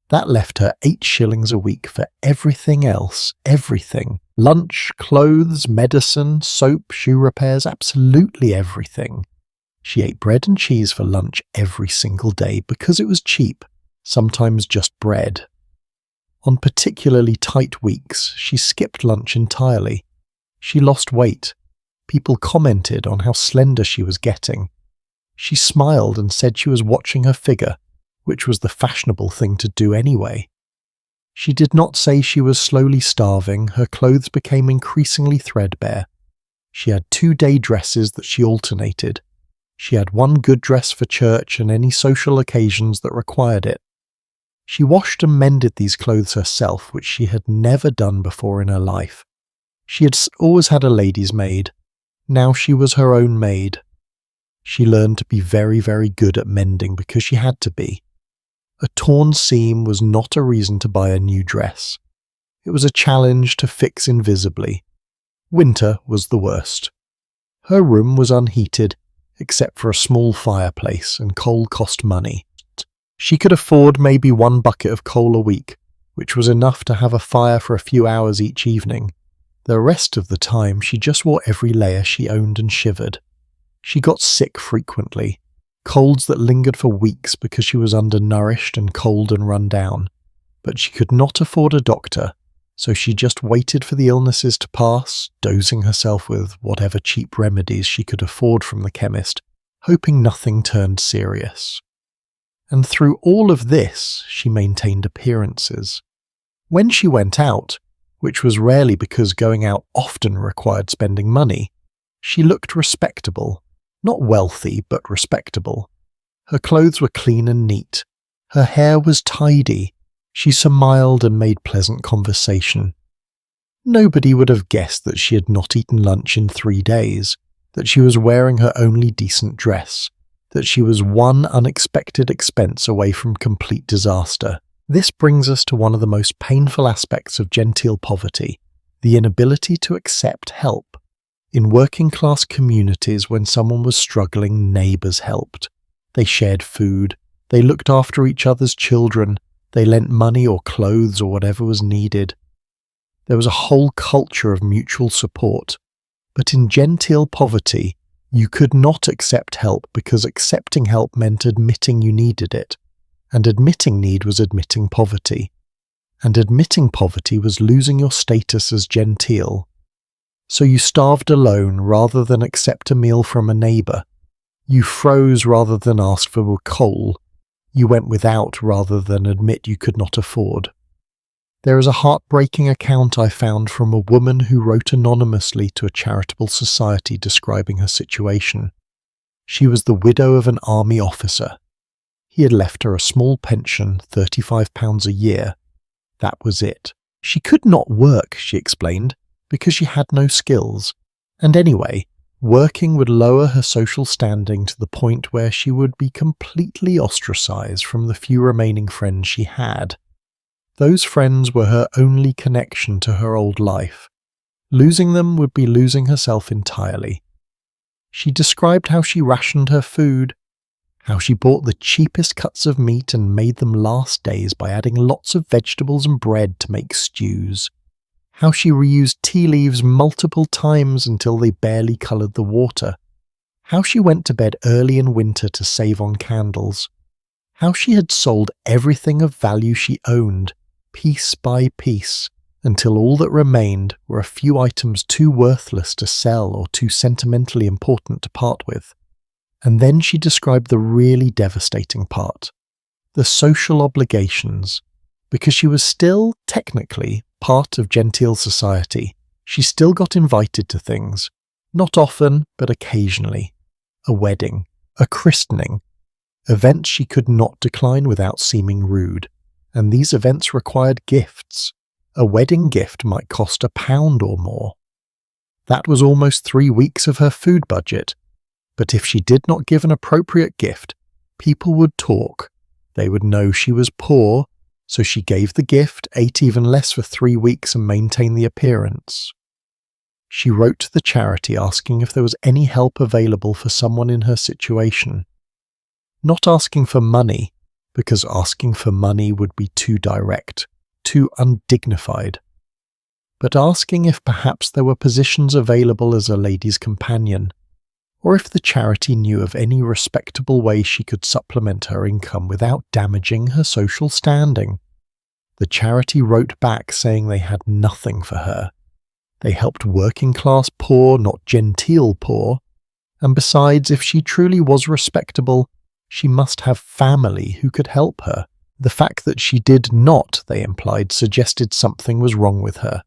That left her 8 shillings a week for everything else, everything. Lunch, clothes, medicine, soap, shoe repairs, absolutely everything. She ate bread and cheese for lunch every single day because it was cheap, sometimes just bread. On particularly tight weeks, she skipped lunch entirely. She lost weight. People commented on how slender she was getting. She smiled and said she was watching her figure, which was the fashionable thing to do anyway. She did not say she was slowly starving. Her clothes became increasingly threadbare. She had 2 day dresses that she alternated. She had one good dress for church and any social occasions that required it. She washed and mended these clothes herself, which she had never done before in her life. She had always had a lady's maid. Now she was her own maid. She learned to be very, very good at mending because she had to be. A torn seam was not a reason to buy a new dress. It was a challenge to fix invisibly. Winter was the worst. Her room was unheated, except for a small fireplace, and coal cost money. She could afford maybe 1 bucket of coal a week, which was enough to have a fire for a few hours each evening. The rest of the time she just wore every layer she owned and shivered. She got sick frequently, colds that lingered for weeks because she was undernourished and cold and run down. But she could not afford a doctor, so she just waited for the illnesses to pass, dosing herself with whatever cheap remedies she could afford from the chemist, hoping nothing turned serious. And through all of this, she maintained appearances. When she went out, which was rarely because going out often required spending money, she looked respectable. Not wealthy, but respectable. Her clothes were clean and neat. Her hair was tidy. She smiled and made pleasant conversation. Nobody would have guessed that she had not eaten lunch in 3 days, that she was wearing her only decent dress, that she was one unexpected expense away from complete disaster. This brings us to one of the most painful aspects of genteel poverty, the inability to accept help. In working-class communities, when someone was struggling, neighbours helped. They shared food, they looked after each other's children, they lent money or clothes or whatever was needed. There was a whole culture of mutual support. But in genteel poverty, you could not accept help because accepting help meant admitting you needed it. And admitting need was admitting poverty. And admitting poverty was losing your status as genteel. So you starved alone rather than accept a meal from a neighbour. You froze rather than ask for coal. You went without rather than admit you could not afford. There is a heartbreaking account I found from a woman who wrote anonymously to a charitable society describing her situation. She was the widow of an army officer. He had left her a small pension, £35 a year. That was it. She could not work, she explained, because she had no skills. And anyway, working would lower her social standing to the point where she would be completely ostracised from the few remaining friends she had. Those friends were her only connection to her old life. Losing them would be losing herself entirely. She described how she rationed her food, how she bought the cheapest cuts of meat and made them last days by adding lots of vegetables and bread to make stews, how she reused tea leaves multiple times until they barely coloured the water, how she went to bed early in winter to save on candles, how she had sold everything of value she owned, piece by piece, until all that remained were a few items too worthless to sell or too sentimentally important to part with. And then she described the really devastating part, the social obligations. Because she was still, technically, part of Gentile society, she still got invited to things, not often, but occasionally. A wedding, a christening, events she could not decline without seeming rude, and these events required gifts. A wedding gift might cost £1 or more. That was almost 3 weeks of her food budget. But if she did not give an appropriate gift, people would talk. They would know she was poor, so she gave the gift, ate even less for 3 weeks and maintained the appearance. She wrote to the charity asking if there was any help available for someone in her situation. Not asking for money, because asking for money would be too direct, too undignified, but asking if perhaps there were positions available as a lady's companion, or if the charity knew of any respectable way she could supplement her income without damaging her social standing. The charity wrote back saying they had nothing for her. They helped working-class poor, not genteel poor, and besides, if she truly was respectable, she must have family who could help her. The fact that she did not, they implied, suggested something was wrong with her.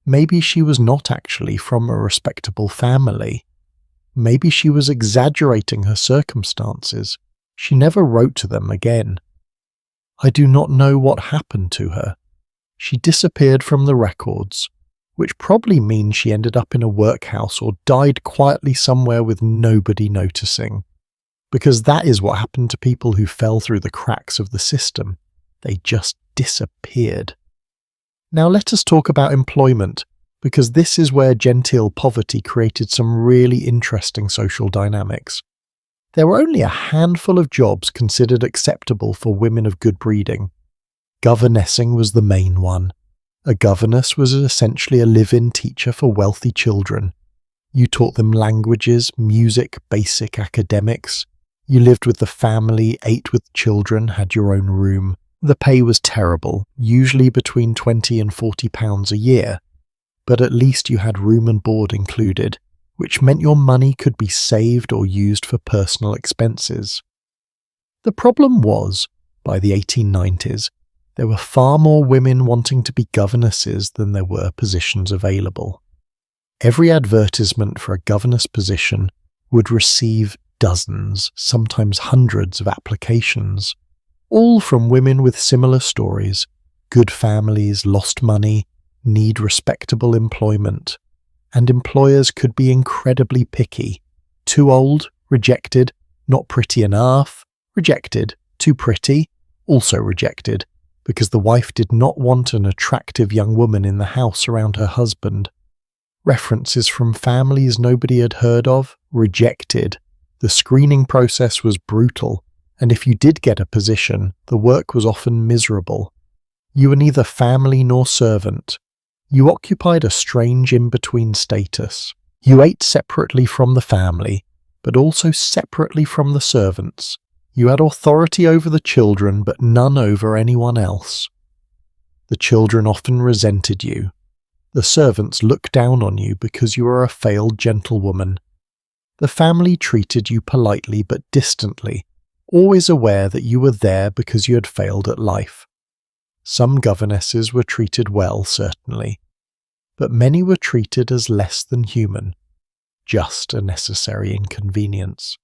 Maybe she was not actually from a respectable family. Maybe she was exaggerating her circumstances. She never wrote to them again. I do not know what happened to her. She disappeared from the records, which probably means she ended up in a workhouse or died quietly somewhere with nobody noticing. Because that is what happened to people who fell through the cracks of the system. They just disappeared. Now let us talk about employment, because this is where gentile poverty created some really interesting social dynamics. There were only a handful of jobs considered acceptable for women of good breeding. Governessing was the main one. A governess was essentially a live-in teacher for wealthy children. You taught them languages, music, basic academics. You lived with the family, ate with children, had your own room. The pay was terrible, usually between £20 and £40 a year. But at least you had room and board included, which meant your money could be saved or used for personal expenses. The problem was, by the 1890s, there were far more women wanting to be governesses than there were positions available. Every advertisement for a governess position would receive dozens, sometimes hundreds of applications, all from women with similar stories, good families, lost money, need respectable employment, and employers could be incredibly picky. Too old, rejected, not pretty enough, rejected, too pretty, also rejected, because the wife did not want an attractive young woman in the house around her husband. References from families nobody had heard of, rejected. The screening process was brutal, and if you did get a position, the work was often miserable. You were neither family nor servant. You occupied a strange in-between status. You ate separately from the family, but also separately from the servants. You had authority over the children, but none over anyone else. The children often resented you. The servants looked down on you because you were a failed gentlewoman. The family treated you politely but distantly, always aware that you were there because you had failed at life. Some governesses were treated well, certainly, but many were treated as less than human, just a necessary inconvenience.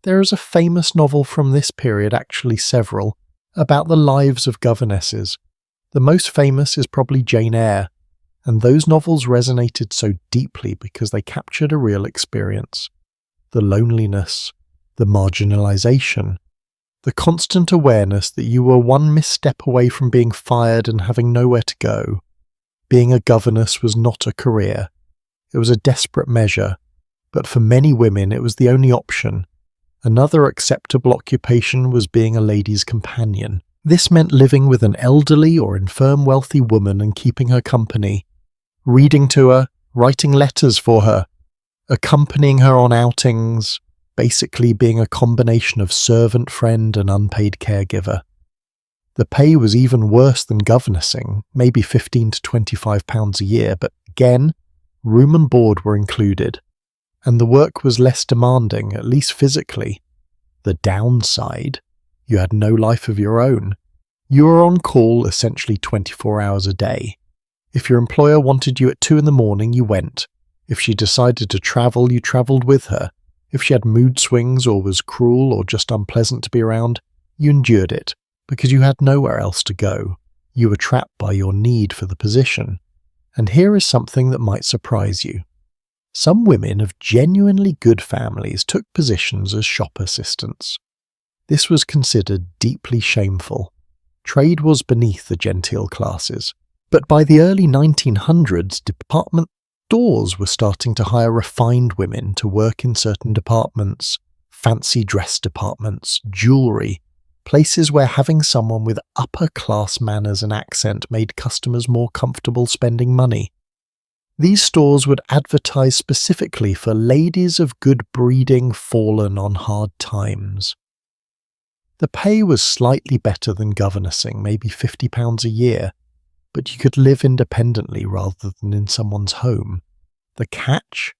There is a famous novel from this period, actually several, about the lives of governesses. The most famous is probably Jane Eyre, and those novels resonated so deeply because they captured a real experience. The loneliness, the marginalization, the constant awareness that you were one misstep away from being fired and having nowhere to go. Being a governess was not a career. It was a desperate measure, but for many women it was the only option. Another acceptable occupation was being a lady's companion. This meant living with an elderly or infirm wealthy woman and keeping her company, reading to her, writing letters for her, accompanying her on outings, basically being a combination of servant friend and unpaid caregiver. The pay was even worse than governessing, maybe £15 to £25 a year, but again, room and board were included, and the work was less demanding, at least physically. The downside: you had no life of your own. You were on call essentially 24 hours a day. If your employer wanted you at 2 a.m, you went. If she decided to travel, you travelled with her. If she had mood swings or was cruel or just unpleasant to be around, you endured it, because you had nowhere else to go. You were trapped by your need for the position. And here is something that might surprise you. Some women of genuinely good families took positions as shop assistants. This was considered deeply shameful. Trade was beneath the genteel classes. But by the early 1900s, department stores were starting to hire refined women to work in certain departments, fancy dress departments, jewellery, places where having someone with upper-class manners and accent made customers more comfortable spending money. These stores would advertise specifically for ladies of good breeding fallen on hard times. The pay was slightly better than governessing, maybe £50 a year, but you could live independently rather than in someone's home. The catch?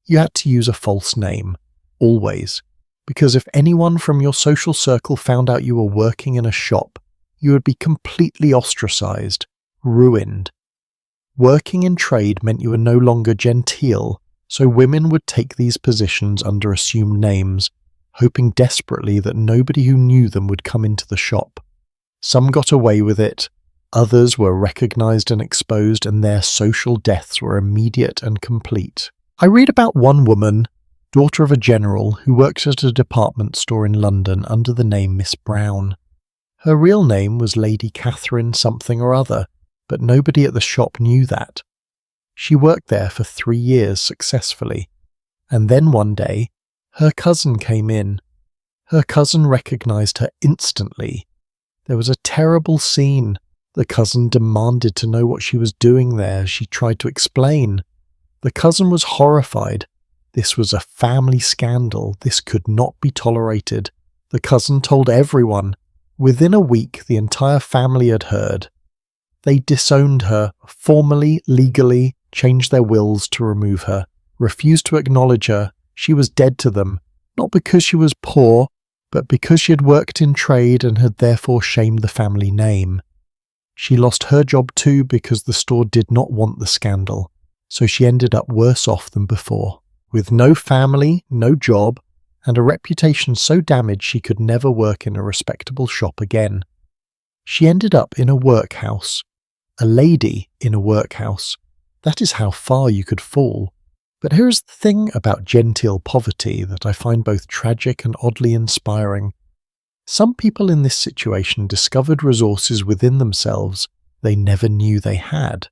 You had to use a false name, always, because if anyone from your social circle found out you were working in a shop, you would be completely ostracised, ruined. Working in trade meant you were no longer genteel, so women would take these positions under assumed names, hoping desperately that nobody who knew them would come into the shop. Some got away with it, others were recognised and exposed, and their social deaths were immediate and complete. I read about one woman, daughter of a general, who worked at a department store in London under the name Miss Brown. Her real name was Lady Catherine something or other, but nobody at the shop knew that. She worked there for 3 years successfully, and then one day, her cousin came in. Her cousin recognised her instantly. There was a terrible scene. The cousin demanded to know what she was doing there. She tried to explain. The cousin was horrified. This was a family scandal. This could not be tolerated. The cousin told everyone. Within a week, the entire family had heard. They disowned her, formally, legally, changed their wills to remove her, refused to acknowledge her. She was dead to them, not because she was poor, but because she had worked in trade and had therefore shamed the family name. She lost her job too because the store did not want the scandal, so she ended up worse off than before, with no family, no job, and a reputation so damaged she could never work in a respectable shop again. She ended up in a workhouse. A lady in a workhouse. That is how far you could fall. But here is the thing about genteel poverty that I find both tragic and oddly inspiring. Some people in this situation discovered resources within themselves they never knew they had.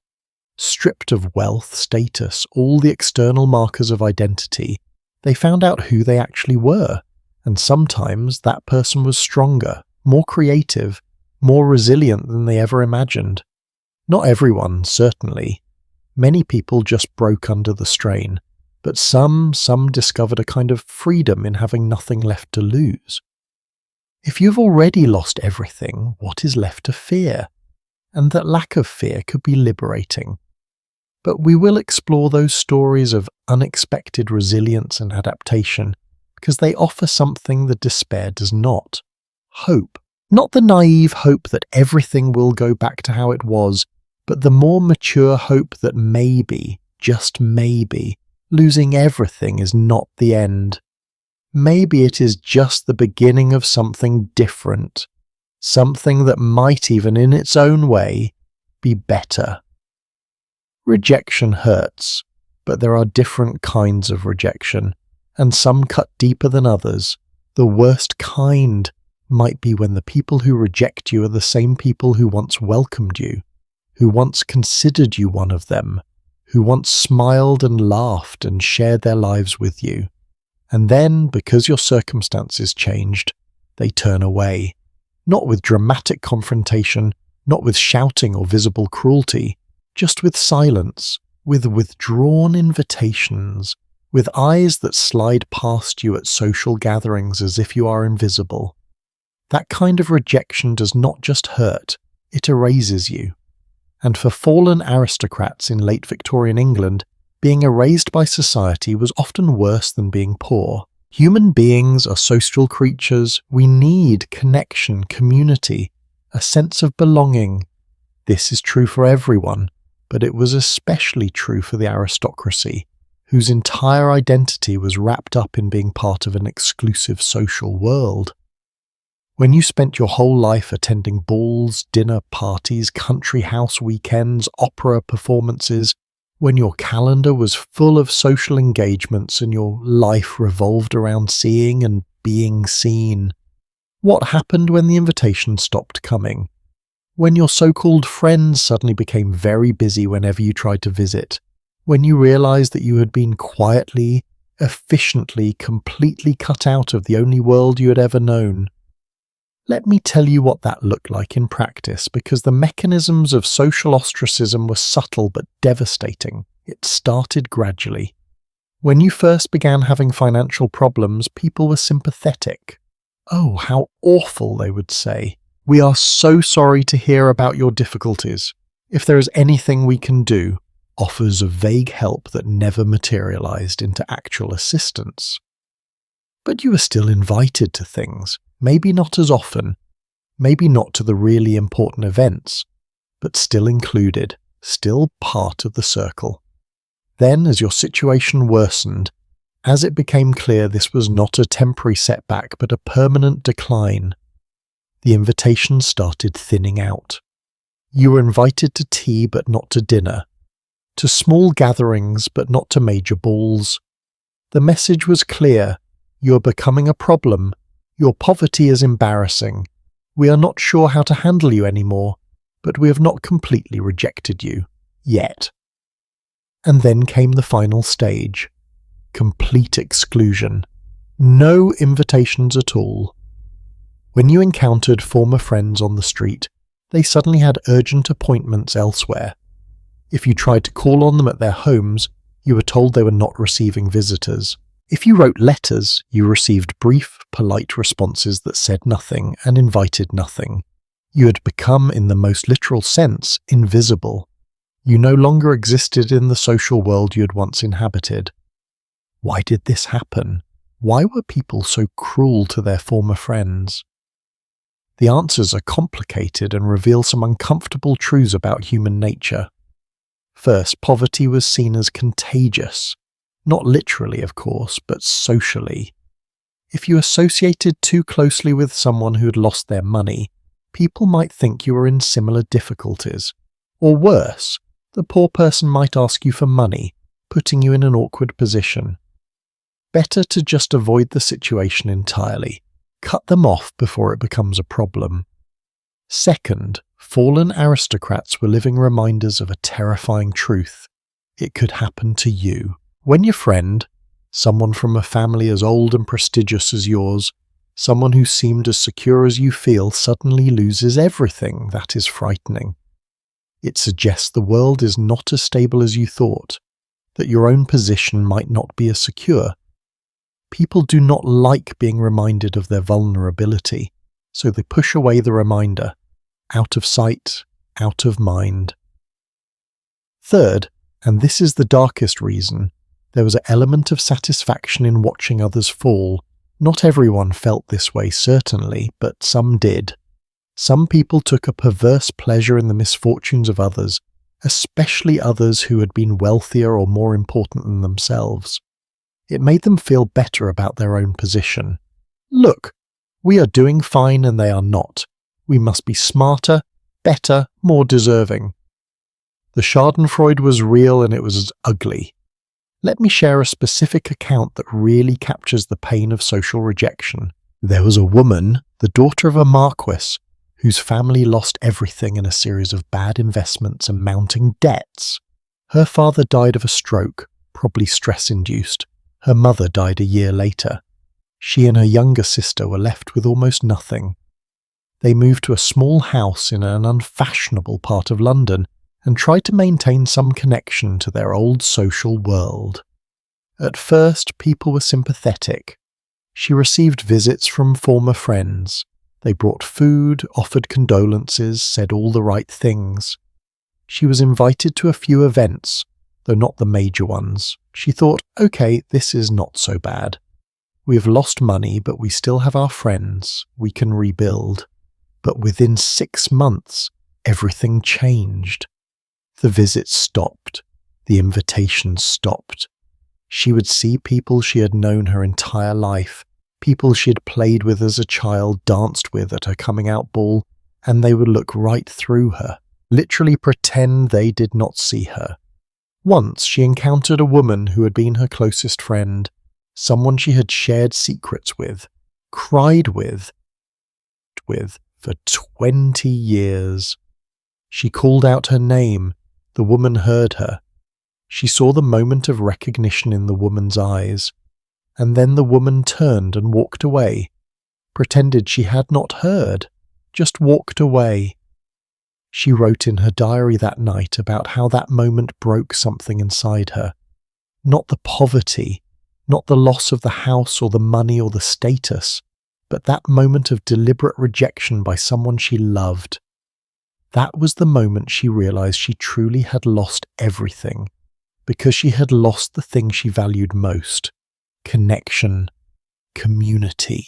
Stripped of wealth, status, all the external markers of identity, they found out who they actually were, and sometimes that person was stronger, more creative, more resilient than they ever imagined. Not everyone, certainly. Many people just broke under the strain, but some discovered a kind of freedom in having nothing left to lose. If you've already lost everything, what is left to fear? And that lack of fear could be liberating. But we will explore those stories of unexpected resilience and adaptation because they offer something that despair does not. Hope. Not the naive hope that everything will go back to how it was, but the more mature hope that maybe, just maybe, losing everything is not the end. maybe it is just the beginning of something different, something that might even in its own way be better. Rejection hurts, but there are different kinds of rejection, and some cut deeper than others. The worst kind might be when the people who reject you are the same people who once welcomed you, who once considered you one of them, who once smiled and laughed and shared their lives with you. And then, because your circumstances changed, they turn away. Not with dramatic confrontation, not with shouting or visible cruelty, just with silence, with withdrawn invitations, with eyes that slide past you at social gatherings as if you are invisible. That kind of rejection does not just hurt, it erases you. And for fallen aristocrats in late Victorian England, being erased by society was often worse than being poor. Human beings are social creatures. We need connection, community, a sense of belonging. This is true for everyone, but it was especially true for the aristocracy, whose entire identity was wrapped up in being part of an exclusive social world. When you spent your whole life attending balls, dinner parties, country house weekends, opera performances, when your calendar was full of social engagements and your life revolved around seeing and being seen, what happened when the invitations stopped coming? When your so-called friends suddenly became very busy whenever you tried to visit? When you realized that you had been quietly, efficiently, completely cut out of the only world you had ever known? Let me tell you what that looked like in practice, because the mechanisms of social ostracism were subtle but devastating. It started gradually. When you first began having financial problems, people were sympathetic. "Oh, how awful," they would say. "We are so sorry to hear about your difficulties. If there is anything we can do," offers of vague help that never materialized into actual assistance. But you were still invited to things, maybe not as often, maybe not to the really important events, but still included, still part of the circle. Then, as your situation worsened, as it became clear this was not a temporary setback but a permanent decline, the invitations started thinning out. You were invited to tea but not to dinner, to small gatherings but not to major balls. The message was clear: you are becoming a problem. Your poverty is embarrassing. We are not sure how to handle you anymore, but we have not completely rejected you. Yet. And then came the final stage. Complete exclusion. No invitations at all. When you encountered former friends on the street, they suddenly had urgent appointments elsewhere. If you tried to call on them at their homes, you were told they were not receiving visitors. If you wrote letters, you received brief, polite responses that said nothing and invited nothing. You had become, in the most literal sense, invisible. You no longer existed in the social world you had once inhabited. Why did this happen? Why were people so cruel to their former friends? The answers are complicated and reveal some uncomfortable truths about human nature. First, poverty was seen as contagious. Not literally, of course, but socially. If you associated too closely with someone who had lost their money, people might think you were in similar difficulties. Or worse, the poor person might ask you for money, putting you in an awkward position. Better to just avoid the situation entirely. Cut them off before it becomes a problem. Second, fallen aristocrats were living reminders of a terrifying truth. It could happen to you. When your friend, someone from a family as old and prestigious as yours, someone who seemed as secure as you feel, suddenly loses everything, that is frightening. It suggests the world is not as stable as you thought, that your own position might not be as secure. People do not like being reminded of their vulnerability, so they push away the reminder, out of sight, out of mind. Third, and this is the darkest reason, there was an element of satisfaction in watching others fall. Not everyone felt this way, certainly, but some did. Some people took a perverse pleasure in the misfortunes of others, especially others who had been wealthier or more important than themselves. It made them feel better about their own position. Look, we are doing fine and they are not. We must be smarter, better, more deserving. The schadenfreude was real and it was ugly. Let me share a specific account that really captures the pain of social rejection. There was a woman, the daughter of a marquis, whose family lost everything in a series of bad investments and mounting debts. Her father died of a stroke, probably stress-induced. Her mother died a year later. She and her younger sister were left with almost nothing. They moved to a small house in an unfashionable part of London and tried to maintain some connection to their old social world. At first, people were sympathetic. She received visits from former friends. They brought food, offered condolences, said all the right things. She was invited to a few events, though not the major ones. She thought, okay, this is not so bad. We have lost money, but we still have our friends. We can rebuild. But within 6 months, everything changed. The visits stopped. The invitations stopped. She would see people she had known her entire life, people she had played with as a child, danced with at her coming-out ball, and they would look right through her, literally pretend they did not see her. Once she encountered a woman who had been her closest friend, someone she had shared secrets with, cried with for 20 years. She called out her name. The woman heard her. She saw the moment of recognition in the woman's eyes, and then the woman turned and walked away, pretended she had not heard, just walked away. She wrote in her diary that night about how that moment broke something inside her. Not the poverty, not the loss of the house or the money or the status, but that moment of deliberate rejection by someone she loved. That was the moment she realized she truly had lost everything, because she had lost the thing she valued most: connection, community,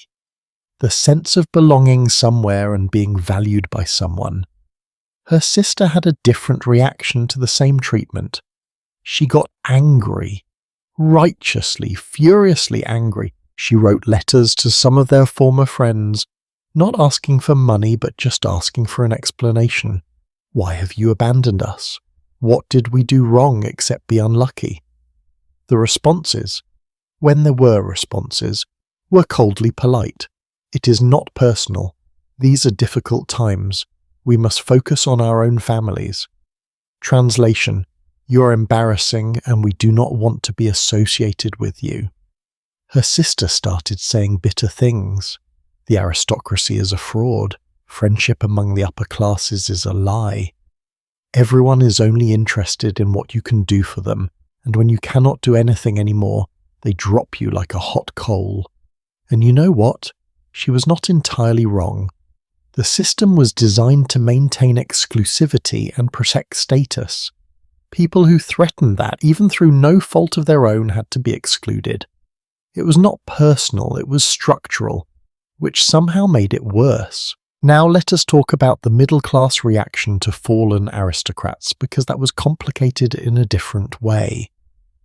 the sense of belonging somewhere and being valued by someone. Her sister had a different reaction to the same treatment. She got angry, righteously, furiously angry. She wrote letters to some of their former friends, not asking for money but just asking for an explanation. Why have you abandoned us? What did we do wrong except be unlucky? The responses, when there were responses, were coldly polite. It is not personal. These are difficult times. We must focus on our own families. Translation: you are embarrassing and we do not want to be associated with you. Her sister started saying bitter things. The aristocracy is a fraud. Friendship among the upper classes is a lie. Everyone is only interested in what you can do for them, and when you cannot do anything anymore, they drop you like a hot coal. And you know what? She was not entirely wrong. The system was designed to maintain exclusivity and protect status. People who threatened that, even through no fault of their own, had to be excluded. It was not personal, it was structural, which somehow made it worse. Now let us talk about the middle-class reaction to fallen aristocrats, because that was complicated in a different way.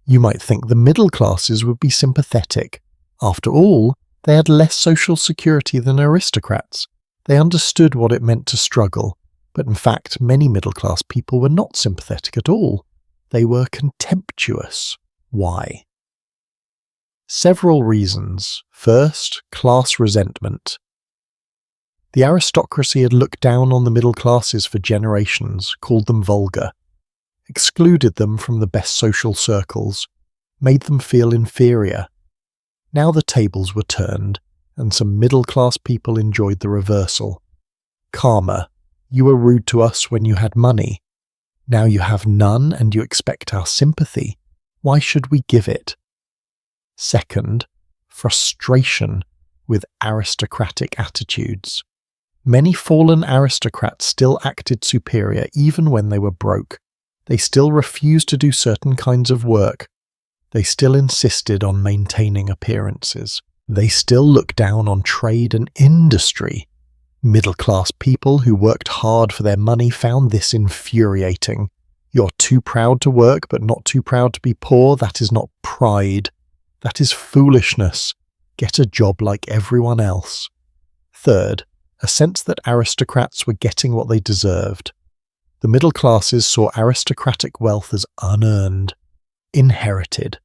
You might think the middle classes would be sympathetic. After all, they had less social security than aristocrats. They understood what it meant to struggle, but in fact many middle-class people were not sympathetic at all. They were contemptuous. Why? Several reasons. First, class resentment. The aristocracy had looked down on the middle classes for generations, called them vulgar, excluded them from the best social circles, made them feel inferior. Now the tables were turned, and some middle-class people enjoyed the reversal. Karma: you were rude to us when you had money. Now you have none and you expect our sympathy. Why should we give it? Second, frustration with aristocratic attitudes. Many fallen aristocrats still acted superior even when they were broke. They still refused to do certain kinds of work. They still insisted on maintaining appearances. They still looked down on trade and industry. Middle-class people who worked hard for their money found this infuriating. You're too proud to work but not too proud to be poor. That is not pride. That is foolishness. Get a job like everyone else. Third, a sense that aristocrats were getting what they deserved. The middle classes saw aristocratic wealth as unearned, inherited,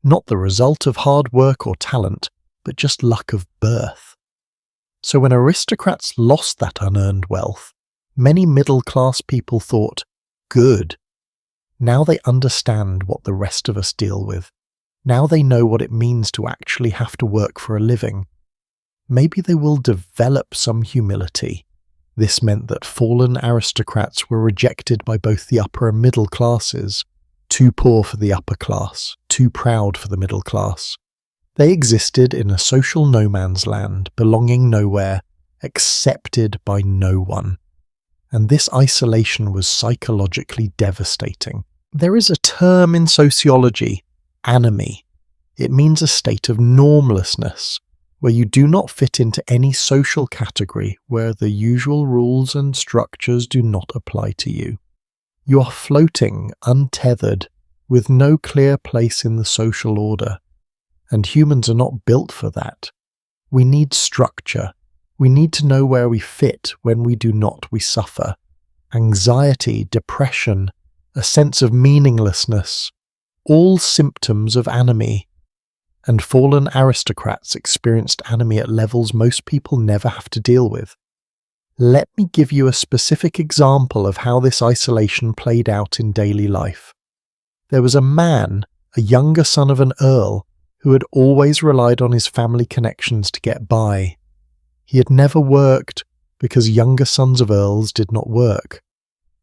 not the result of hard work or talent, but just luck of birth. So when aristocrats lost that unearned wealth, many middle-class people thought, good. Now they understand what the rest of us deal with. Now they know what it means to actually have to work for a living. Maybe they will develop some humility. This meant that fallen aristocrats were rejected by both the upper and middle classes, too poor for the upper class, too proud for the middle class. They existed in a social no man's land, belonging nowhere, accepted by no one. And this isolation was psychologically devastating. There is a term in sociology, anomie. It means a state of normlessness, where you do not fit into any social category, where the usual rules and structures do not apply to you. You are floating, untethered, with no clear place in the social order. And humans are not built for that. We need structure. We need to know where we fit. When we do not, we suffer. Anxiety, depression, a sense of meaninglessness, all symptoms of anomie. And fallen aristocrats experienced anomie at levels most people never have to deal with. Let me give you a specific example of how this isolation played out in daily life. There was a man, a younger son of an earl, who had always relied on his family connections to get by. He had never worked because younger sons of earls did not work.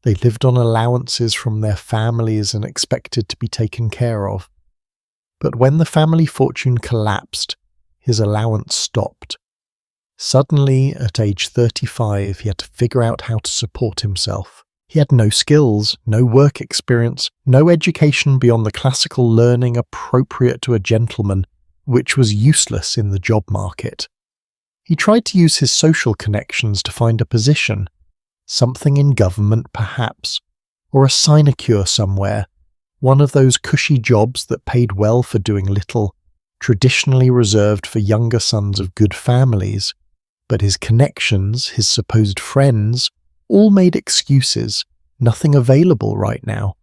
They lived on allowances from their families and expected to be taken care of. But when the family fortune collapsed, his allowance stopped. Suddenly, at age 35, he had to figure out how to support himself. He had no skills, no work experience, no education beyond the classical learning appropriate to a gentleman, which was useless in the job market. He tried to use his social connections to find a position, something in government perhaps, or a sinecure somewhere, one of those cushy jobs that paid well for doing little, traditionally reserved for younger sons of good families. But his connections, his supposed friends, all made excuses, nothing available right now.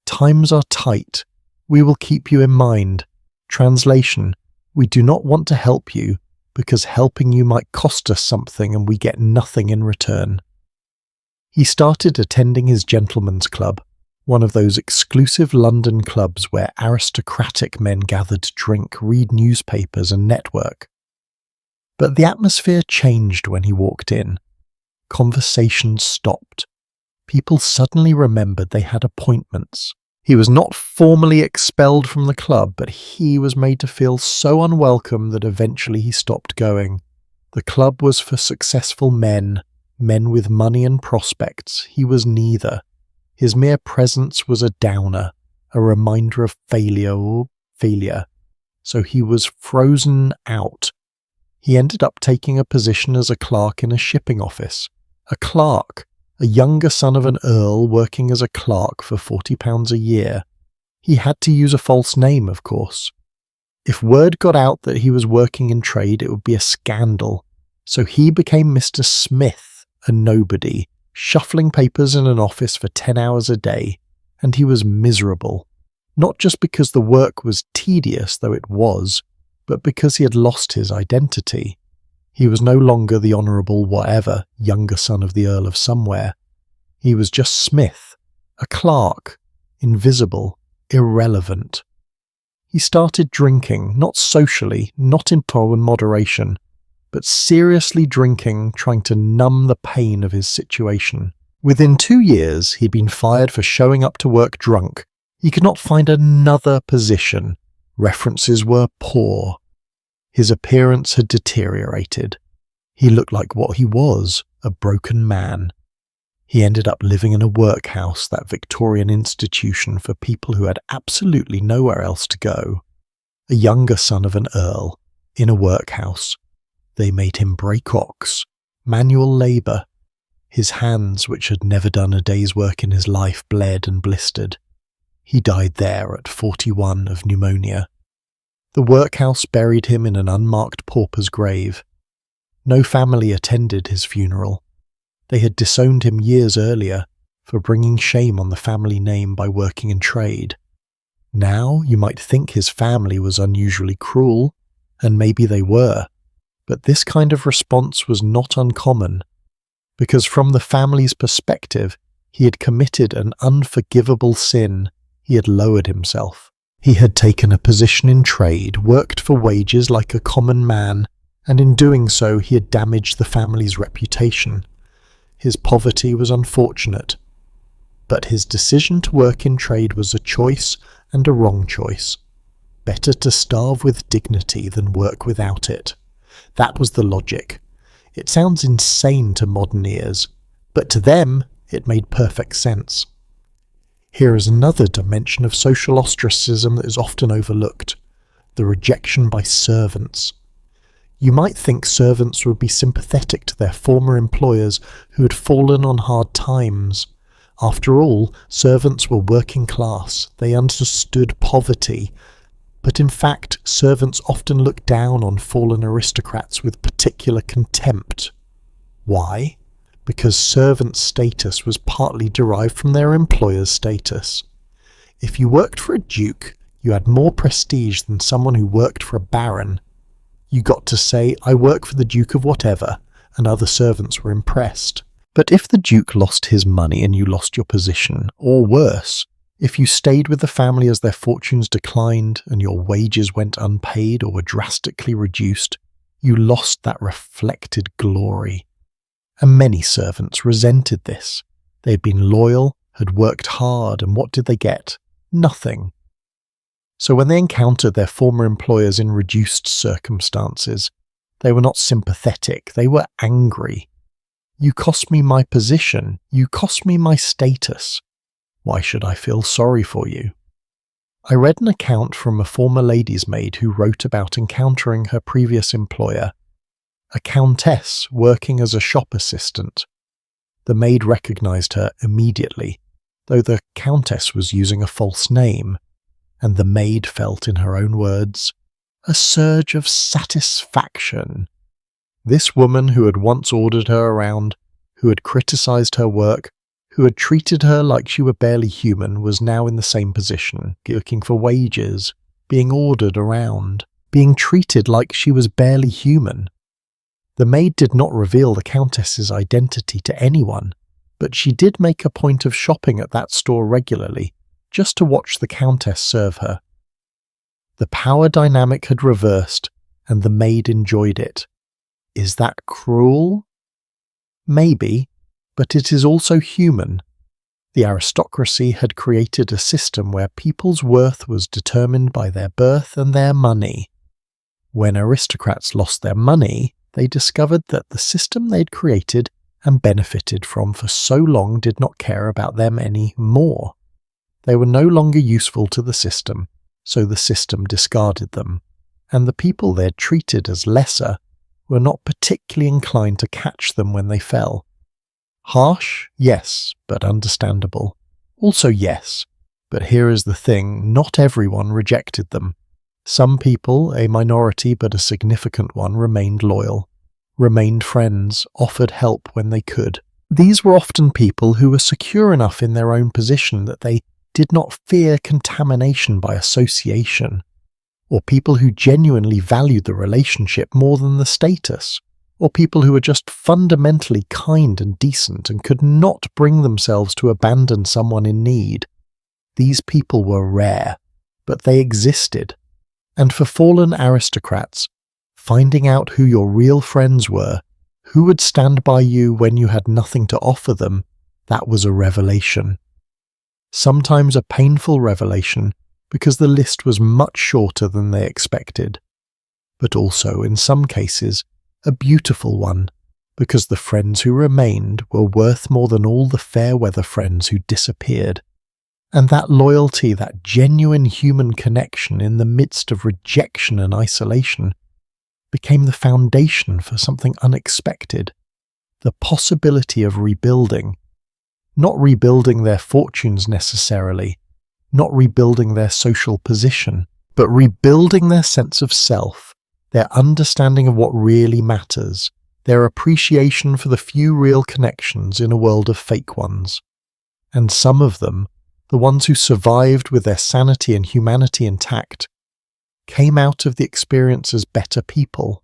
Times are tight. We will keep you in mind. Translation, we do not want to help you because helping you might cost us something and we get nothing in return. He started attending his gentleman's club, one of those exclusive London clubs where aristocratic men gathered to drink, read newspapers and network. But the atmosphere changed when he walked in. Conversations stopped. People suddenly remembered they had appointments. He was not formally expelled from the club, but he was made to feel so unwelcome that eventually he stopped going. The club was for successful men, men with money and prospects. He was neither. His mere presence was a downer, a reminder of failure. So he was frozen out. He ended up taking a position as a clerk in a shipping office. A clerk, a younger son of an earl working as a clerk for £40 a year. He had to use a false name, of course. If word got out that he was working in trade, it would be a scandal. So he became Mr. Smith, a nobody, shuffling papers in an office for 10 hours a day, and he was miserable. Not just because the work was tedious, though it was, but because he had lost his identity. He was no longer the honourable whatever, younger son of the Earl of somewhere. He was just Smith, a clerk, invisible, irrelevant. He started drinking, not socially, not in moderation, but seriously drinking, trying to numb the pain of his situation. Within 2 years, he'd been fired for showing up to work drunk. He could not find another position. References were poor. His appearance had deteriorated. He looked like what he was, a broken man. He ended up living in a workhouse, that Victorian institution for people who had absolutely nowhere else to go. A younger son of an earl, in a workhouse. They made him break ox, manual labour. His hands, which had never done a day's work in his life, bled and blistered. He died there at 41 of pneumonia. The workhouse buried him in an unmarked pauper's grave. No family attended his funeral. They had disowned him years earlier for bringing shame on the family name by working in trade. Now you might think his family was unusually cruel, and maybe they were, but this kind of response was not uncommon, because from the family's perspective, he had committed an unforgivable sin. He had lowered himself. He had taken a position in trade, worked for wages like a common man, and in doing so he had damaged the family's reputation. His poverty was unfortunate, but his decision to work in trade was a choice and a wrong choice. Better to starve with dignity than work without it. That was the logic. It sounds insane to modern ears, but to them it made perfect sense. Here is another dimension of social ostracism that is often overlooked: the rejection by servants. You might think servants would be sympathetic to their former employers who had fallen on hard times. After all, servants were working class. They understood poverty. But in fact, servants often look down on fallen aristocrats with particular contempt. Why? Because servant status was partly derived from their employer's status. If you worked for a duke, you had more prestige than someone who worked for a baron. You got to say, "I work for the Duke of whatever," and other servants were impressed. But if the Duke lost his money and you lost your position, or worse, if you stayed with the family as their fortunes declined and your wages went unpaid or were drastically reduced, you lost that reflected glory. And many servants resented this. They had been loyal, had worked hard, and what did they get? Nothing. So when they encountered their former employers in reduced circumstances, they were not sympathetic, they were angry. You cost me my position, you cost me my status. Why should I feel sorry for you? I read an account from a former lady's maid who wrote about encountering her previous employer, a countess working as a shop assistant. The maid recognized her immediately, though the countess was using a false name, and the maid felt, in her own words, a surge of satisfaction. This woman who had once ordered her around, who had criticized her work, who had treated her like she were barely human, was now in the same position, looking for wages, being ordered around, being treated like she was barely human. The maid did not reveal the countess's identity to anyone, but she did make a point of shopping at that store regularly, just to watch the countess serve her. The power dynamic had reversed, and the maid enjoyed it. Is that cruel? Maybe, but it is also human. The aristocracy had created a system where people's worth was determined by their birth and their money. When aristocrats lost their money, they discovered that the system they'd created and benefited from for so long did not care about them any more. They were no longer useful to the system, so the system discarded them, and the people they'd treated as lesser were not particularly inclined to catch them when they fell. Harsh? Yes, but understandable. Also yes, but here is the thing, not everyone rejected them. Some people, a minority but a significant one, remained loyal, remained friends, offered help when they could. These were often people who were secure enough in their own position that they did not fear contamination by association, or people who genuinely valued the relationship more than the status, or people who were just fundamentally kind and decent and could not bring themselves to abandon someone in need. These people were rare, but they existed. And for fallen aristocrats, finding out who your real friends were, who would stand by you when you had nothing to offer them, that was a revelation. Sometimes a painful revelation, because the list was much shorter than they expected, but also, in some cases, a beautiful one, because the friends who remained were worth more than all the fair-weather friends who disappeared. And that loyalty, that genuine human connection in the midst of rejection and isolation, became the foundation for something unexpected, the possibility of rebuilding. Not rebuilding their fortunes necessarily, not rebuilding their social position, but rebuilding their sense of self, their understanding of what really matters, their appreciation for the few real connections in a world of fake ones. And some of them, the ones who survived with their sanity and humanity intact, came out of the experience as better people,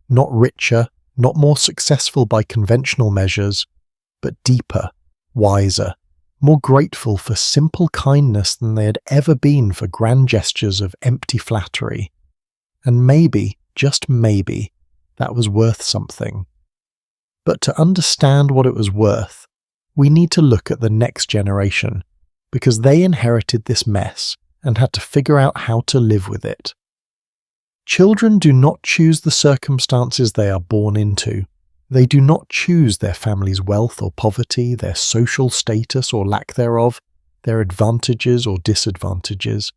not richer, not more successful by conventional measures, but deeper, wiser, more grateful for simple kindness than they had ever been for grand gestures of empty flattery. And maybe, just maybe, that was worth something. But to understand what it was worth, we need to look at the next generation, because they inherited this mess and had to figure out how to live with it. Children do not choose the circumstances they are born into. They do not choose their family's wealth or poverty, their social status or lack thereof, their advantages or disadvantages.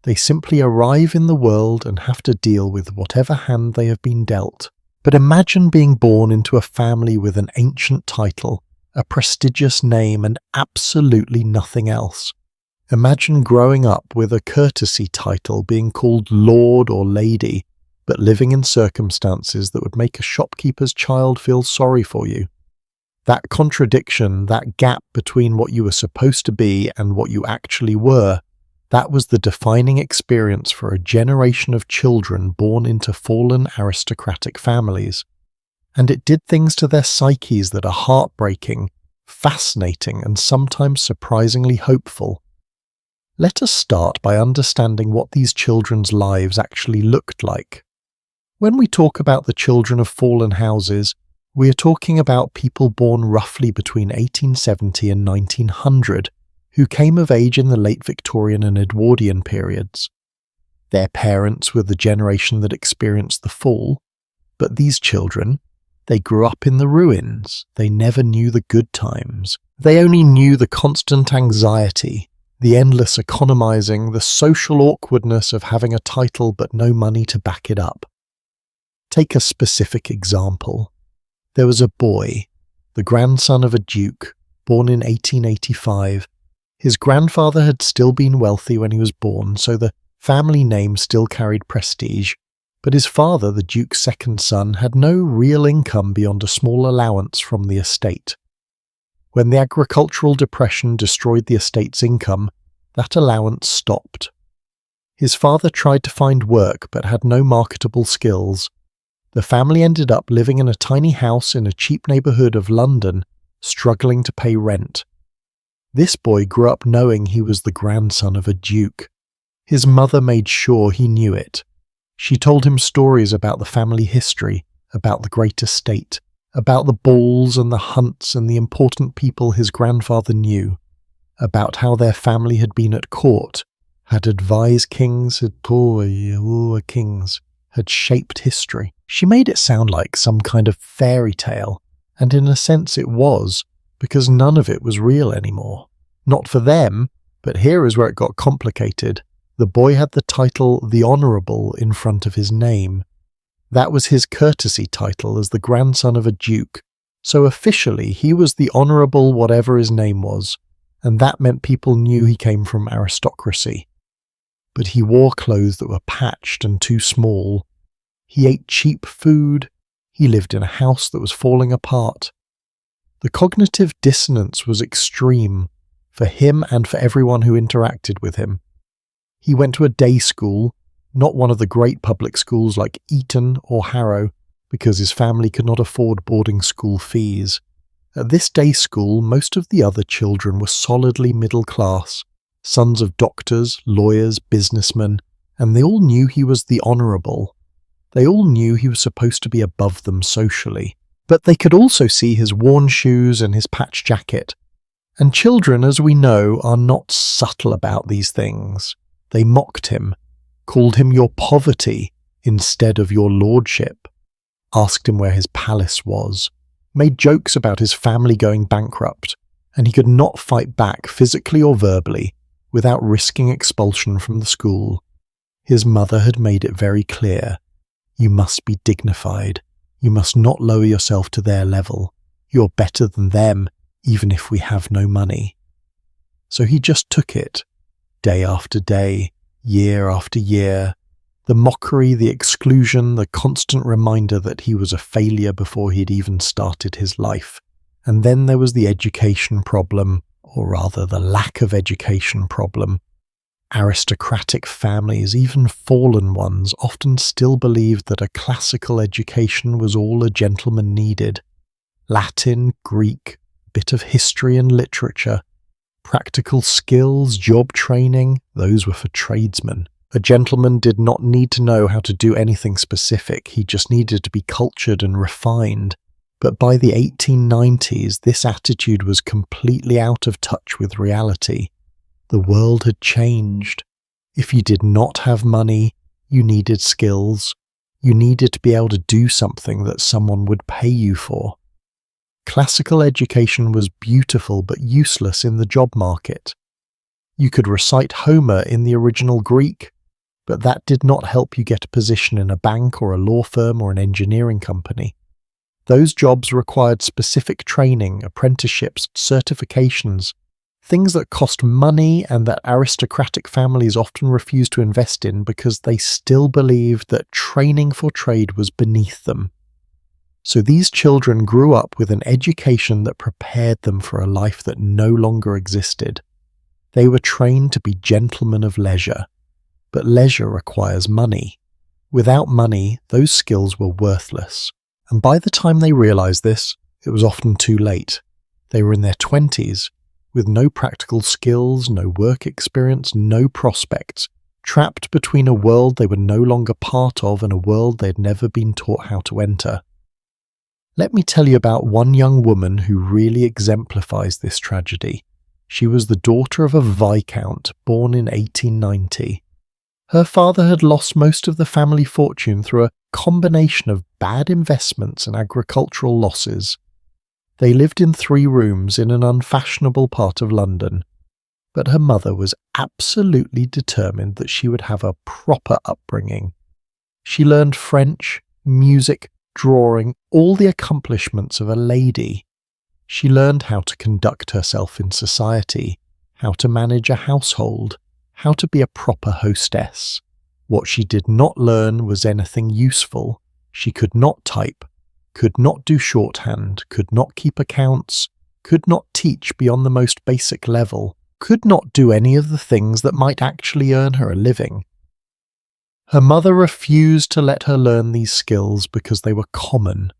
They simply arrive in the world and have to deal with whatever hand they have been dealt. But imagine being born into a family with an ancient title, a prestigious name, and absolutely nothing else. Imagine growing up with a courtesy title being called Lord or Lady, but living in circumstances that would make a shopkeeper's child feel sorry for you. That contradiction, that gap between what you were supposed to be and what you actually were, that was the defining experience for a generation of children born into fallen aristocratic families. And it did things to their psyches that are heartbreaking, fascinating, and sometimes surprisingly hopeful. Let us start by understanding what these children's lives actually looked like. When we talk about the children of fallen houses, we are talking about people born roughly between 1870 and 1900, who came of age in the late Victorian and Edwardian periods. Their parents were the generation that experienced the fall, but these children, they grew up in the ruins. They never knew the good times. They only knew the constant anxiety, the endless economizing, the social awkwardness of having a title but no money to back it up. Take a specific example. There was a boy, the grandson of a duke, born in 1885. His grandfather had still been wealthy when he was born, so the family name still carried prestige, but his father, the duke's second son, had no real income beyond a small allowance from the estate. When the agricultural depression destroyed the estate's income, that allowance stopped. His father tried to find work but had no marketable skills. The family ended up living in a tiny house in a cheap neighbourhood of London, struggling to pay rent. This boy grew up knowing he was the grandson of a duke. His mother made sure he knew it. She told him stories about the family history, about the great estate, about the balls and the hunts and the important people his grandfather knew, about how their family had been at court, had advised kings, had shaped history. She made it sound like some kind of fairy tale, and in a sense it was, because none of it was real anymore. Not for them, but here is where it got complicated. The boy had the title The Honourable in front of his name. That was his courtesy title as the grandson of a duke, so officially he was the Honourable whatever his name was, and that meant people knew he came from aristocracy. But he wore clothes that were patched and too small. He ate cheap food. He lived in a house that was falling apart. The cognitive dissonance was extreme, for him and for everyone who interacted with him. He went to a day school, not one of the great public schools like Eton or Harrow, because his family could not afford boarding school fees. At this day school, most of the other children were solidly middle class, sons of doctors, lawyers, businessmen, and they all knew he was the Honourable. They all knew he was supposed to be above them socially, but they could also see his worn shoes and his patched jacket. And children, as we know, are not subtle about these things. They mocked him, called him your poverty instead of your lordship, asked him where his palace was, made jokes about his family going bankrupt, and he could not fight back physically or verbally without risking expulsion from the school. His mother had made it very clear. You must be dignified. You must not lower yourself to their level. You're better than them, even if we have no money. So he just took it, day after day, year after year. The mockery, the exclusion, the constant reminder that he was a failure before he'd even started his life. And then there was the education problem, or rather the lack of education problem. Aristocratic families, even fallen ones, often still believed that a classical education was all a gentleman needed. Latin, Greek, a bit of history and literature. Practical skills, job training, those were for tradesmen. A gentleman did not need to know how to do anything specific, he just needed to be cultured and refined. But by the 1890s, this attitude was completely out of touch with reality. The world had changed. If you did not have money, you needed skills. You needed to be able to do something that someone would pay you for. Classical education was beautiful but useless in the job market. You could recite Homer in the original Greek, but that did not help you get a position in a bank or a law firm or an engineering company. Those jobs required specific training, apprenticeships, certifications, things that cost money and that aristocratic families often refused to invest in because they still believed that training for trade was beneath them. So these children grew up with an education that prepared them for a life that no longer existed. They were trained to be gentlemen of leisure, but leisure requires money. Without money, those skills were worthless. And by the time they realized this, it was often too late. They were in their 20s, with no practical skills, no work experience, no prospects, trapped between a world they were no longer part of and a world they had never been taught how to enter. Let me tell you about one young woman who really exemplifies this tragedy. She was the daughter of a viscount born in 1890. Her father had lost most of the family fortune through a combination of bad investments and agricultural losses. They lived in 3 rooms in an unfashionable part of London, but her mother was absolutely determined that she would have a proper upbringing. She learned French, music, drawing, all the accomplishments of a lady. She learned how to conduct herself in society, how to manage a household, how to be a proper hostess. What she did not learn was anything useful. She could not type, could not do shorthand, could not keep accounts, could not teach beyond the most basic level, could not do any of the things that might actually earn her a living. Her mother refused to let her learn these skills because they were common.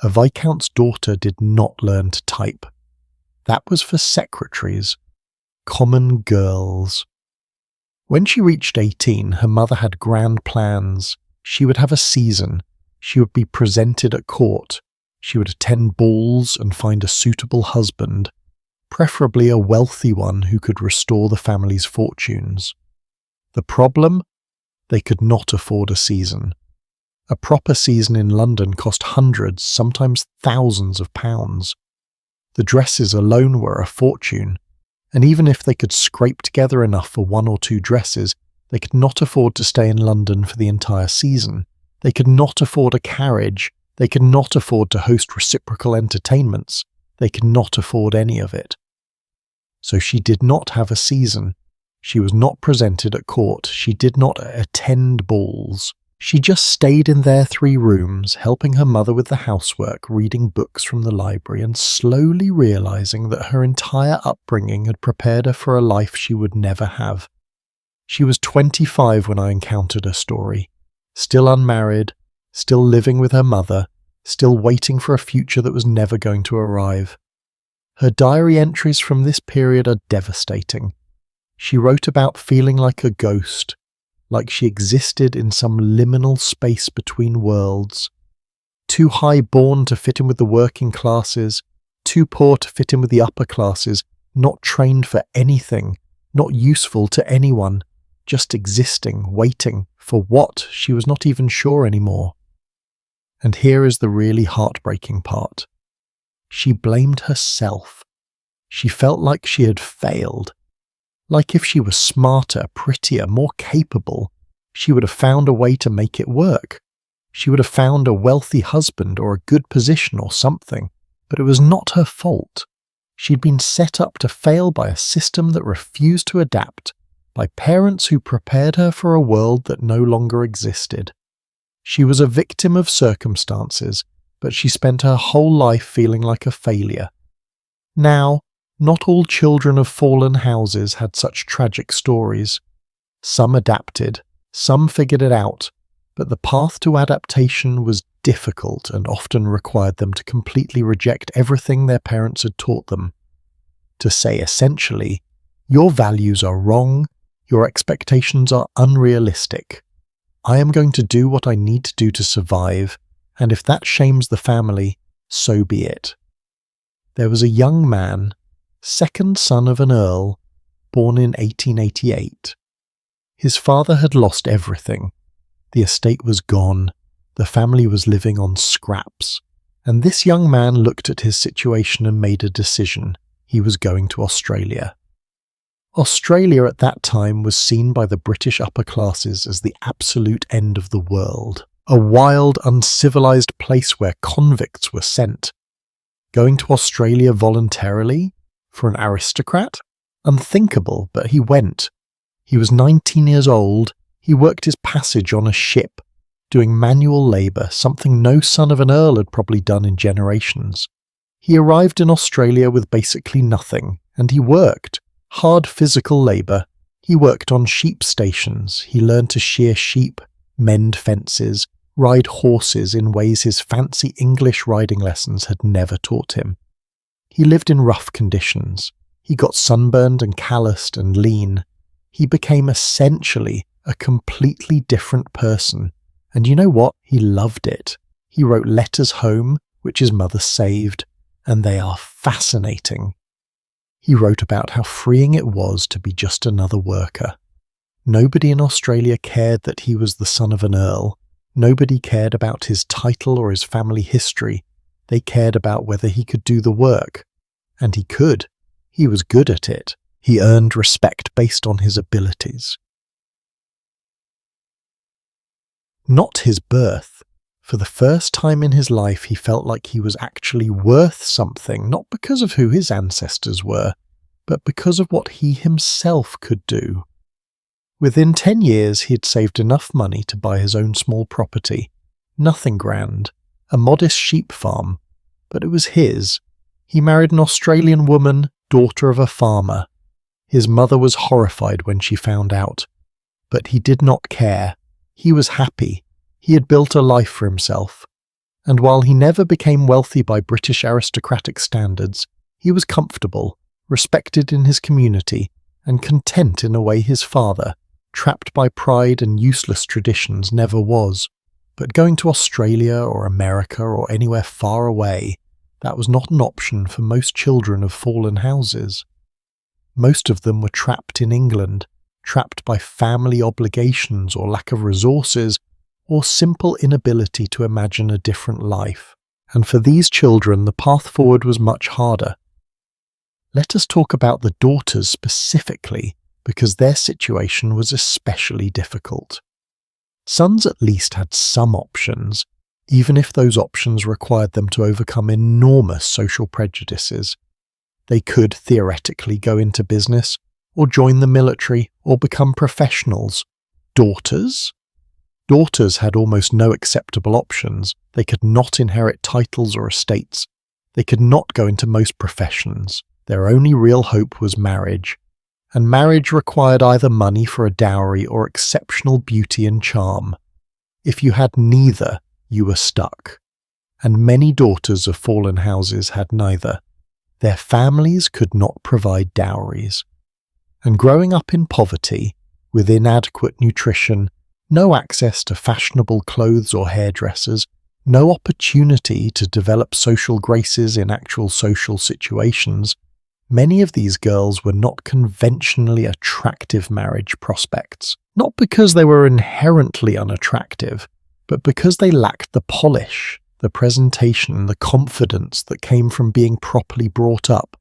A viscount's daughter did not learn to type. That was for secretaries, common girls. When she reached 18, her mother had grand plans. She would have a season. She would be presented at court. She would attend balls and find a suitable husband, preferably a wealthy one who could restore the family's fortunes. The problem? They could not afford a season. A proper season in London cost hundreds, sometimes thousands of pounds. The dresses alone were a fortune, and even if they could scrape together enough for 1 or 2 dresses, they could not afford to stay in London for the entire season. They could not afford a carriage. They could not afford to host reciprocal entertainments. They could not afford any of it. So she did not have a season. She was not presented at court. She did not attend balls. She just stayed in their 3 rooms, helping her mother with the housework, reading books from the library, and slowly realizing that her entire upbringing had prepared her for a life she would never have. She was 25 when I encountered her story, still unmarried, still living with her mother, still waiting for a future that was never going to arrive. Her diary entries from this period are devastating. She wrote about feeling like a ghost, like she existed in some liminal space between worlds, too high born to fit in with the working classes, too poor to fit in with the upper classes, not trained for anything, not useful to anyone, just existing, waiting, for what, she was not even sure anymore. And here is the really heartbreaking part. She blamed herself. She felt like she had failed. Like if she was smarter, prettier, more capable, she would have found a way to make it work. She would have found a wealthy husband or a good position or something, but it was not her fault. She'd been set up to fail by a system that refused to adapt, by parents who prepared her for a world that no longer existed. She was a victim of circumstances, but she spent her whole life feeling like a failure. Now, not all children of fallen houses had such tragic stories. Some adapted, some figured it out, but the path to adaptation was difficult and often required them to completely reject everything their parents had taught them. To say essentially, your values are wrong, your expectations are unrealistic. I am going to do what I need to do to survive, and if that shames the family, so be it. There was a young man, second son of an earl, born in 1888. His father had lost everything. The estate was gone, the family was living on scraps, and this young man looked at his situation and made a decision. He was going to Australia. Australia at that time was seen by the British upper classes as the absolute end of the world, a wild, uncivilized place where convicts were sent. Going to Australia voluntarily? For an aristocrat? Unthinkable, but he went. He was 19 years old, he worked his passage on a ship, doing manual labour, something no son of an earl had probably done in generations. He arrived in Australia with basically nothing, and he worked. Hard physical labour. He worked on sheep stations, he learned to shear sheep, mend fences, ride horses in ways his fancy English riding lessons had never taught him. He lived in rough conditions. He got sunburned and calloused and lean. He became essentially a completely different person. And you know what? He loved it. He wrote letters home, which his mother saved, and they are fascinating. He wrote about how freeing it was to be just another worker. Nobody in Australia cared that he was the son of an earl. Nobody cared about his title or his family history. They cared about whether he could do the work. And he could. He was good at it. He earned respect based on his abilities. Not his birth. For the first time in his life, he felt like he was actually worth something, not because of who his ancestors were, but because of what he himself could do. Within 10 years, he had saved enough money to buy his own small property. Nothing grand, a modest sheep farm, but it was his. He married an Australian woman, daughter of a farmer. His mother was horrified when she found out, but he did not care. He was happy. He had built a life for himself, and while he never became wealthy by British aristocratic standards, he was comfortable, respected in his community, and content in a way his father, trapped by pride and useless traditions, never was. But going to Australia or America or anywhere far away, that was not an option for most children of fallen houses. Most of them were trapped in England, trapped by family obligations or lack of resources, or simple inability to imagine a different life. And for these children, the path forward was much harder. Let us talk about the daughters specifically, because their situation was especially difficult. Sons at least had some options, even if those options required them to overcome enormous social prejudices. They could theoretically go into business, or join the military, or become professionals. Daughters? Daughters had almost no acceptable options. They could not inherit titles or estates. They could not go into most professions. Their only real hope was marriage. And marriage required either money for a dowry or exceptional beauty and charm. If you had neither, you were stuck. And many daughters of fallen houses had neither. Their families could not provide dowries. And growing up in poverty, with inadequate nutrition, no access to fashionable clothes or hairdressers, no opportunity to develop social graces in actual social situations, many of these girls were not conventionally attractive marriage prospects. Not because they were inherently unattractive, but because they lacked the polish, the presentation, the confidence that came from being properly brought up.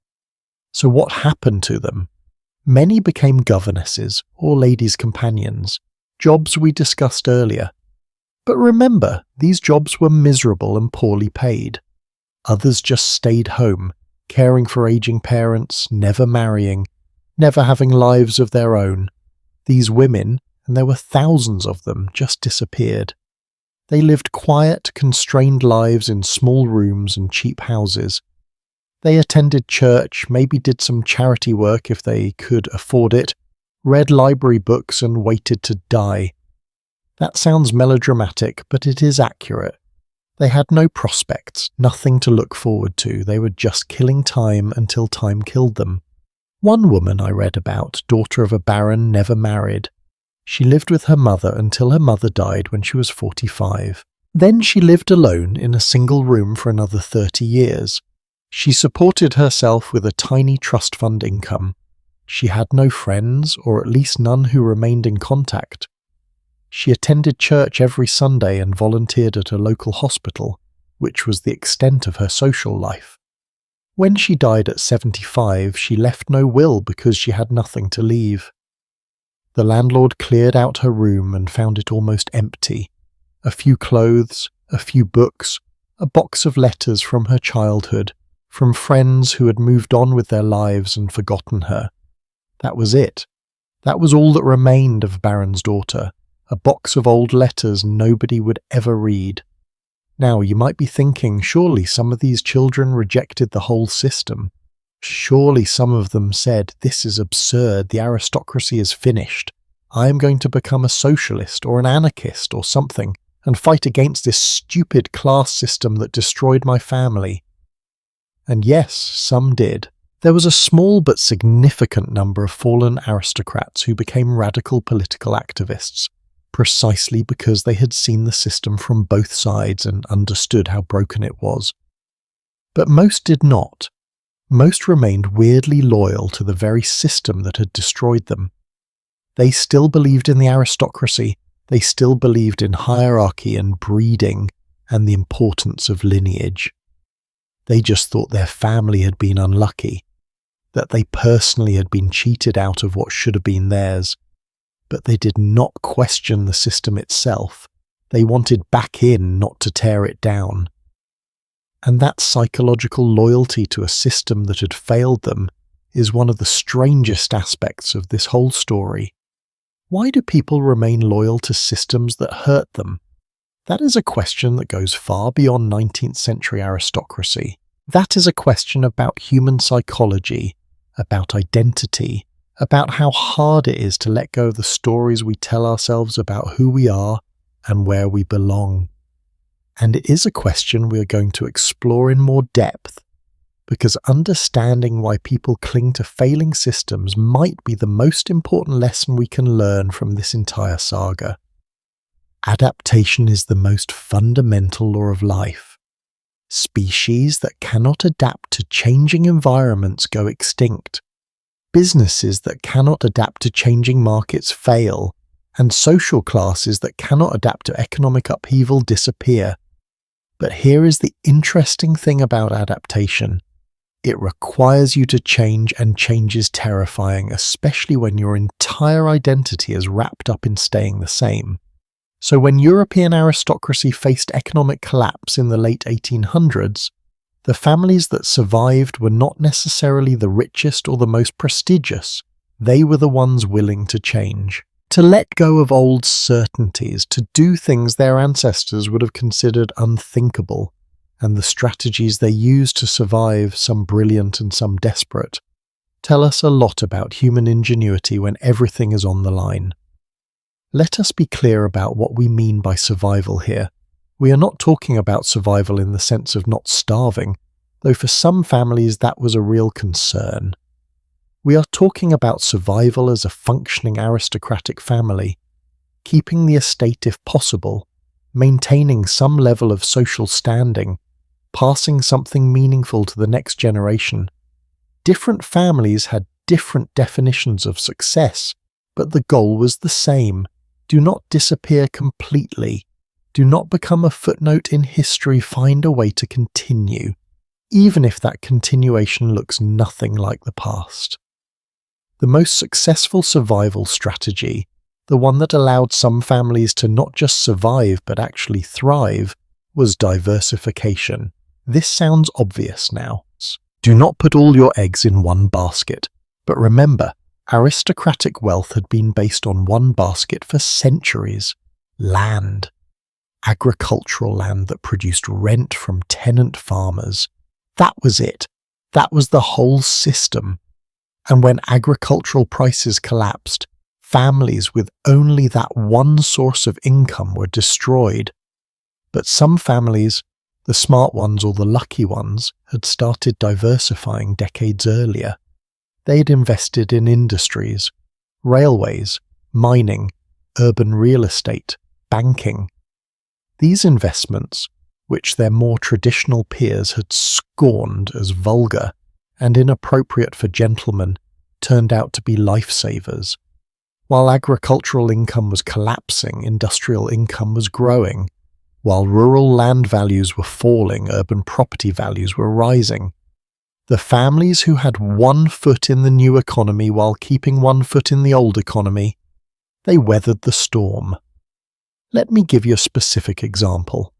So what happened to them? Many became governesses or ladies' companions, jobs we discussed earlier. But remember, these jobs were miserable and poorly paid. Others just stayed home, caring for aging parents, never marrying, never having lives of their own. These women, and there were thousands of them, just disappeared. They lived quiet, constrained lives in small rooms and cheap houses. They attended church, maybe did some charity work if they could afford it, read library books and waited to die. That sounds melodramatic, but it is accurate. They had no prospects, nothing to look forward to. They were just killing time until time killed them. One woman I read about, daughter of a baron, never married. She lived with her mother until her mother died when she was 45. Then she lived alone in a single room for another 30 years. She supported herself with a tiny trust fund income. She had no friends, or at least none who remained in contact. She attended church every Sunday and volunteered at a local hospital, which was the extent of her social life. When she died at 75, she left no will because she had nothing to leave. The landlord cleared out her room and found it almost empty. A few clothes, a few books, a box of letters from her childhood, from friends who had moved on with their lives and forgotten her. That was it. That was all that remained of Baron's daughter, a box of old letters nobody would ever read. Now, you might be thinking, surely some of these children rejected the whole system. Surely some of them said, this is absurd, the aristocracy is finished. I am going to become a socialist or an anarchist or something and fight against this stupid class system that destroyed my family. And yes, some did. There was a small but significant number of fallen aristocrats who became radical political activists, precisely because they had seen the system from both sides and understood how broken it was. But most did not. Most remained weirdly loyal to the very system that had destroyed them. They still believed in the aristocracy, they still believed in hierarchy and breeding and the importance of lineage. They just thought their family had been unlucky, that they personally had been cheated out of what should have been theirs. But they did not question the system itself. They wanted back in, not to tear it down. And that psychological loyalty to a system that had failed them is one of the strangest aspects of this whole story. Why do people remain loyal to systems that hurt them? That is a question that goes far beyond 19th century aristocracy. That is a question about human psychology, about identity, about how hard it is to let go of the stories we tell ourselves about who we are and where we belong. And it is a question we are going to explore in more depth, because understanding why people cling to failing systems might be the most important lesson we can learn from this entire saga. Adaptation is the most fundamental law of life. Species that cannot adapt to changing environments go extinct. Businesses that cannot adapt to changing markets fail, and social classes that cannot adapt to economic upheaval disappear. But here is the interesting thing about adaptation. It requires you to change, and change is terrifying, especially when your entire identity is wrapped up in staying the same. So when European aristocracy faced economic collapse in the late 1800s, the families that survived were not necessarily the richest or the most prestigious. They were the ones willing to change, to let go of old certainties, to do things their ancestors would have considered unthinkable, and the strategies they used to survive, some brilliant and some desperate, tell us a lot about human ingenuity when everything is on the line. Let us be clear about what we mean by survival here. We are not talking about survival in the sense of not starving, though for some families that was a real concern. We are talking about survival as a functioning aristocratic family, keeping the estate if possible, maintaining some level of social standing, passing something meaningful to the next generation. Different families had different definitions of success, but the goal was the same. Do not disappear completely. Do not become a footnote in history. Find a way to continue, even if that continuation looks nothing like the past. The most successful survival strategy, the one that allowed some families to not just survive but actually thrive, was diversification. This sounds obvious now. Do not put all your eggs in one basket, but remember, Aristocratic wealth had been based on one basket for centuries: land. Agricultural land that produced rent from tenant farmers. That was it. That was the whole system. And when agricultural prices collapsed, families with only that one source of income were destroyed. But some families, the smart ones or the lucky ones, had started diversifying decades earlier. They had invested in industries, railways, mining, urban real estate, banking. These investments, which their more traditional peers had scorned as vulgar and inappropriate for gentlemen, turned out to be lifesavers. While agricultural income was collapsing, industrial income was growing. While rural land values were falling, urban property values were rising. The families who had one foot in the new economy while keeping one foot in the old economy, they weathered the storm. Let me give you a specific example.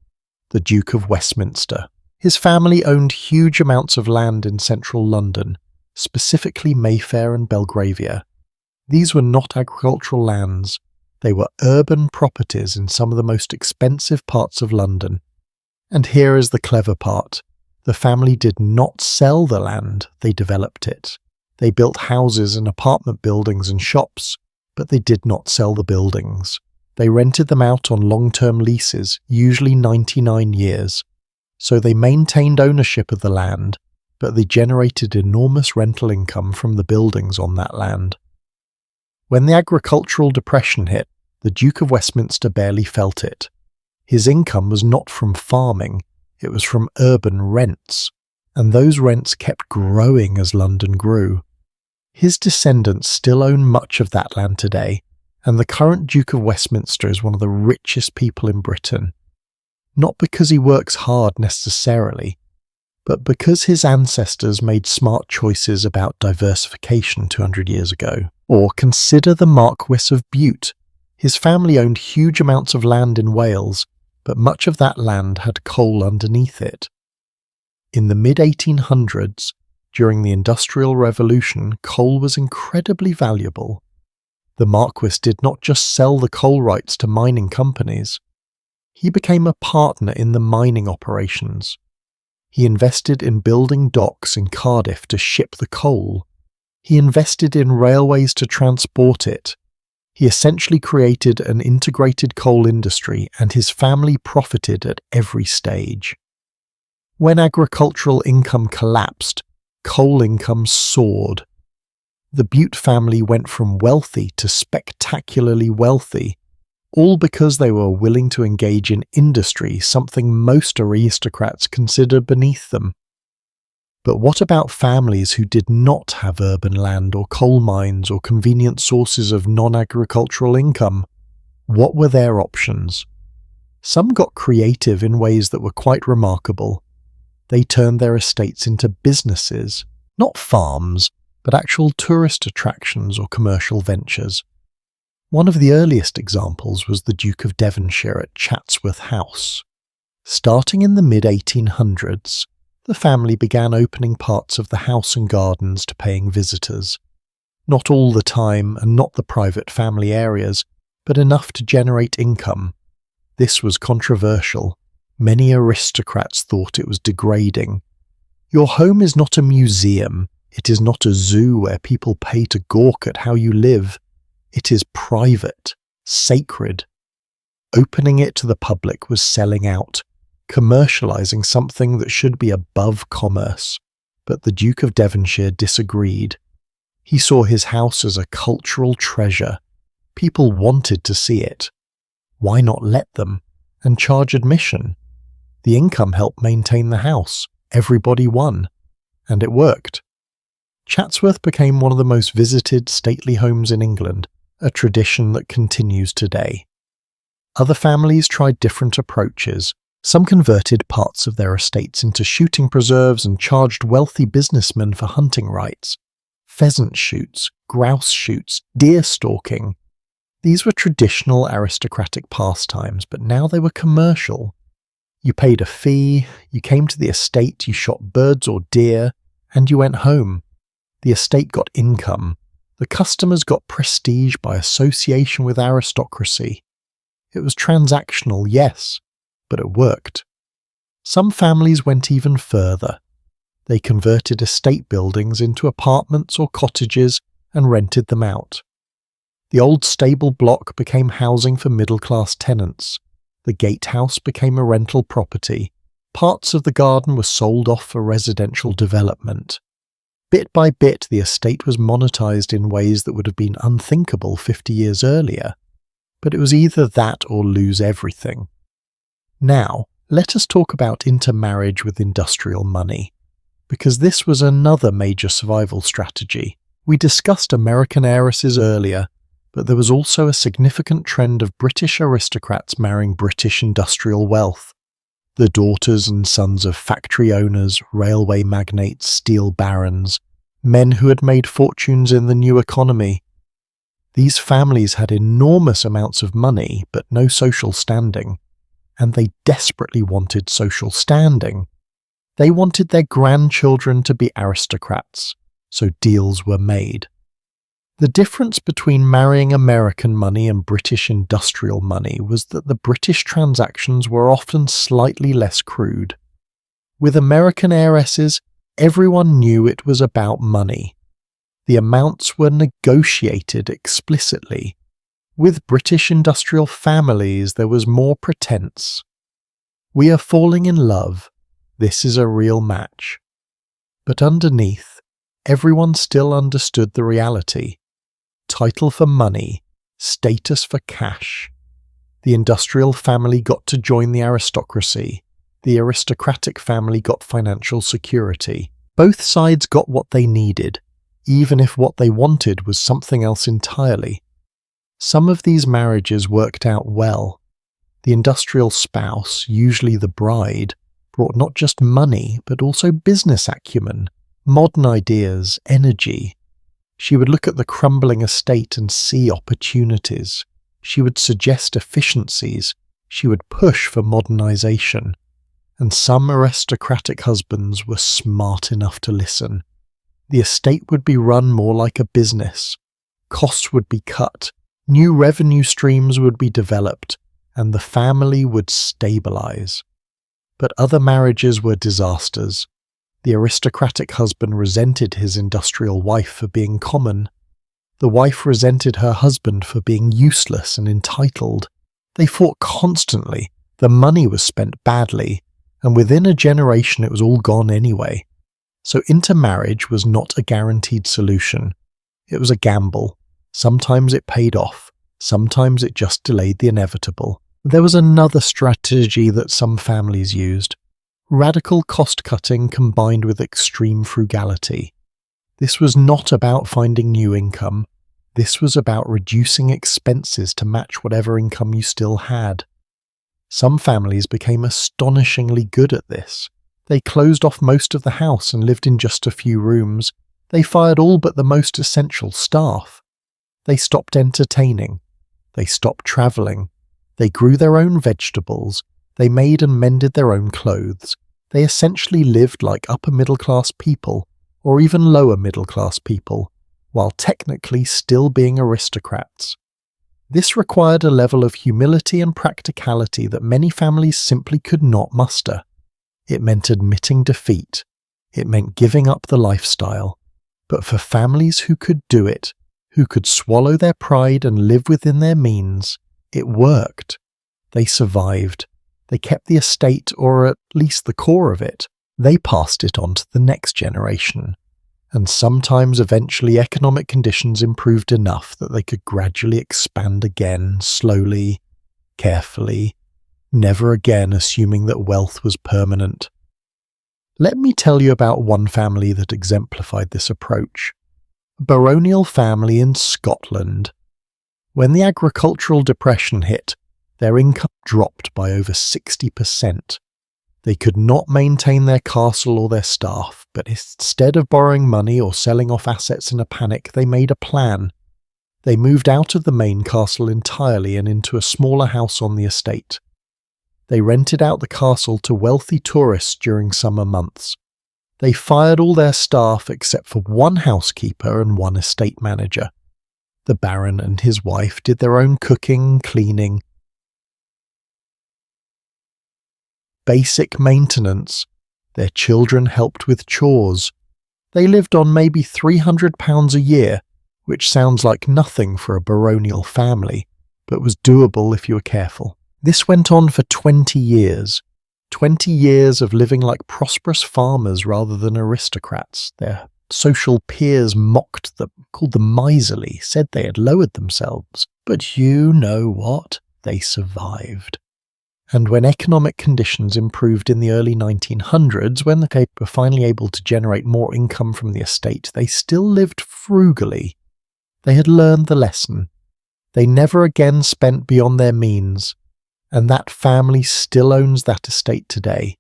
The Duke of Westminster. His family owned huge amounts of land in central London, specifically Mayfair and Belgravia. These were not agricultural lands. They were urban properties in some of the most expensive parts of London. And here is the clever part. The family did not sell the land, they developed it. They built houses and apartment buildings and shops, but they did not sell the buildings. They rented them out on long-term leases, usually 99 years. So they maintained ownership of the land, but they generated enormous rental income from the buildings on that land. When the agricultural depression hit, the Duke of Westminster barely felt it. His income was not from farming, it was from urban rents, and those rents kept growing as London grew. His descendants still own much of that land today, and the current Duke of Westminster is one of the richest people in Britain. Not because he works hard necessarily, but because his ancestors made smart choices about diversification 200 years ago. Or consider the Marquis of Bute. His family owned huge amounts of land in Wales, but much of that land had coal underneath it. In the mid-1800s, during the Industrial Revolution, coal was incredibly valuable. The Marquis did not just sell the coal rights to mining companies. He became a partner in the mining operations. He invested in building docks in Cardiff to ship the coal. He invested in railways to transport it. He essentially created an integrated coal industry, and his family profited at every stage. When agricultural income collapsed, coal income soared. The Bute family went from wealthy to spectacularly wealthy, all because they were willing to engage in industry, something most aristocrats consider beneath them. But what about families who did not have urban land or coal mines or convenient sources of non-agricultural income? What were their options? Some got creative in ways that were quite remarkable. They turned their estates into businesses, not farms, but actual tourist attractions or commercial ventures. One of the earliest examples was the Duke of Devonshire at Chatsworth House. Starting in the mid-1800s, the family began opening parts of the house and gardens to paying visitors. Not all the time and not the private family areas, but enough to generate income. This was controversial. Many aristocrats thought it was degrading. Your home is not a museum. It is not a zoo where people pay to gawk at how you live. It is private, sacred. Opening it to the public was selling out, commercializing something that should be above commerce. But the Duke of Devonshire disagreed. He saw his house as a cultural treasure. People wanted to see it. Why not let them? And charge admission? The income helped maintain the house. Everybody won. And it worked. Chatsworth became one of the most visited stately homes in England, a tradition that continues today. Other families tried different approaches. Some converted parts of their estates into shooting preserves and charged wealthy businessmen for hunting rights. Pheasant shoots, grouse shoots, deer stalking. These were traditional aristocratic pastimes, but now they were commercial. You paid a fee, you came to the estate, you shot birds or deer, and you went home. The estate got income. The customers got prestige by association with aristocracy. It was transactional, yes, but it worked. Some families went even further. They converted estate buildings into apartments or cottages and rented them out. The old stable block became housing for middle-class tenants. The gatehouse became a rental property. Parts of the garden were sold off for residential development. Bit by bit, the estate was monetized in ways that would have been unthinkable 50 years earlier. But it was either that or lose everything. Now, let us talk about intermarriage with industrial money, because this was another major survival strategy. We discussed American heiresses earlier, but there was also a significant trend of British aristocrats marrying British industrial wealth. The daughters and sons of factory owners, railway magnates, steel barons, men who had made fortunes in the new economy. These families had enormous amounts of money but no social standing, and they desperately wanted social standing. They wanted their grandchildren to be aristocrats, so deals were made. The difference between marrying American money and British industrial money was that the British transactions were often slightly less crude. With American heiresses, everyone knew it was about money. The amounts were negotiated explicitly. With British industrial families, there was more pretense. We are falling in love. This is a real match. But underneath, everyone still understood the reality. Title for money, status for cash. The industrial family got to join the aristocracy. The aristocratic family got financial security. Both sides got what they needed, even if what they wanted was something else entirely. Some of these marriages worked out well. The industrial spouse, usually the bride, brought not just money but also business acumen, modern ideas, energy. She would look at the crumbling estate and see opportunities. She would suggest efficiencies. She would push for modernization. And some aristocratic husbands were smart enough to listen. The estate would be run more like a business. Costs would be cut. New revenue streams would be developed, and the family would stabilize. But other marriages were disasters. The aristocratic husband resented his industrial wife for being common. The wife resented her husband for being useless and entitled. They fought constantly. The money was spent badly, and within a generation it was all gone anyway. So intermarriage was not a guaranteed solution. It was a gamble. Sometimes it paid off. Sometimes it just delayed the inevitable. There was another strategy that some families used. Radical cost-cutting combined with extreme frugality. This was not about finding new income. This was about reducing expenses to match whatever income you still had. Some families became astonishingly good at this. They closed off most of the house and lived in just a few rooms. They fired all but the most essential staff. They stopped entertaining. They stopped travelling. They grew their own vegetables. They made and mended their own clothes. They essentially lived like upper middle-class people, or even lower middle-class people, while technically still being aristocrats. This required a level of humility and practicality that many families simply could not muster. It meant admitting defeat. It meant giving up the lifestyle. But for families who could do it, who could swallow their pride and live within their means, it worked. They survived. They kept the estate, or at least the core of it. They passed it on to the next generation. And sometimes eventually economic conditions improved enough that they could gradually expand again, slowly, carefully, never again assuming that wealth was permanent. Let me tell you about one family that exemplified this approach. A baronial family in Scotland. When the agricultural depression hit, their income dropped by over 60%. They could not maintain their castle or their staff, but instead of borrowing money or selling off assets in a panic, they made a plan. They moved out of the main castle entirely and into a smaller house on the estate. They rented out the castle to wealthy tourists during summer months. They fired all their staff except for one housekeeper and one estate manager. The Baron and his wife did their own cooking, cleaning, basic maintenance. Their children helped with chores. They lived on maybe £300 a year, which sounds like nothing for a baronial family, but was doable if you were careful. This went on for 20 years. 20 years of living like prosperous farmers rather than aristocrats. Their social peers mocked them, called them miserly, said they had lowered themselves. But you know what? They survived. And when economic conditions improved in the early 1900s, when they were finally able to generate more income from the estate, they still lived frugally. They had learned the lesson. They never again spent beyond their means, and that family still owns that estate today,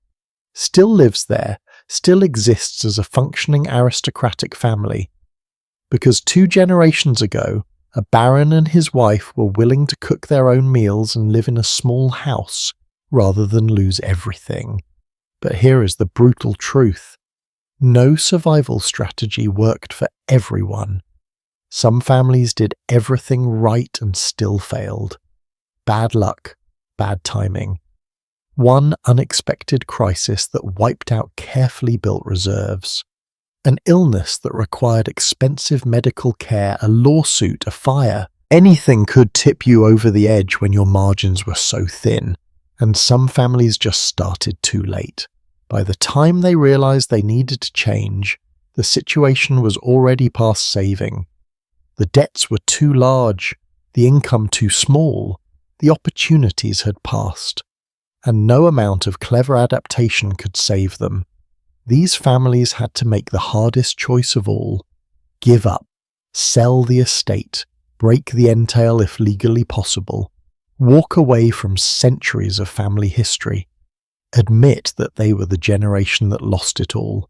still lives there, still exists as a functioning aristocratic family, because 2 generations ago, a baron and his wife were willing to cook their own meals and live in a small house, rather than lose everything. But here is the brutal truth. No survival strategy worked for everyone. Some families did everything right and still failed. Bad luck, bad timing. One unexpected crisis that wiped out carefully built reserves. An illness that required expensive medical care, a lawsuit, a fire. Anything could tip you over the edge when your margins were so thin. And some families just started too late. By the time they realized they needed to change, the situation was already past saving. The debts were too large, the income too small, the opportunities had passed, and no amount of clever adaptation could save them. These families had to make the hardest choice of all: give up, sell the estate, break the entail if legally possible, walk away from centuries of family history, admit that they were the generation that lost it all.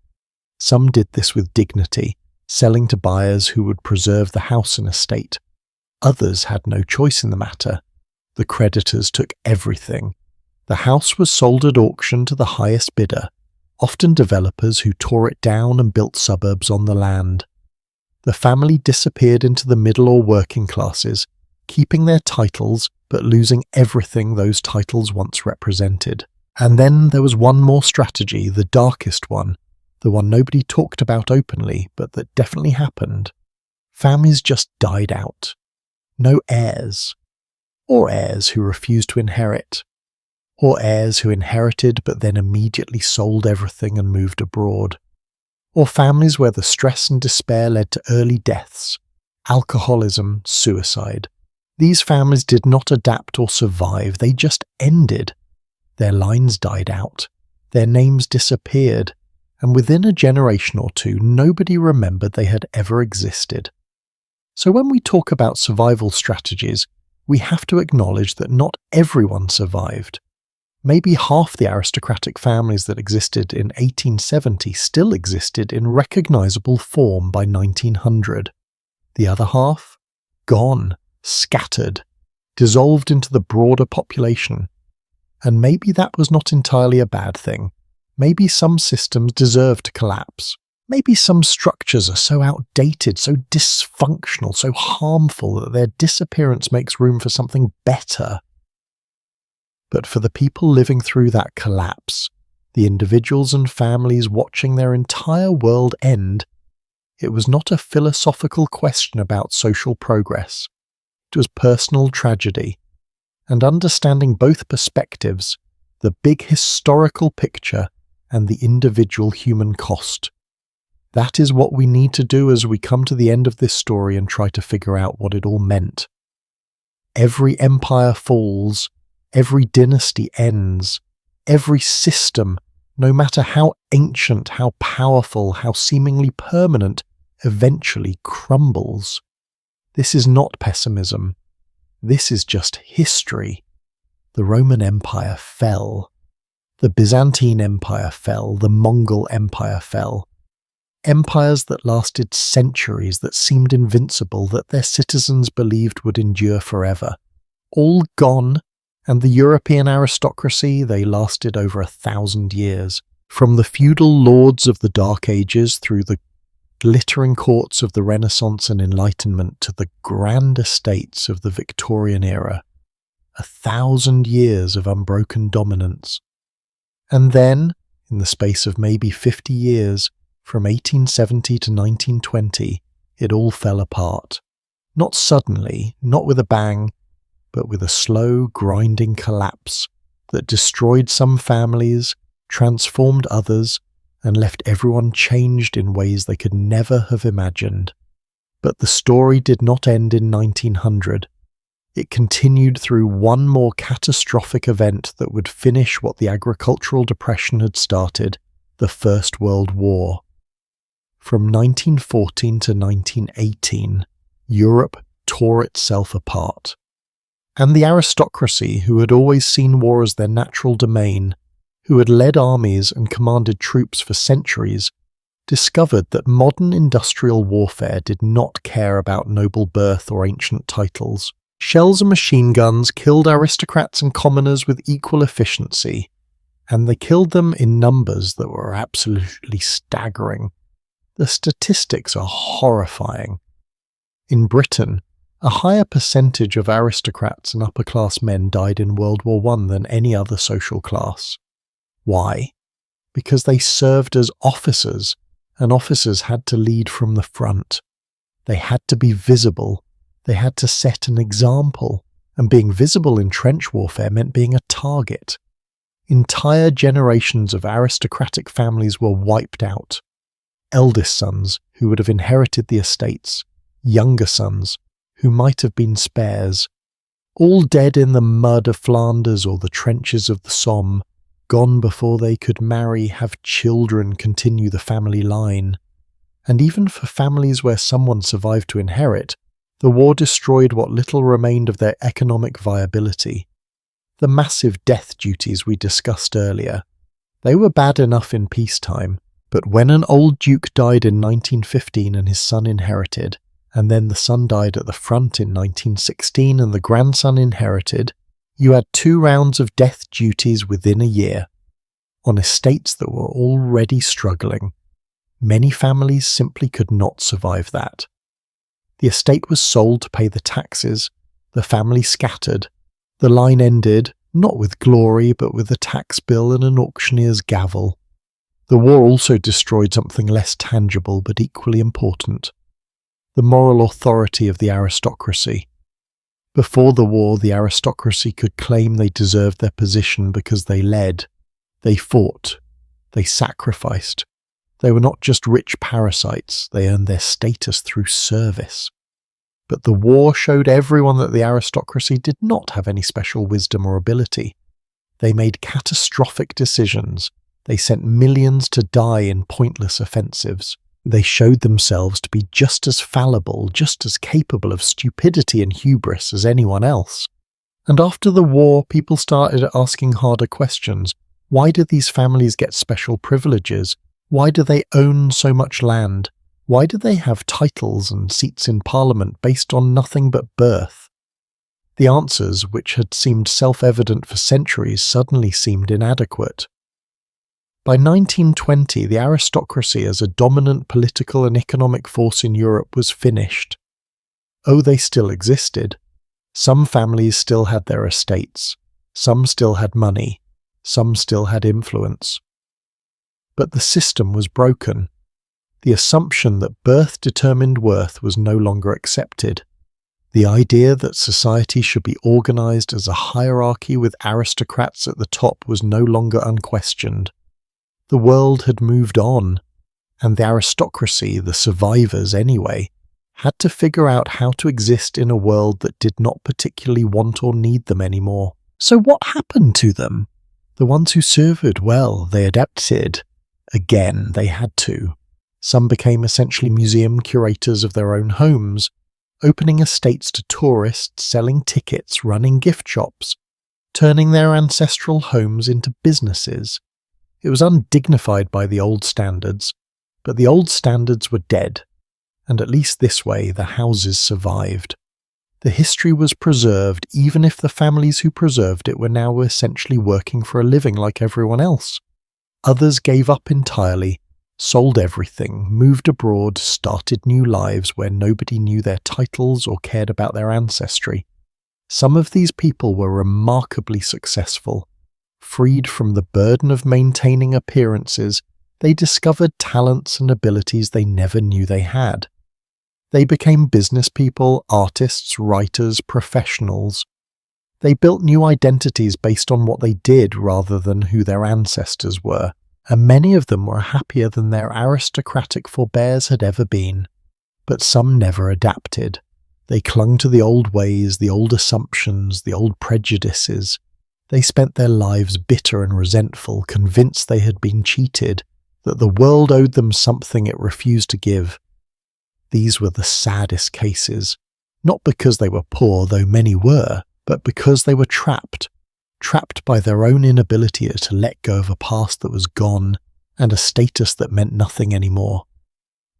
Some did this with dignity, selling to buyers who would preserve the house and estate. Others had no choice in the matter. The creditors took everything. The house was sold at auction to the highest bidder, often developers who tore it down and built suburbs on the land. The family disappeared into the middle or working classes, keeping their titles but losing everything those titles once represented. And then there was one more strategy, the darkest one, the one nobody talked about openly, but that definitely happened. Families just died out. No heirs. Or heirs who refused to inherit. Or heirs who inherited but then immediately sold everything and moved abroad. Or families where the stress and despair led to early deaths, alcoholism, suicide. These families did not adapt or survive, they just ended. Their lines died out, their names disappeared, and within a generation or two, nobody remembered they had ever existed. So when we talk about survival strategies, we have to acknowledge that not everyone survived. Maybe half the aristocratic families that existed in 1870 still existed in recognizable form by 1900. The other half? Gone, scattered, dissolved into the broader population. And maybe that was not entirely a bad thing. Maybe some systems deserve to collapse. Maybe some structures are so outdated, so dysfunctional, so harmful that their disappearance makes room for something better. But for the people living through that collapse, the individuals and families watching their entire world end, it was not a philosophical question about social progress. It was personal tragedy. And understanding both perspectives, the big historical picture and the individual human cost. That is what we need to do as we come to the end of this story and try to figure out what it all meant. Every empire falls, every dynasty ends, every system, no matter how ancient, how powerful, how seemingly permanent, eventually crumbles. This is not pessimism. This is just history. The Roman Empire fell. The Byzantine Empire fell. The Mongol Empire fell. Empires that lasted centuries, that seemed invincible, that their citizens believed would endure forever. All gone, and the European aristocracy, they lasted over 1,000 years. From the feudal lords of the Dark Ages through the glittering courts of the Renaissance and Enlightenment to the grand estates of the Victorian era, 1,000 years of unbroken dominance. And then, in the space of maybe 50 years, from 1870 to 1920, it all fell apart. Not suddenly, not with a bang, but with a slow, grinding collapse that destroyed some families, transformed others, and left everyone changed in ways they could never have imagined. But the story did not end in 1900. It continued through one more catastrophic event that would finish what the agricultural depression had started, the First World War. From 1914 to 1918, Europe tore itself apart. And the aristocracy, who had always seen war as their natural domain, who had led armies and commanded troops for centuries, discovered that modern industrial warfare did not care about noble birth or ancient titles. Shells and machine guns killed aristocrats and commoners with equal efficiency, and they killed them in numbers that were absolutely staggering. The statistics are horrifying. In Britain, a higher percentage of aristocrats and upper-class men died in World War I than any other social class. Why? Because they served as officers, and officers had to lead from the front. They had to be visible. They had to set an example, and being visible in trench warfare meant being a target. Entire generations of aristocratic families were wiped out. Eldest sons, who would have inherited the estates, younger sons, who might have been spares, all dead in the mud of Flanders or the trenches of the Somme, gone before they could marry, have children, continue the family line. And even for families where someone survived to inherit, the war destroyed what little remained of their economic viability. The massive death duties we discussed earlier, they were bad enough in peacetime, but when an old duke died in 1915 and his son inherited, and then the son died at the front in 1916 and the grandson inherited, you had 2 rounds of death duties within a year, on estates that were already struggling. Many families simply could not survive that. The estate was sold to pay the taxes, the family scattered, the line ended, not with glory but with a tax bill and an auctioneer's gavel. The war also destroyed something less tangible but equally important: the moral authority of the aristocracy. Before the war, the aristocracy could claim they deserved their position because they led, they fought, they sacrificed. They were not just rich parasites, they earned their status through service. But the war showed everyone that the aristocracy did not have any special wisdom or ability. They made catastrophic decisions. They sent millions to die in pointless offensives. They showed themselves to be just as fallible, just as capable of stupidity and hubris as anyone else. And after the war, people started asking harder questions. Why do these families get special privileges? Why do they own so much land? Why do they have titles and seats in Parliament based on nothing but birth? The answers, which had seemed self-evident for centuries, suddenly seemed inadequate. By 1920, the aristocracy as a dominant political and economic force in Europe was finished. Oh, they still existed. Some families still had their estates. Some still had money. Some still had influence. But the system was broken. The assumption that birth determined worth was no longer accepted. The idea that society should be organized as a hierarchy with aristocrats at the top was no longer unquestioned. The world had moved on, and the aristocracy, the survivors anyway, had to figure out how to exist in a world that did not particularly want or need them anymore. So what happened to them? The ones who served, well, they adapted. Again, they had to. Some became essentially museum curators of their own homes, opening estates to tourists, selling tickets, running gift shops, turning their ancestral homes into businesses. It was undignified by the old standards, but the old standards were dead, and at least this way the houses survived. The history was preserved even if the families who preserved it were now essentially working for a living like everyone else. Others gave up entirely, sold everything, moved abroad, started new lives where nobody knew their titles or cared about their ancestry. Some of these people were remarkably successful. Freed from the burden of maintaining appearances, they discovered talents and abilities they never knew they had. They became business people, artists, writers, professionals. They built new identities based on what they did rather than who their ancestors were, and many of them were happier than their aristocratic forebears had ever been. But some never adapted. They clung to the old ways, the old assumptions, the old prejudices. They spent their lives bitter and resentful, convinced they had been cheated, that the world owed them something it refused to give. These were the saddest cases, not because they were poor, though many were, but because they were trapped by their own inability to let go of a past that was gone and a status that meant nothing anymore.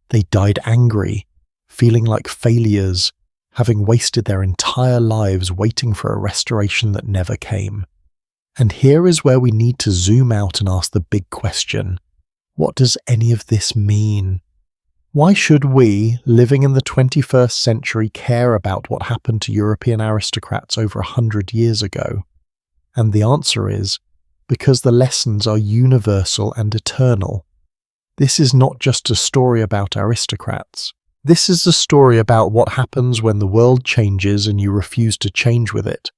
They died angry, feeling like failures, having wasted their entire lives waiting for a restoration that never came. And here is where we need to zoom out and ask the big question: what does any of this mean? Why should we, living in the 21st century, care about what happened to European aristocrats over 100 years ago? And the answer is, because the lessons are universal and eternal. This is not just a story about aristocrats. This is a story about what happens when the world changes and you refuse to change with it.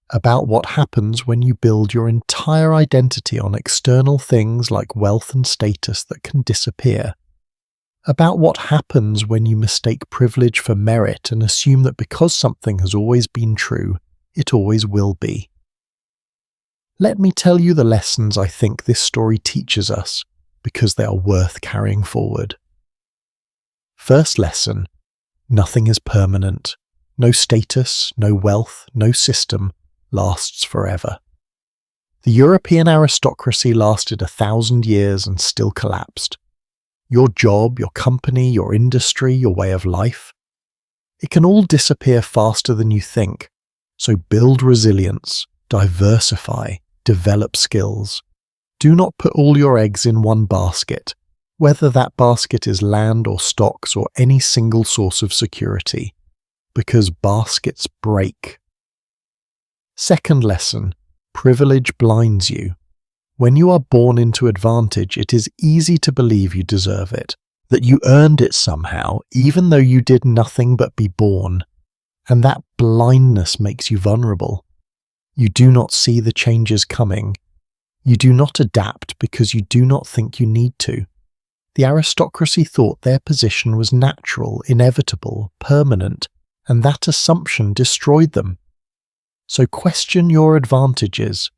About what happens when you build your entire identity on external things like wealth and status that can disappear. About what happens when you mistake privilege for merit and assume that because something has always been true, it always will be. Let me tell you the lessons I think this story teaches us, because they are worth carrying forward. First lesson: nothing is permanent. No status, no wealth, no system lasts forever. The European aristocracy lasted 1,000 years and still collapsed. Your job, your company, your industry, your way of life. It can all disappear faster than you think. So build resilience, diversify, develop skills. Do not put all your eggs in one basket, whether that basket is land or stocks or any single source of security, because baskets break. Second lesson: privilege blinds you. When you are born into advantage, it is easy to believe you deserve it, that you earned it somehow, even though you did nothing but be born. And that blindness makes you vulnerable. You do not see the changes coming. You do not adapt because you do not think you need to. The aristocracy thought their position was natural, inevitable, permanent, and that assumption destroyed them. So question your advantages.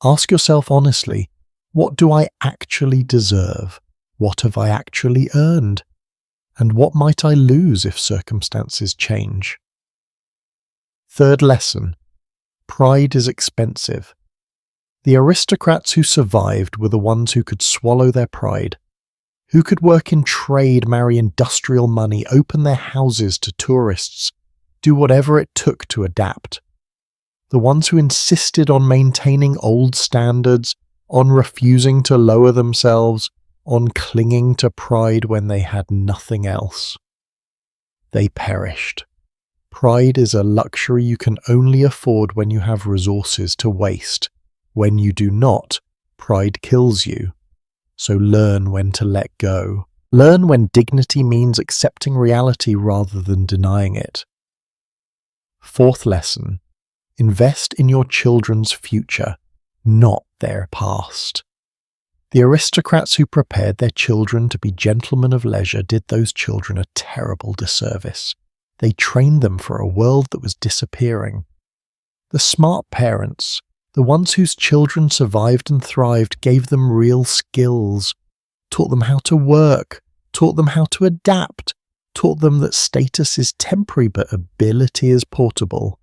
Ask yourself honestly, what do I actually deserve? What have I actually earned? And what might I lose if circumstances change? Third lesson: pride is expensive. The aristocrats who survived were the ones who could swallow their pride, who could work in trade, marry industrial money, open their houses to tourists, do whatever it took to adapt. The ones who insisted on maintaining old standards, on refusing to lower themselves, on clinging to pride when they had nothing else. They perished. Pride is a luxury you can only afford when you have resources to waste. When you do not, pride kills you. So learn when to let go. Learn when dignity means accepting reality rather than denying it. Fourth lesson: invest in your children's future, not their past. The aristocrats who prepared their children to be gentlemen of leisure did those children a terrible disservice. They trained them for a world that was disappearing. The smart parents, the ones whose children survived and thrived, gave them real skills, taught them how to work, taught them how to adapt, taught them that status is temporary but ability is portable.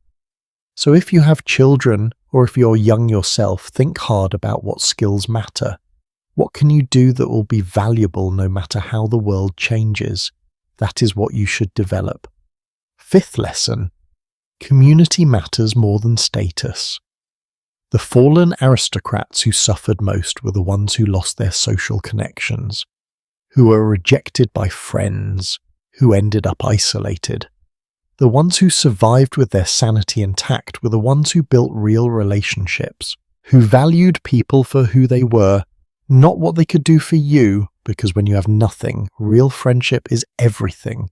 So if you have children, or if you're young yourself, think hard about what skills matter. What can you do that will be valuable no matter how the world changes? That is what you should develop. Fifth lesson: community matters more than status. The fallen aristocrats who suffered most were the ones who lost their social connections, who were rejected by friends, who ended up isolated. The ones who survived with their sanity intact were the ones who built real relationships, who valued people for who they were, not what they could do for you, because when you have nothing, real friendship is everything,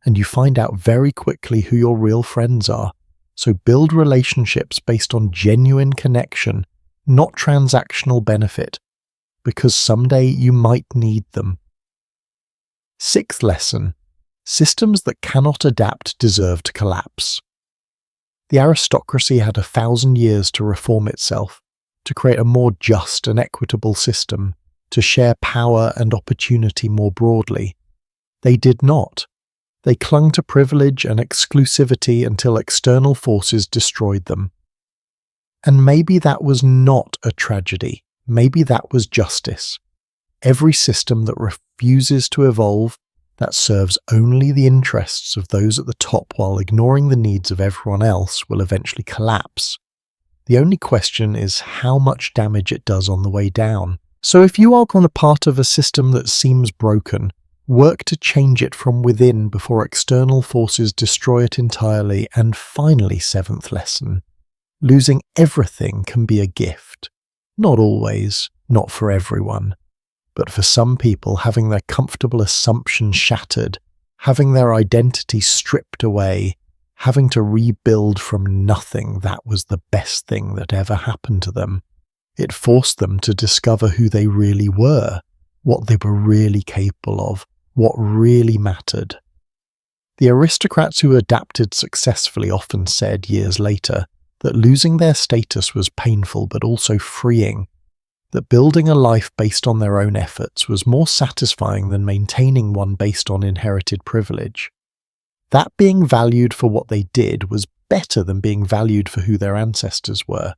and you find out very quickly who your real friends are. So build relationships based on genuine connection, not transactional benefit, because someday you might need them. Sixth lesson: systems that cannot adapt deserve to collapse. The aristocracy had 1,000 years to reform itself, to create a more just and equitable system, to share power and opportunity more broadly. They did not. They clung to privilege and exclusivity until external forces destroyed them. And maybe that was not a tragedy. Maybe that was justice. Every system that refuses to evolve, that serves only the interests of those at the top while ignoring the needs of everyone else, will eventually collapse. The only question is how much damage it does on the way down. So if you are on a part of a system that seems broken, work to change it from within before external forces destroy it entirely. And finally, seventh lesson: losing everything can be a gift. Not always, not for everyone. But for some people, having their comfortable assumptions shattered, having their identity stripped away, having to rebuild from nothing, that was the best thing that ever happened to them. It forced them to discover who they really were, what they were really capable of, what really mattered. The aristocrats who adapted successfully often said years later that losing their status was painful but also freeing, that building a life based on their own efforts was more satisfying than maintaining one based on inherited privilege. That being valued for what they did was better than being valued for who their ancestors were.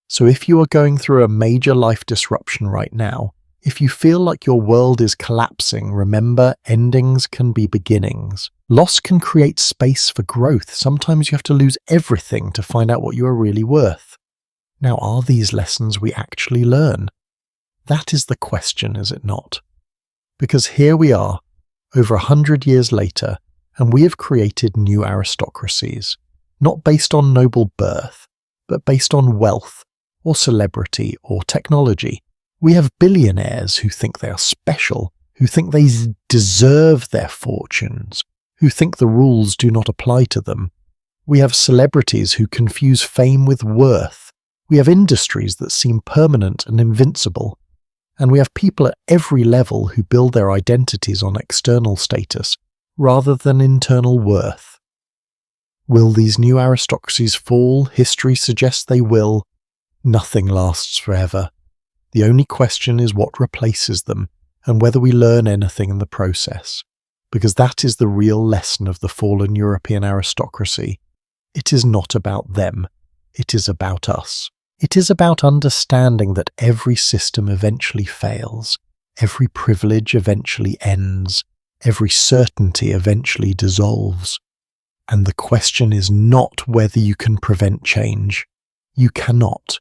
So if you are going through a major life disruption right now, if you feel like your world is collapsing, remember, endings can be beginnings. Loss can create space for growth. Sometimes you have to lose everything to find out what you are really worth. Now, are these lessons we actually learn? That is the question, is it not? Because here we are, over 100 years later, and we have created new aristocracies, not based on noble birth, but based on wealth, or celebrity, or technology. We have billionaires who think they are special, who think they deserve their fortunes, who think the rules do not apply to them. We have celebrities who confuse fame with worth. We have industries that seem permanent and invincible. And we have people at every level who build their identities on external status rather than internal worth. Will these new aristocracies fall? History suggests they will. Nothing lasts forever. The only question is what replaces them, and whether we learn anything in the process. Because that is the real lesson of the fallen European aristocracy. It is not about them. It is about us. It is about understanding that every system eventually fails, every privilege eventually ends, every certainty eventually dissolves. And the question is not whether you can prevent change. You cannot.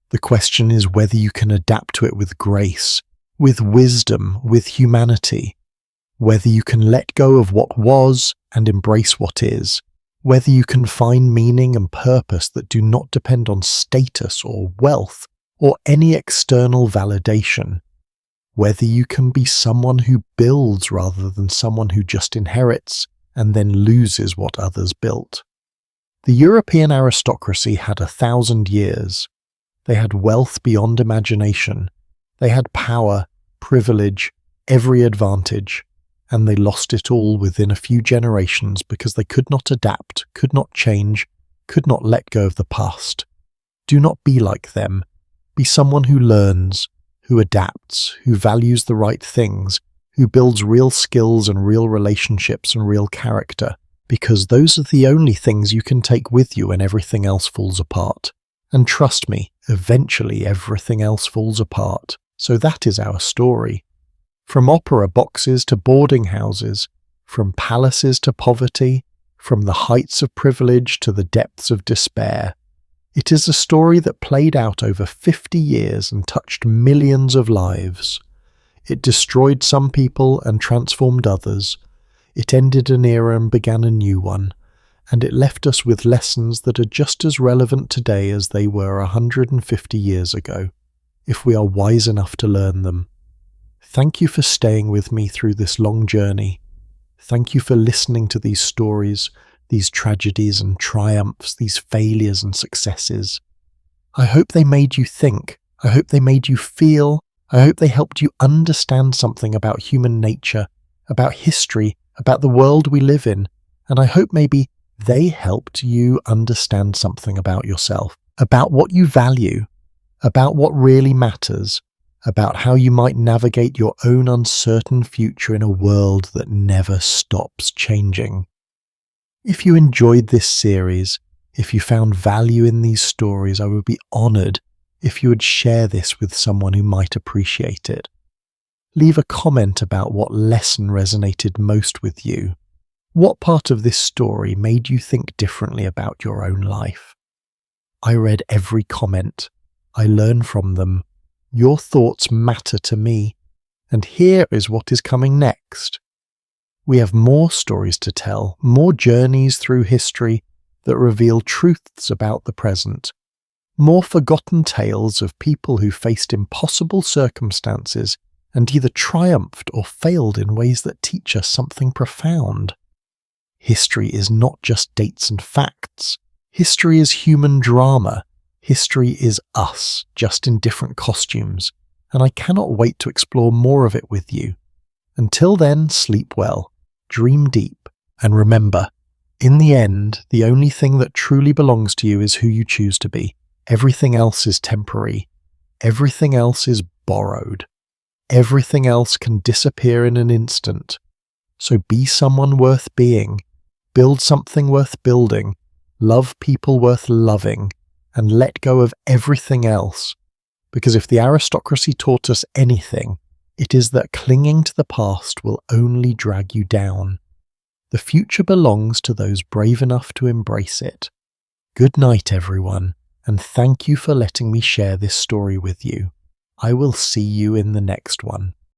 The question is whether you can adapt to it with grace, with wisdom, with humanity, whether you can let go of what was and embrace what is, whether you can find meaning and purpose that do not depend on status or wealth or any external validation, whether you can be someone who builds rather than someone who just inherits and then loses what others built. The European aristocracy had 1,000 years. They had wealth beyond imagination. They had power, privilege, every advantage, and they lost it all within a few generations because they could not adapt, could not change, could not let go of the past. Do not be like them. Be someone who learns, who adapts, who values the right things, who builds real skills and real relationships and real character, because those are the only things you can take with you when everything else falls apart. And trust me, eventually everything else falls apart. So that is our story. From opera boxes to boarding houses, from palaces to poverty, from the heights of privilege to the depths of despair. It is a story that played out over 50 years and touched millions of lives. It destroyed some people and transformed others. It ended an era and began a new one. And it left us with lessons that are just as relevant today as they were 150 years ago, if we are wise enough to learn them. Thank you for staying with me through this long journey. Thank you for listening to these stories, these tragedies and triumphs, these failures and successes. I hope they made you think. I hope they made you feel. I hope they helped you understand something about human nature, about history, about the world we live in, and I hope maybe they helped you understand something about yourself, about what you value, about what really matters, about how you might navigate your own uncertain future in a world that never stops changing. If you enjoyed this series, if you found value in these stories, I would be honoured if you would share this with someone who might appreciate it. Leave a comment about what lesson resonated most with you. What part of this story made you think differently about your own life? I read every comment. I learn from them. Your thoughts matter to me. And here is what is coming next. We have more stories to tell, more journeys through history that reveal truths about the present, more forgotten tales of people who faced impossible circumstances and either triumphed or failed in ways that teach us something profound. History is not just dates and facts. History is human drama. History is us, just in different costumes, and I cannot wait to explore more of it with you. Until then, sleep well, dream deep, and remember, in the end, the only thing that truly belongs to you is who you choose to be. Everything else is temporary. Everything else is borrowed. Everything else can disappear in an instant. So be someone worth being. Build something worth building, love people worth loving, and let go of everything else. Because if the aristocracy taught us anything, it is that clinging to the past will only drag you down. The future belongs to those brave enough to embrace it. Good night, everyone, and thank you for letting me share this story with you. I will see you in the next one.